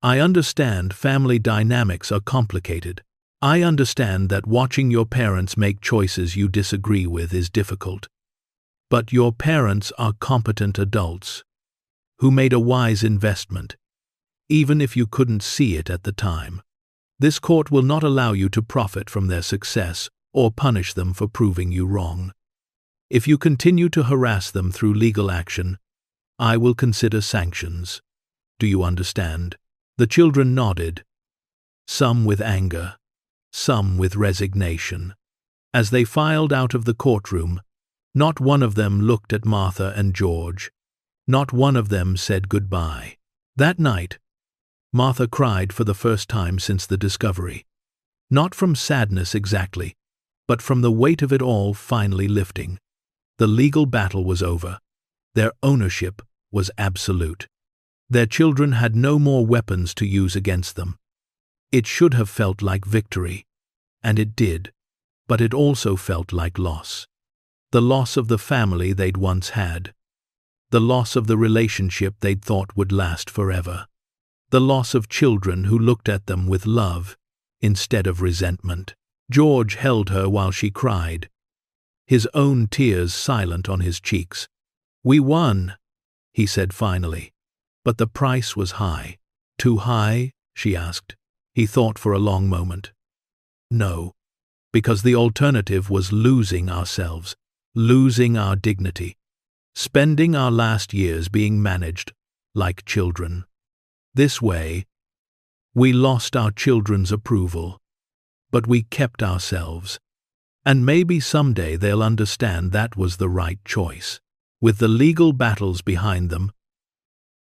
"I understand family dynamics are complicated. I understand that watching your parents make choices you disagree with is difficult. But your parents are competent adults who made a wise investment, even if you couldn't see it at the time. This court will not allow you to profit from their success or punish them for proving you wrong. If you continue to harass them through legal action, I will consider sanctions. Do you understand?" The children nodded, some with anger, some with resignation. As they filed out of the courtroom, not one of them looked at Martha and George. Not one of them said goodbye. That night, Martha cried for the first time since the discovery. Not from sadness exactly, but from the weight of it all finally lifting. The legal battle was over. Their ownership was absolute. Their children had no more weapons to use against them. It should have felt like victory, and it did, but it also felt like loss. The loss of the family they'd once had. The loss of the relationship they'd thought would last forever. The loss of children who looked at them with love instead of resentment. George held her while she cried, his own tears silent on his cheeks. "We won," he said finally. "But the price was high." "Too high?" she asked. He thought for a long moment. "No, because the alternative was losing ourselves, losing our dignity, spending our last years being managed like children. This way, we lost our children's approval, but we kept ourselves. And maybe someday they'll understand that was the right choice. With the legal battles behind them,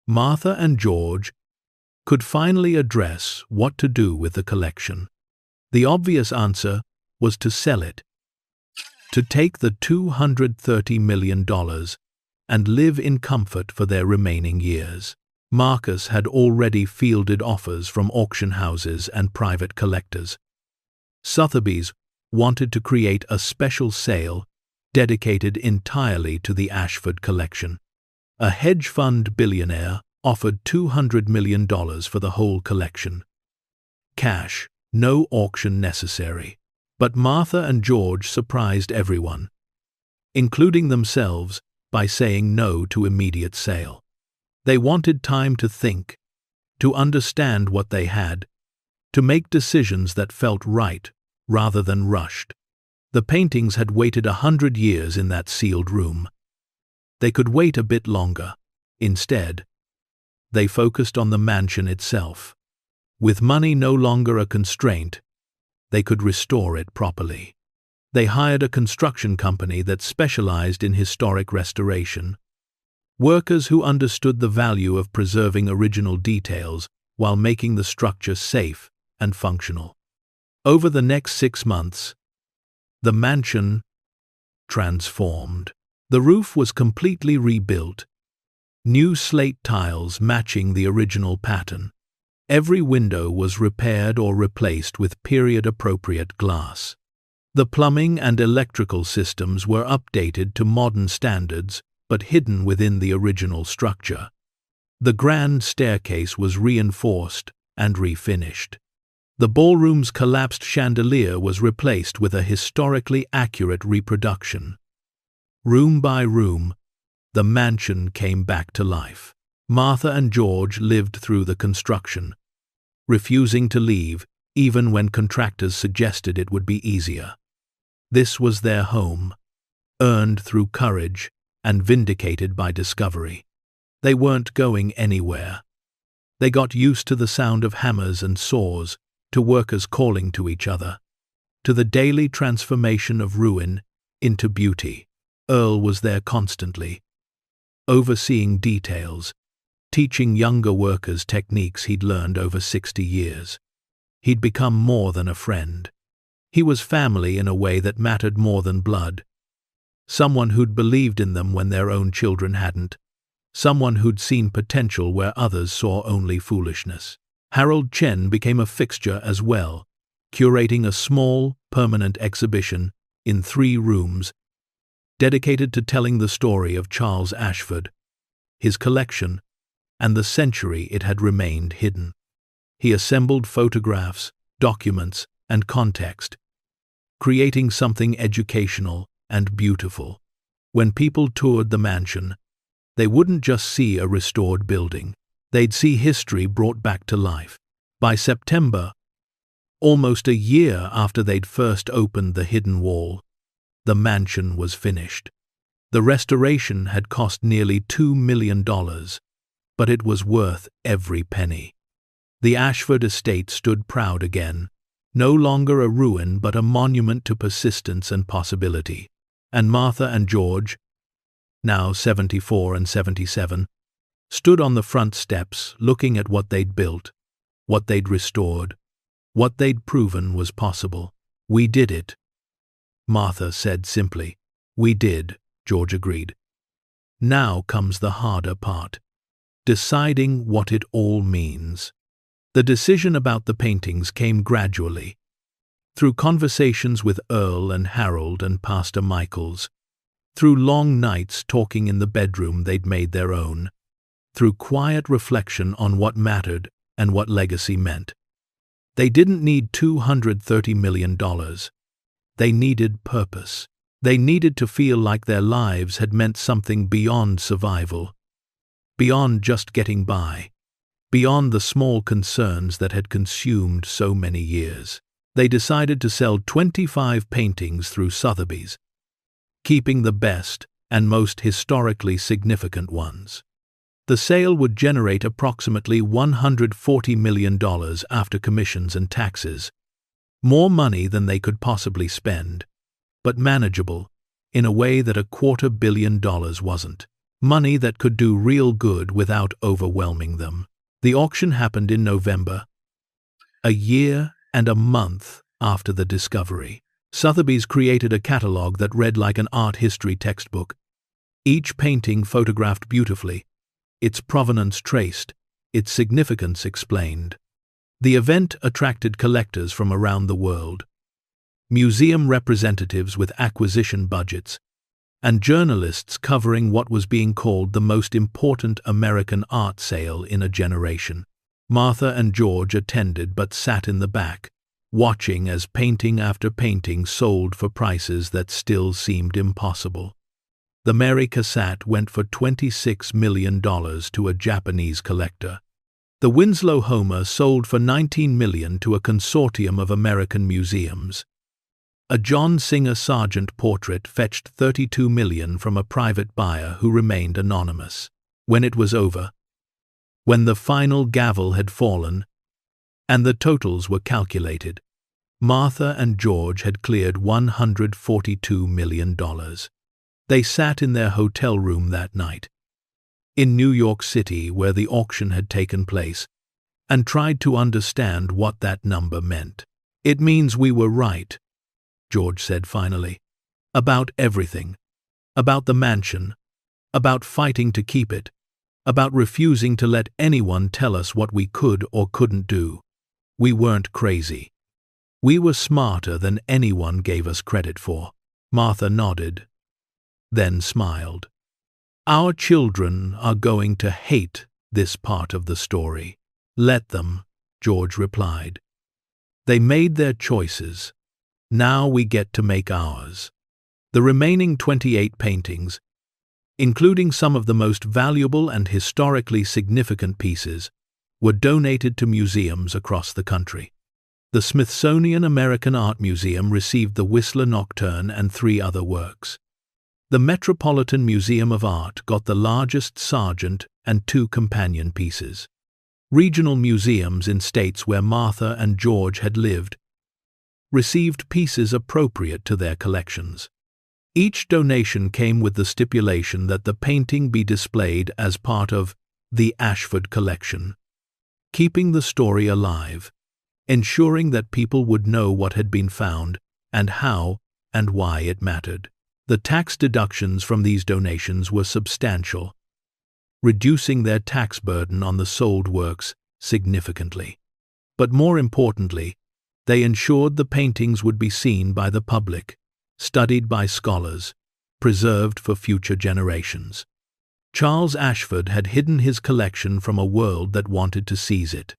Martha and George could finally address what to do with the collection. The obvious answer was to sell it, to take the $230 million and live in comfort for their remaining years. Marcus had already fielded offers from auction houses and private collectors. Sotheby's wanted to create a special sale dedicated entirely to the Ashford collection. A hedge fund billionaire offered $200 million for the whole collection. Cash, no auction necessary. But Martha and George surprised everyone, including themselves, by saying no to immediate sale. They wanted time to think, to understand what they had, to make decisions that felt right rather than rushed. The paintings had waited 100 years in that sealed room. They could wait a bit longer. Instead, they focused on the mansion itself. With money no longer a constraint, they could restore it properly. They hired a construction company that specialized in historic restoration, workers who understood the value of preserving original details while making the structure safe and functional. Over the next 6 months, the mansion transformed. The roof was completely rebuilt, new slate tiles matching the original pattern. Every window was repaired or replaced with period-appropriate glass. The plumbing and electrical systems were updated to modern standards, but hidden within the original structure. The grand staircase was reinforced and refinished. The ballroom's collapsed chandelier was replaced with a historically accurate reproduction. Room by room, the mansion came back to life. Martha and George lived through the construction, refusing to leave even when contractors suggested it would be easier. This was their home, earned through courage and vindicated by discovery. They weren't going anywhere. They got used to the sound of hammers and saws, to workers calling to each other, to the daily transformation of ruin into beauty. Earl was there constantly, overseeing details, teaching younger workers techniques he'd learned over 60 years. He'd become more than a friend. He was family in a way that mattered more than blood. Someone who'd believed in them when their own children hadn't. Someone who'd seen potential where others saw only foolishness. Harold Chen became a fixture as well, curating a small, permanent exhibition in 3 rooms, dedicated to telling the story of Charles Ashford, his collection, and the century it had remained hidden. He assembled photographs, documents, and context, creating something educational and beautiful. When people toured the mansion, they wouldn't just see a restored building. They'd see history brought back to life. By September, almost a year after they'd first opened the hidden wall, the mansion was finished. The restoration had cost nearly $2 million, but it was worth every penny. The Ashford estate stood proud again, no longer a ruin but a monument to persistence and possibility. And Martha and George, now 74 and 77, stood on the front steps looking at what they'd built, what they'd restored, what they'd proven was possible. "We did it," Martha said simply. "We did," George agreed. Now comes the harder part, deciding what it all means. The decision about the paintings came gradually, through conversations with Earl and Harold and Pastor Michaels, through long nights talking in the bedroom they'd made their own, through quiet reflection on what mattered and what legacy meant. They didn't need $230 million. They needed purpose. They needed to feel like their lives had meant something beyond survival, beyond just getting by, beyond the small concerns that had consumed so many years. They decided to sell 25 paintings through Sotheby's, keeping the best and most historically significant ones. The sale would generate approximately $140 million after commissions and taxes. More money than they could possibly spend, but manageable, in a way that $250 million wasn't. Money that could do real good without overwhelming them. The auction happened in November, a year and a month after the discovery. Sotheby's created a catalog that read like an art history textbook. Each painting photographed beautifully, its provenance traced, its significance explained. The event attracted collectors from around the world, museum representatives with acquisition budgets, and journalists covering what was being called the most important American art sale in a generation. Martha and George attended but sat in the back, watching as painting after painting sold for prices that still seemed impossible. The Mary Cassatt went for $26 million to a Japanese collector. The Winslow Homer sold for $19 million to a consortium of American museums. A John Singer Sargent portrait fetched $32 million from a private buyer who remained anonymous. When it was over, when the final gavel had fallen, and the totals were calculated, Martha and George had cleared $142 million. They sat in their hotel room that night, in New York City where the auction had taken place, and tried to understand what that number meant. "It means we were right," George said finally. "About everything. About the mansion. About fighting to keep it. About refusing to let anyone tell us what we could or couldn't do. We weren't crazy. We were smarter than anyone gave us credit for." Martha nodded, then smiled. "Our children are going to hate this part of the story." "Let them," George replied. "They made their choices. Now we get to make ours." The remaining 28 paintings, including some of the most valuable and historically significant pieces, were donated to museums across the country. The Smithsonian American Art Museum received the Whistler Nocturne and 3 other works. The Metropolitan Museum of Art got the largest Sargent and 2 companion pieces. Regional museums in states where Martha and George had lived received pieces appropriate to their collections. Each donation came with the stipulation that the painting be displayed as part of the Ashford collection, keeping the story alive, ensuring that people would know what had been found and how and why it mattered. The tax deductions from these donations were substantial, reducing their tax burden on the sold works significantly. But more importantly, they ensured the paintings would be seen by the public, studied by scholars, preserved for future generations. Charles Ashford had hidden his collection from a world that wanted to seize it.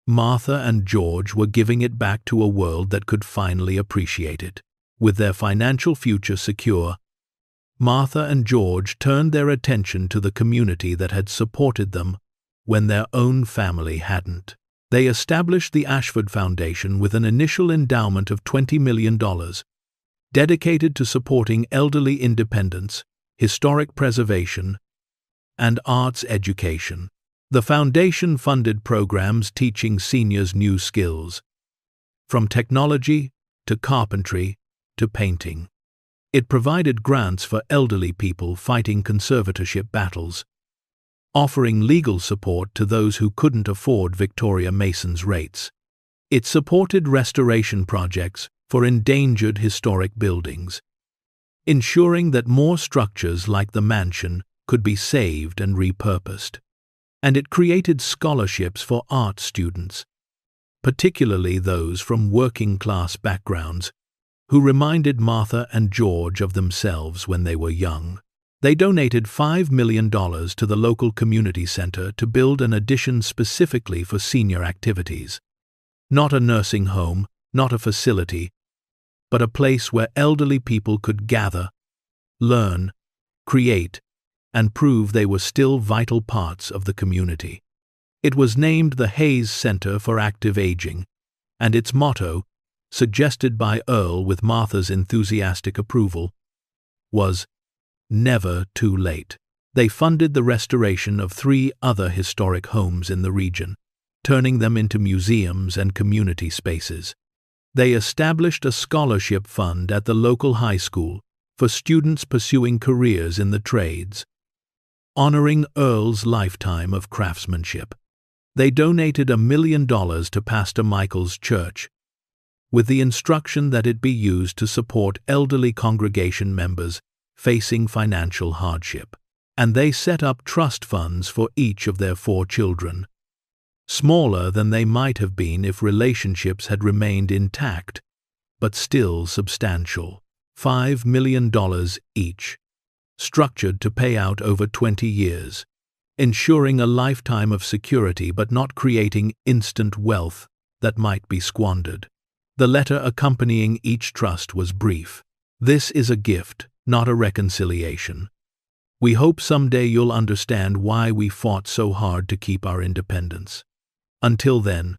Martha and George were giving it back to a world that could finally appreciate it. With their financial future secure, Martha and George turned their attention to the community that had supported them when their own family hadn't. They established the Ashford Foundation with an initial endowment of $20 million, dedicated to supporting elderly independence, historic preservation, and arts education. The foundation funded programs teaching seniors new skills, from technology to carpentry to painting. It provided grants for elderly people fighting conservatorship battles, offering legal support to those who couldn't afford Victoria Mason's rates. It supported restoration projects for endangered historic buildings, ensuring that more structures like the mansion could be saved and repurposed. And it created scholarships for art students, particularly those from working-class backgrounds, who reminded Martha and George of themselves when they were young. They donated $5 million to the local community center to build an addition specifically for senior activities. Not a nursing home, not a facility, but a place where elderly people could gather, learn, create, and prove they were still vital parts of the community. It was named the Hayes Center for Active Aging, and its motto, suggested by Earl with Martha's enthusiastic approval, was "Never Too Late." They funded the restoration of 3 other historic homes in the region, turning them into museums and community spaces. They established a scholarship fund at the local high school for students pursuing careers in the trades, honoring Earl's lifetime of craftsmanship. They donated $1 million to Pastor Michael's church, with the instruction that it be used to support elderly congregation members facing financial hardship. And they set up trust funds for each of their 4 children, smaller than they might have been if relationships had remained intact, but still substantial. $5 million each, structured to pay out over 20 years, ensuring a lifetime of security but not creating instant wealth that might be squandered. The letter accompanying each trust was brief. This is a gift, not a reconciliation. We hope someday you'll understand why we fought so hard to keep our independence. Until then,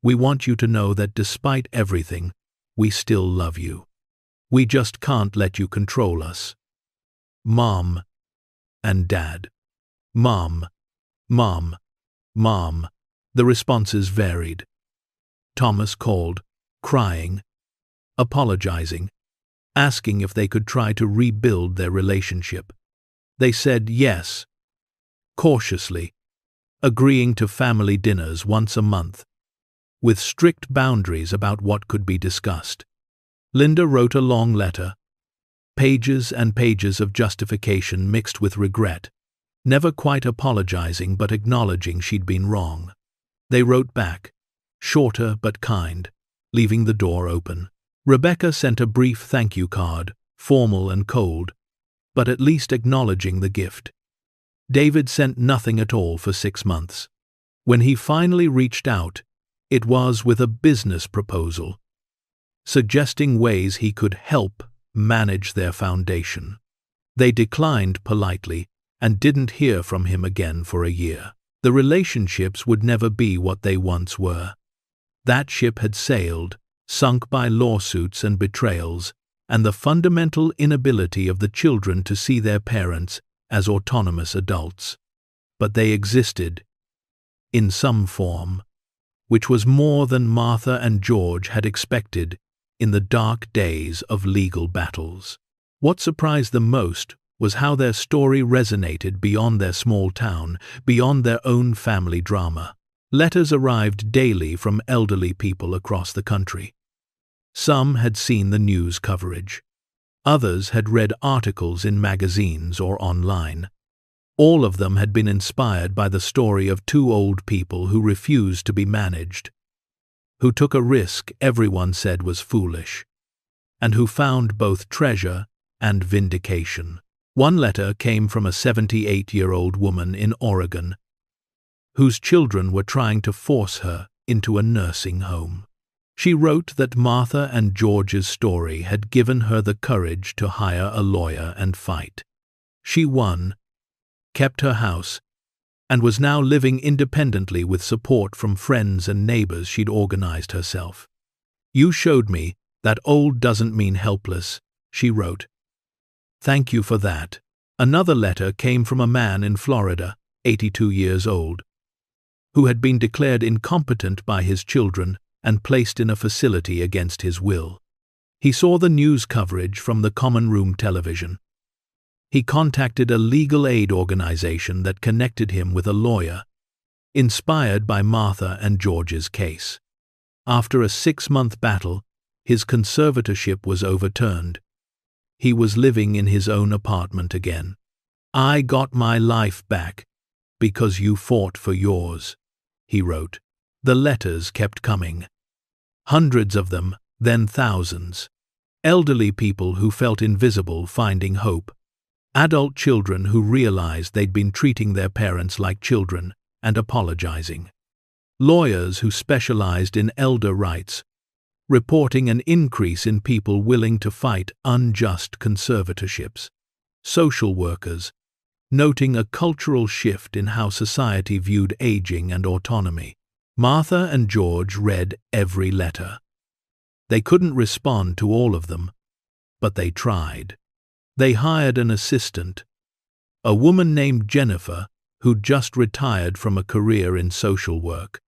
we want you to know that despite everything, we still love you. We just can't let you control us. Mom and Dad. Mom, Mom, Mom. The responses varied. Thomas called, crying, apologizing, asking if they could try to rebuild their relationship. They said yes, cautiously, agreeing to family dinners once a month, with strict boundaries about what could be discussed. Linda wrote a long letter, pages and pages of justification mixed with regret, never quite apologizing but acknowledging she'd been wrong. They wrote back, shorter but kind, leaving the door open. Rebecca sent a brief thank you card, formal and cold, but at least acknowledging the gift. David sent nothing at all for 6 months. When he finally reached out, it was with a business proposal, suggesting ways he could help manage their foundation. They declined politely and didn't hear from him again for a year. The relationships would never be what they once were. That ship had sailed, sunk by lawsuits and betrayals, and the fundamental inability of the children to see their parents as autonomous adults. But they existed, in some form, which was more than Martha and George had expected in the dark days of legal battles. What surprised them most was how their story resonated beyond their small town, beyond their own family drama. Letters arrived daily from elderly people across the country. Some had seen the news coverage. Others had read articles in magazines or online. All of them had been inspired by the story of 2 old people who refused to be managed, who took a risk everyone said was foolish, and who found both treasure and vindication. One letter came from a 78-year-old woman in Oregon, whose children were trying to force her into a nursing home. She wrote that Martha and George's story had given her the courage to hire a lawyer and fight. She won, kept her house, and was now living independently with support from friends and neighbors she'd organized herself. "You showed me that old doesn't mean helpless," she wrote. "Thank you for that." Another letter came from a man in Florida, 82 years old, who had been declared incompetent by his children and placed in a facility against his will. He saw the news coverage from the common room television. He contacted a legal aid organization that connected him with a lawyer, inspired by Martha and George's case. After a 6-month battle, his conservatorship was overturned. He was living in his own apartment again. "I got my life back because you fought for yours," he wrote. The letters kept coming. Hundreds of them, then thousands. Elderly people who felt invisible finding hope. Adult children who realized they'd been treating their parents like children and apologizing. Lawyers who specialized in elder rights, reporting an increase in people willing to fight unjust conservatorships. Social workers, noting a cultural shift in how society viewed aging and autonomy. Martha and George read every letter. They couldn't respond to all of them, but they tried. They hired an assistant, a woman named Jennifer, who'd just retired from a career in social work,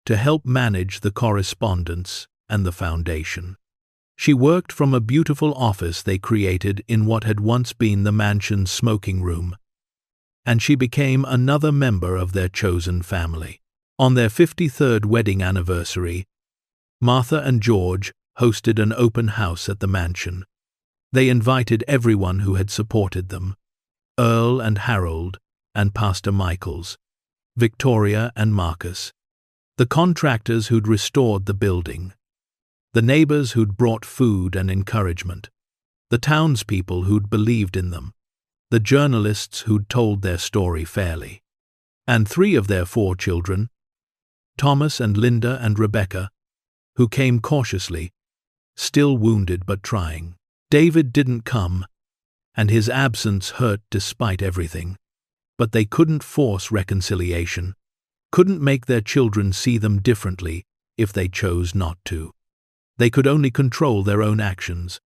to help manage the correspondence and the foundation. She worked from a beautiful office they created in what had once been the mansion's smoking room, and she became another member of their chosen family. On their 53rd wedding anniversary, Martha and George hosted an open house at the mansion. They invited everyone who had supported them: Earl and Harold and Pastor Michaels, Victoria and Marcus, the contractors who'd restored the building, the neighbors who'd brought food and encouragement, the townspeople who'd believed in them, the journalists who'd told their story fairly, and 3 of their 4 children, Thomas and Linda and Rebecca, who came cautiously, still wounded but trying. David didn't come, and his absence hurt despite everything, but they couldn't force reconciliation, couldn't make their children see them differently if they chose not to. They could only control their own actions,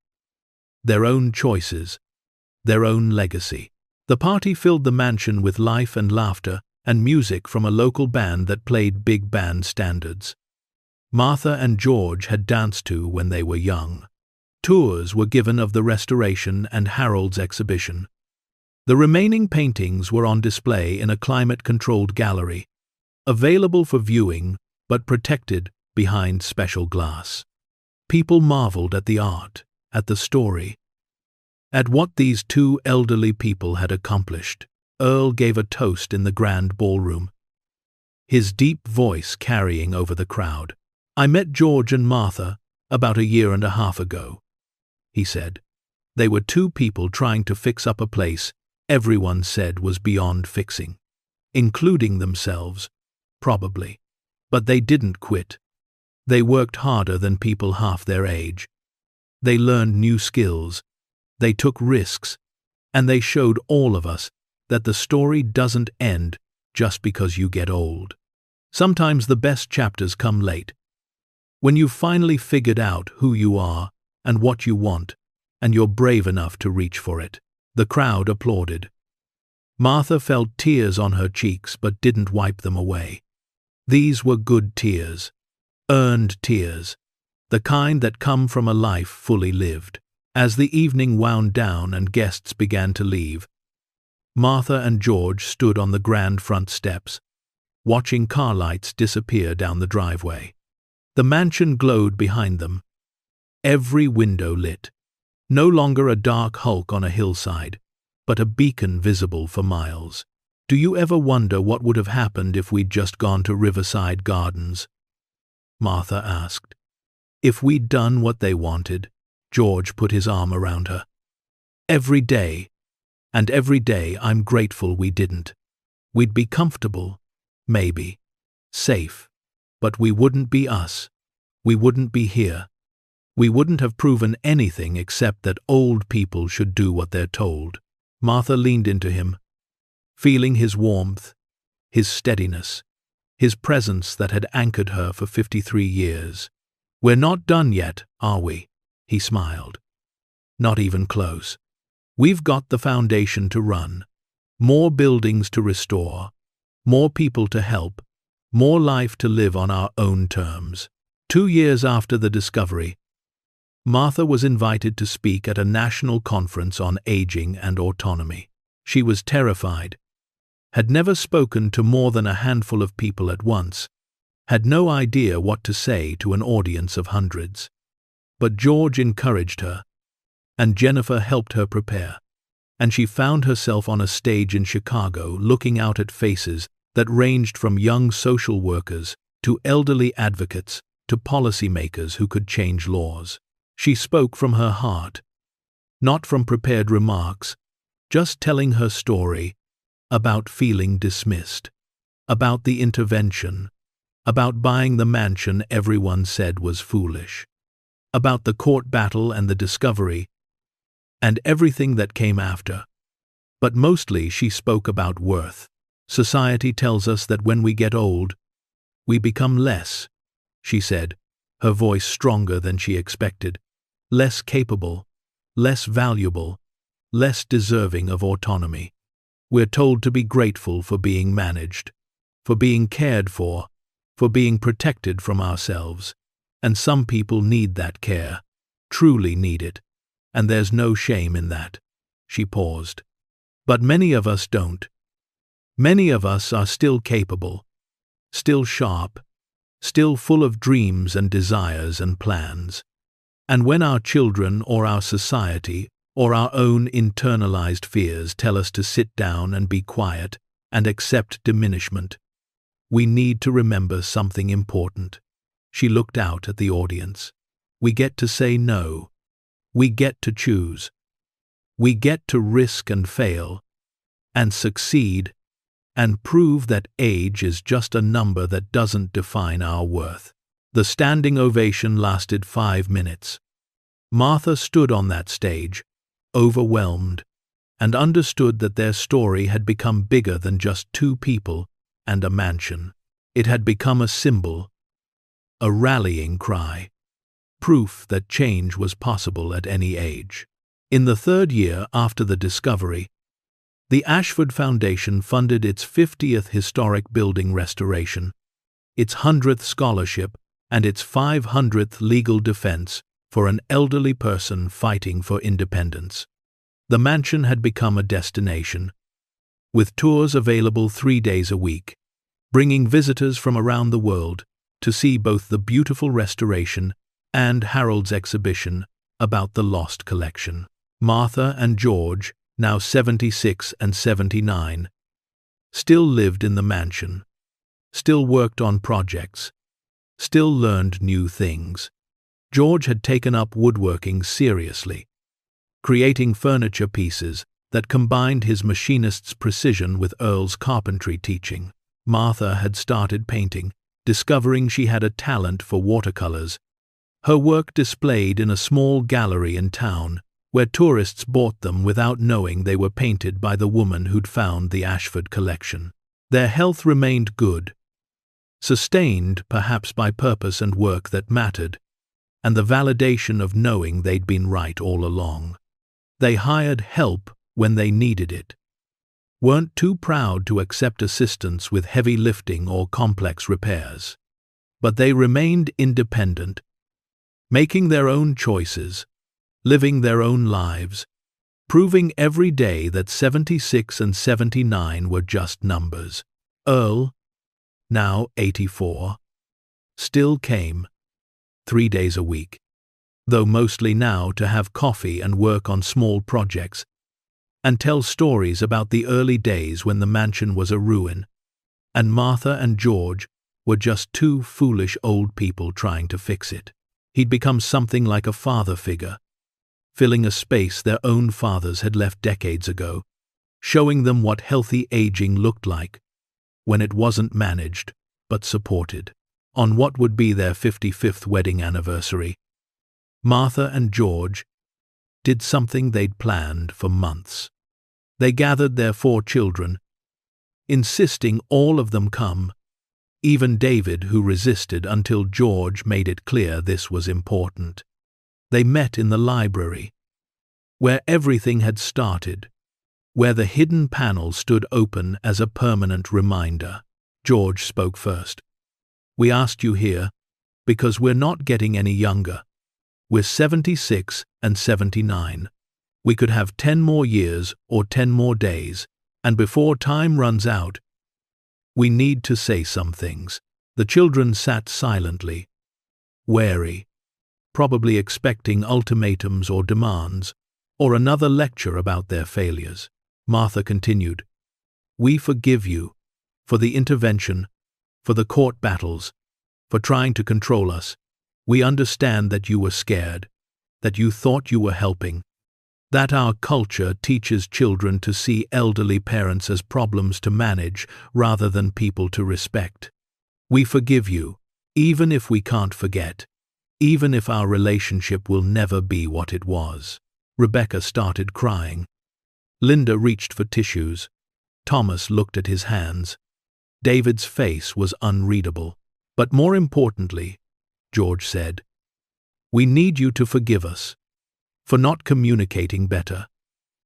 their own choices, their own legacy. The party filled the mansion with life and laughter and music from a local band that played big band standards Martha and George had danced to when they were young. Tours were given of the restoration and Harold's exhibition. The remaining paintings were on display in a climate-controlled gallery, available for viewing but protected behind special glass. People marveled at the art, at the story, at what these 2 elderly people had accomplished. Earl gave a toast in the grand ballroom, his deep voice carrying over the crowd. "I met George and Martha about 1.5 years ago," he said. "They were 2 people trying to fix up a place everyone said was beyond fixing, including themselves, probably. But they didn't quit. They worked harder than people half their age. They learned new skills, they took risks, and they showed all of us that the story doesn't end just because you get old. Sometimes the best chapters come late, when you've finally figured out who you are and what you want, and you're brave enough to reach for it." The crowd applauded. Martha felt tears on her cheeks but didn't wipe them away. These were good tears, earned tears, the kind that come from a life fully lived. As the evening wound down and guests began to leave, Martha and George stood on the grand front steps, watching car lights disappear down the driveway. The mansion glowed behind them, every window lit, no longer a dark hulk on a hillside, but a beacon visible for miles. "Do you ever wonder what would have happened if we'd just gone to Riverside Gardens?" Martha asked. "If we'd done what they wanted?" George put his arm around her. "Every day, and every day I'm grateful we didn't. We'd be comfortable, maybe, safe, but we wouldn't be us. We wouldn't be here. We wouldn't have proven anything except that old people should do what they're told." Martha leaned into him, feeling his warmth, his steadiness, his presence that had anchored her for 53 years. "We're not done yet, are we?" he smiled. "Not even close. We've got the foundation to run, more buildings to restore, more people to help, more life to live on our own terms." 2 years after the discovery, Martha was invited to speak at a national conference on aging and autonomy. She was terrified, had never spoken to more than a handful of people at once, had no idea what to say to an audience of hundreds. But George encouraged her, and Jennifer helped her prepare, and she found herself on a stage in Chicago looking out at faces that ranged from young social workers to elderly advocates to policymakers who could change laws. She spoke from her heart, not from prepared remarks, just telling her story about feeling dismissed, about the intervention, about buying the mansion everyone said was foolish, about the court battle and the discovery, and everything that came after. But mostly she spoke about worth. "Society tells us that when we get old, we become less," she said, her voice stronger than she expected, "less capable, less valuable, less deserving of autonomy. We're told to be grateful for being managed, for being cared for being protected from ourselves. And some people need that care, truly need it, and there's no shame in that. She paused. But many of us don't. Many of us are still capable, still sharp, still full of dreams and desires and plans. And when our children or our society or our own internalized fears tell us to sit down and be quiet and accept diminishment, we need to remember something important. She looked out at the audience. We get to say no. We get to choose. We get to risk and fail, and succeed, and prove that age is just a number that doesn't define our worth. The standing ovation lasted 5 minutes. Martha stood on that stage, overwhelmed, and understood that their story had become bigger than just 2 people and a mansion. It had become a symbol, a rallying cry, proof that change was possible at any age. In the 3rd year after the discovery, the Ashford Foundation funded its 50th historic building restoration, its 100th scholarship, and its 500th legal defense for an elderly person fighting for independence. The mansion had become a destination, with tours available 3 days a week, bringing visitors from around the world to see both the beautiful restoration and Harold's exhibition about the lost collection. Martha and George, now 76 and 79, still lived in the mansion, still worked on projects, still learned new things. George had taken up woodworking seriously, creating furniture pieces that combined his machinist's precision with Earl's carpentry teaching. Martha had started painting, discovering she had a talent for watercolors. Her work displayed in a small gallery in town, where tourists bought them without knowing they were painted by the woman who'd found the Ashford collection. Their health remained good, sustained perhaps by purpose and work that mattered, and the validation of knowing they'd been right all along. They hired help when they needed it, weren't too proud to accept assistance with heavy lifting or complex repairs. But they remained independent, making their own choices, living their own lives, proving every day that 76 and 79 were just numbers. Earl, now 84, still came 3 days a week, though mostly now to have coffee and work on small projects, and tell stories about the early days when the mansion was a ruin, and Martha and George were just 2 foolish old people trying to fix it. He'd become something like a father figure, filling a space their own fathers had left decades ago, showing them what healthy aging looked like when it wasn't managed but supported. On what would be their 55th wedding anniversary, Martha and George did something they'd planned for months. They gathered their 4 children, insisting all of them come, even David, who resisted until George made it clear this was important. They met in the library, where everything had started, where the hidden panel stood open as a permanent reminder. George spoke first. "We asked you here because we're not getting any younger. We're 76 and 79. We could have 10 more years or 10 more days, and before time runs out, we need to say some things." The children sat silently, wary, probably expecting ultimatums or demands, or another lecture about their failures. Martha continued, "We forgive you for the intervention, for the court battles, for trying to control us. We understand that you were scared, that you thought you were helping, that our culture teaches children to see elderly parents as problems to manage rather than people to respect. We forgive you, even if we can't forget, even if our relationship will never be what it was." Rebecca started crying. Linda reached for tissues. Thomas looked at his hands. David's face was unreadable. "But more importantly," George said, "we need you to forgive us for not communicating better,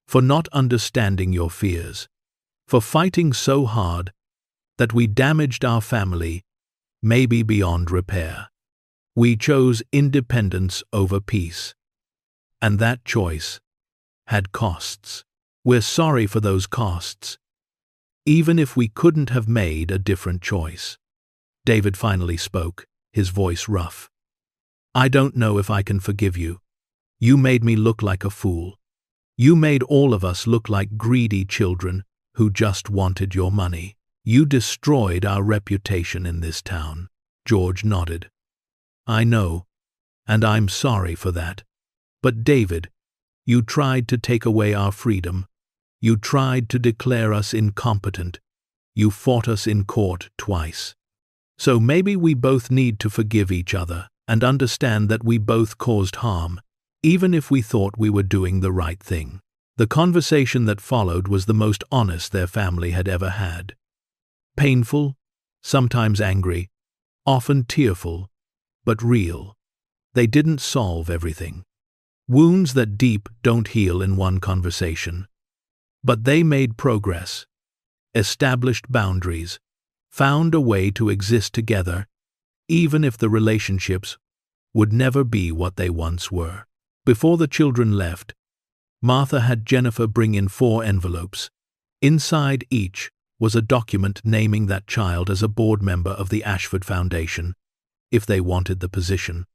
for not understanding your fears, for fighting so hard that we damaged our family, maybe beyond repair. We chose independence over peace. And that choice had costs. We're sorry for those costs, even if we couldn't have made a different choice. David finally spoke, his voice rough. I don't know if I can forgive you. You made me look like a fool. You made all of us look like greedy children who just wanted your money. You destroyed our reputation in this town. George nodded. I know, and I'm sorry for that. But David, you tried to take away our freedom. You tried to declare us incompetent. You fought us in court twice. So maybe we both need to forgive each other and understand that we both caused harm, even if we thought we were doing the right thing. The conversation that followed was the most honest their family had ever had. Painful, sometimes angry, often tearful, but real. They didn't solve everything. Wounds that deep don't heal in one conversation. But they made progress, established boundaries, found a way to exist together, even if the relationships would never be what they once were. Before the children left, Martha had Jennifer bring in 4 envelopes. Inside each was a document naming that child as a board member of the Ashford Foundation, if they wanted the position.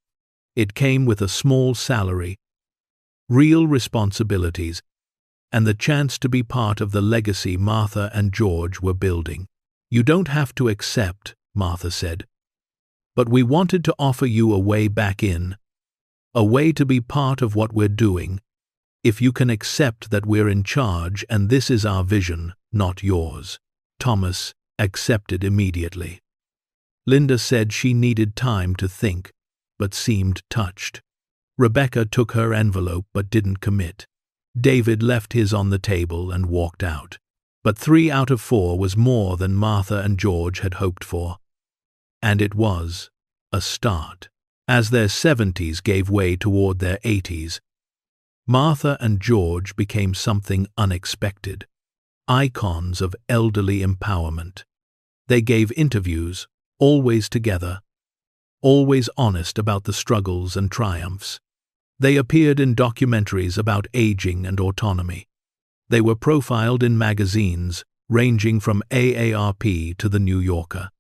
It came with a small salary, real responsibilities, and the chance to be part of the legacy Martha and George were building. You don't have to accept, Martha said. But we wanted to offer you a way back in, a way to be part of what we're doing, if you can accept that we're in charge and this is our vision, not yours. Thomas accepted immediately. Linda said she needed time to think, but seemed touched. Rebecca took her envelope but didn't commit. David left his on the table and walked out. But 3 out of 4 was more than Martha and George had hoped for. And it was a start. As their 70s gave way toward their 80s, Martha and George became something unexpected. Icons of elderly empowerment. They gave interviews, always together, always honest about the struggles and triumphs. They appeared in documentaries about aging and autonomy. They were profiled in magazines, ranging from AARP to The New Yorker.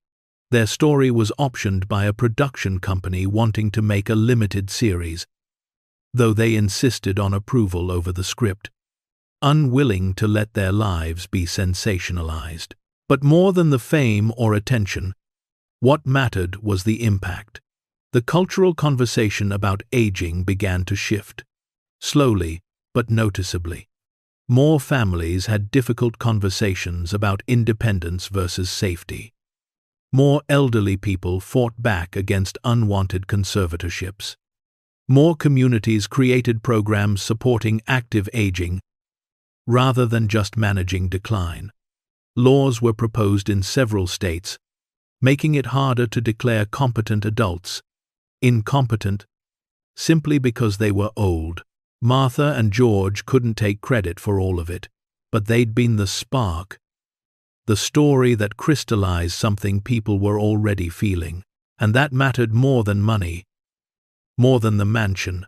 Their story was optioned by a production company wanting to make a limited series, though they insisted on approval over the script, unwilling to let their lives be sensationalized. But more than the fame or attention, what mattered was the impact. The cultural conversation about aging began to shift, slowly but noticeably. More families had difficult conversations about independence versus safety. More elderly people fought back against unwanted conservatorships. More communities created programs supporting active aging rather than just managing decline. Laws were proposed in several states, making it harder to declare competent adults incompetent simply because they were old. Martha and George couldn't take credit for all of it, but they'd been the spark, the story that crystallized something people were already feeling, and that mattered more than money, more than the mansion,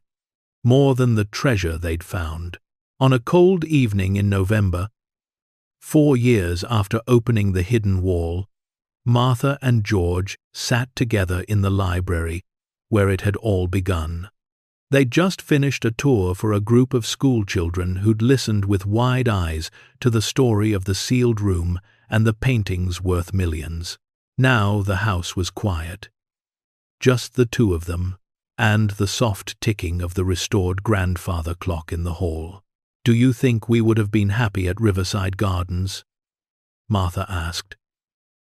more than the treasure they'd found. On a cold evening in November, 4 years after opening the hidden wall, Martha and George sat together in the library where it had all begun. They'd just finished a tour for a group of school children who'd listened with wide eyes to the story of the sealed room and the paintings worth millions. Now the house was quiet. Just the 2 of them, and the soft ticking of the restored grandfather clock in the hall. "Do you think we would have been happy at Riverside Gardens?" Martha asked.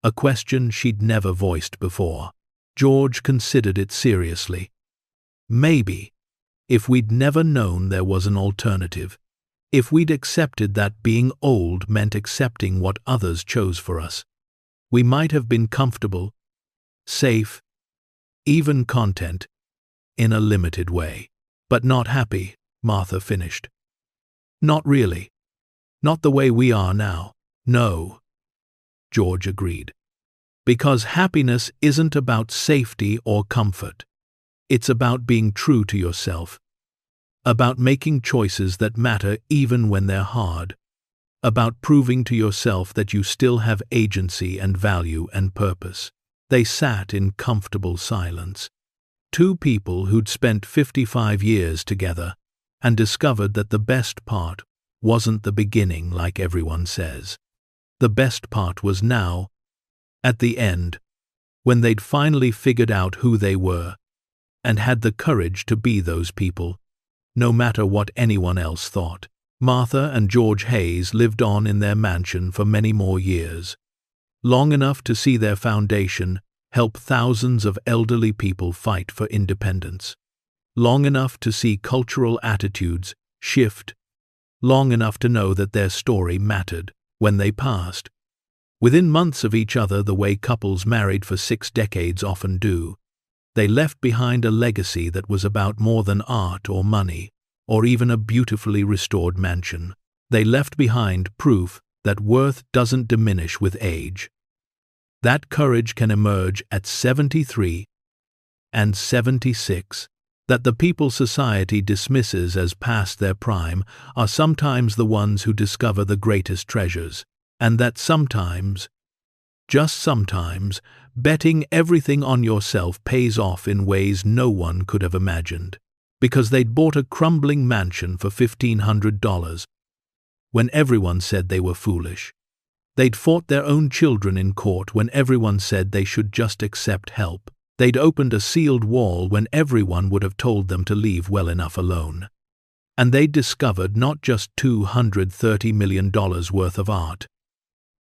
A question she'd never voiced before. George considered it seriously. Maybe, if we'd never known there was an alternative, if we'd accepted that being old meant accepting what others chose for us, we might have been comfortable, safe, even content, in a limited way. But not happy, Martha finished. Not really. Not the way we are now. No, George agreed. Because happiness isn't about safety or comfort. It's about being true to yourself, about making choices that matter even when they're hard, about proving to yourself that you still have agency and value and purpose. They sat in comfortable silence. Two people who'd spent 55 years together and discovered that the best part wasn't the beginning like everyone says. The best part was now, at the end, when they'd finally figured out who they were and had the courage to be those people, no matter what anyone else thought. Martha and George Hayes lived on in their mansion for many more years, long enough to see their foundation help thousands of elderly people fight for independence, long enough to see cultural attitudes shift, long enough to know that their story mattered when they passed. Within months of each other, the way couples married for 6 decades often do, they left behind a legacy that was about more than art or money, or even a beautifully restored mansion. They left behind proof that worth doesn't diminish with age. That courage can emerge at 73 and 76. That the people society dismisses as past their prime are sometimes the ones who discover the greatest treasures, and that sometimes, just sometimes, betting everything on yourself pays off in ways no one could have imagined. Because they'd bought a crumbling mansion for $1,500 when everyone said they were foolish. They'd fought their own children in court when everyone said they should just accept help. They'd opened a sealed wall when everyone would have told them to leave well enough alone. And they'd discovered not just $230 million worth of art,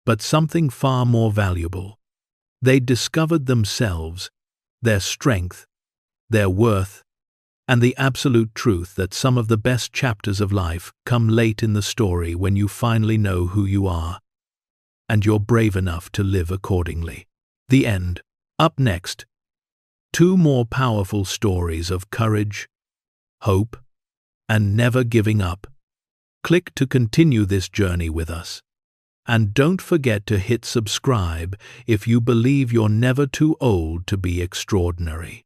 but something far more valuable. They'd discovered themselves, their strength, their worth, and the absolute truth that some of the best chapters of life come late in the story when you finally know who you are, and you're brave enough to live accordingly. The end. Up next, 2 more powerful stories of courage, hope, and never giving up. Click to continue this journey with us. And don't forget to hit subscribe if you believe you're never too old to be extraordinary.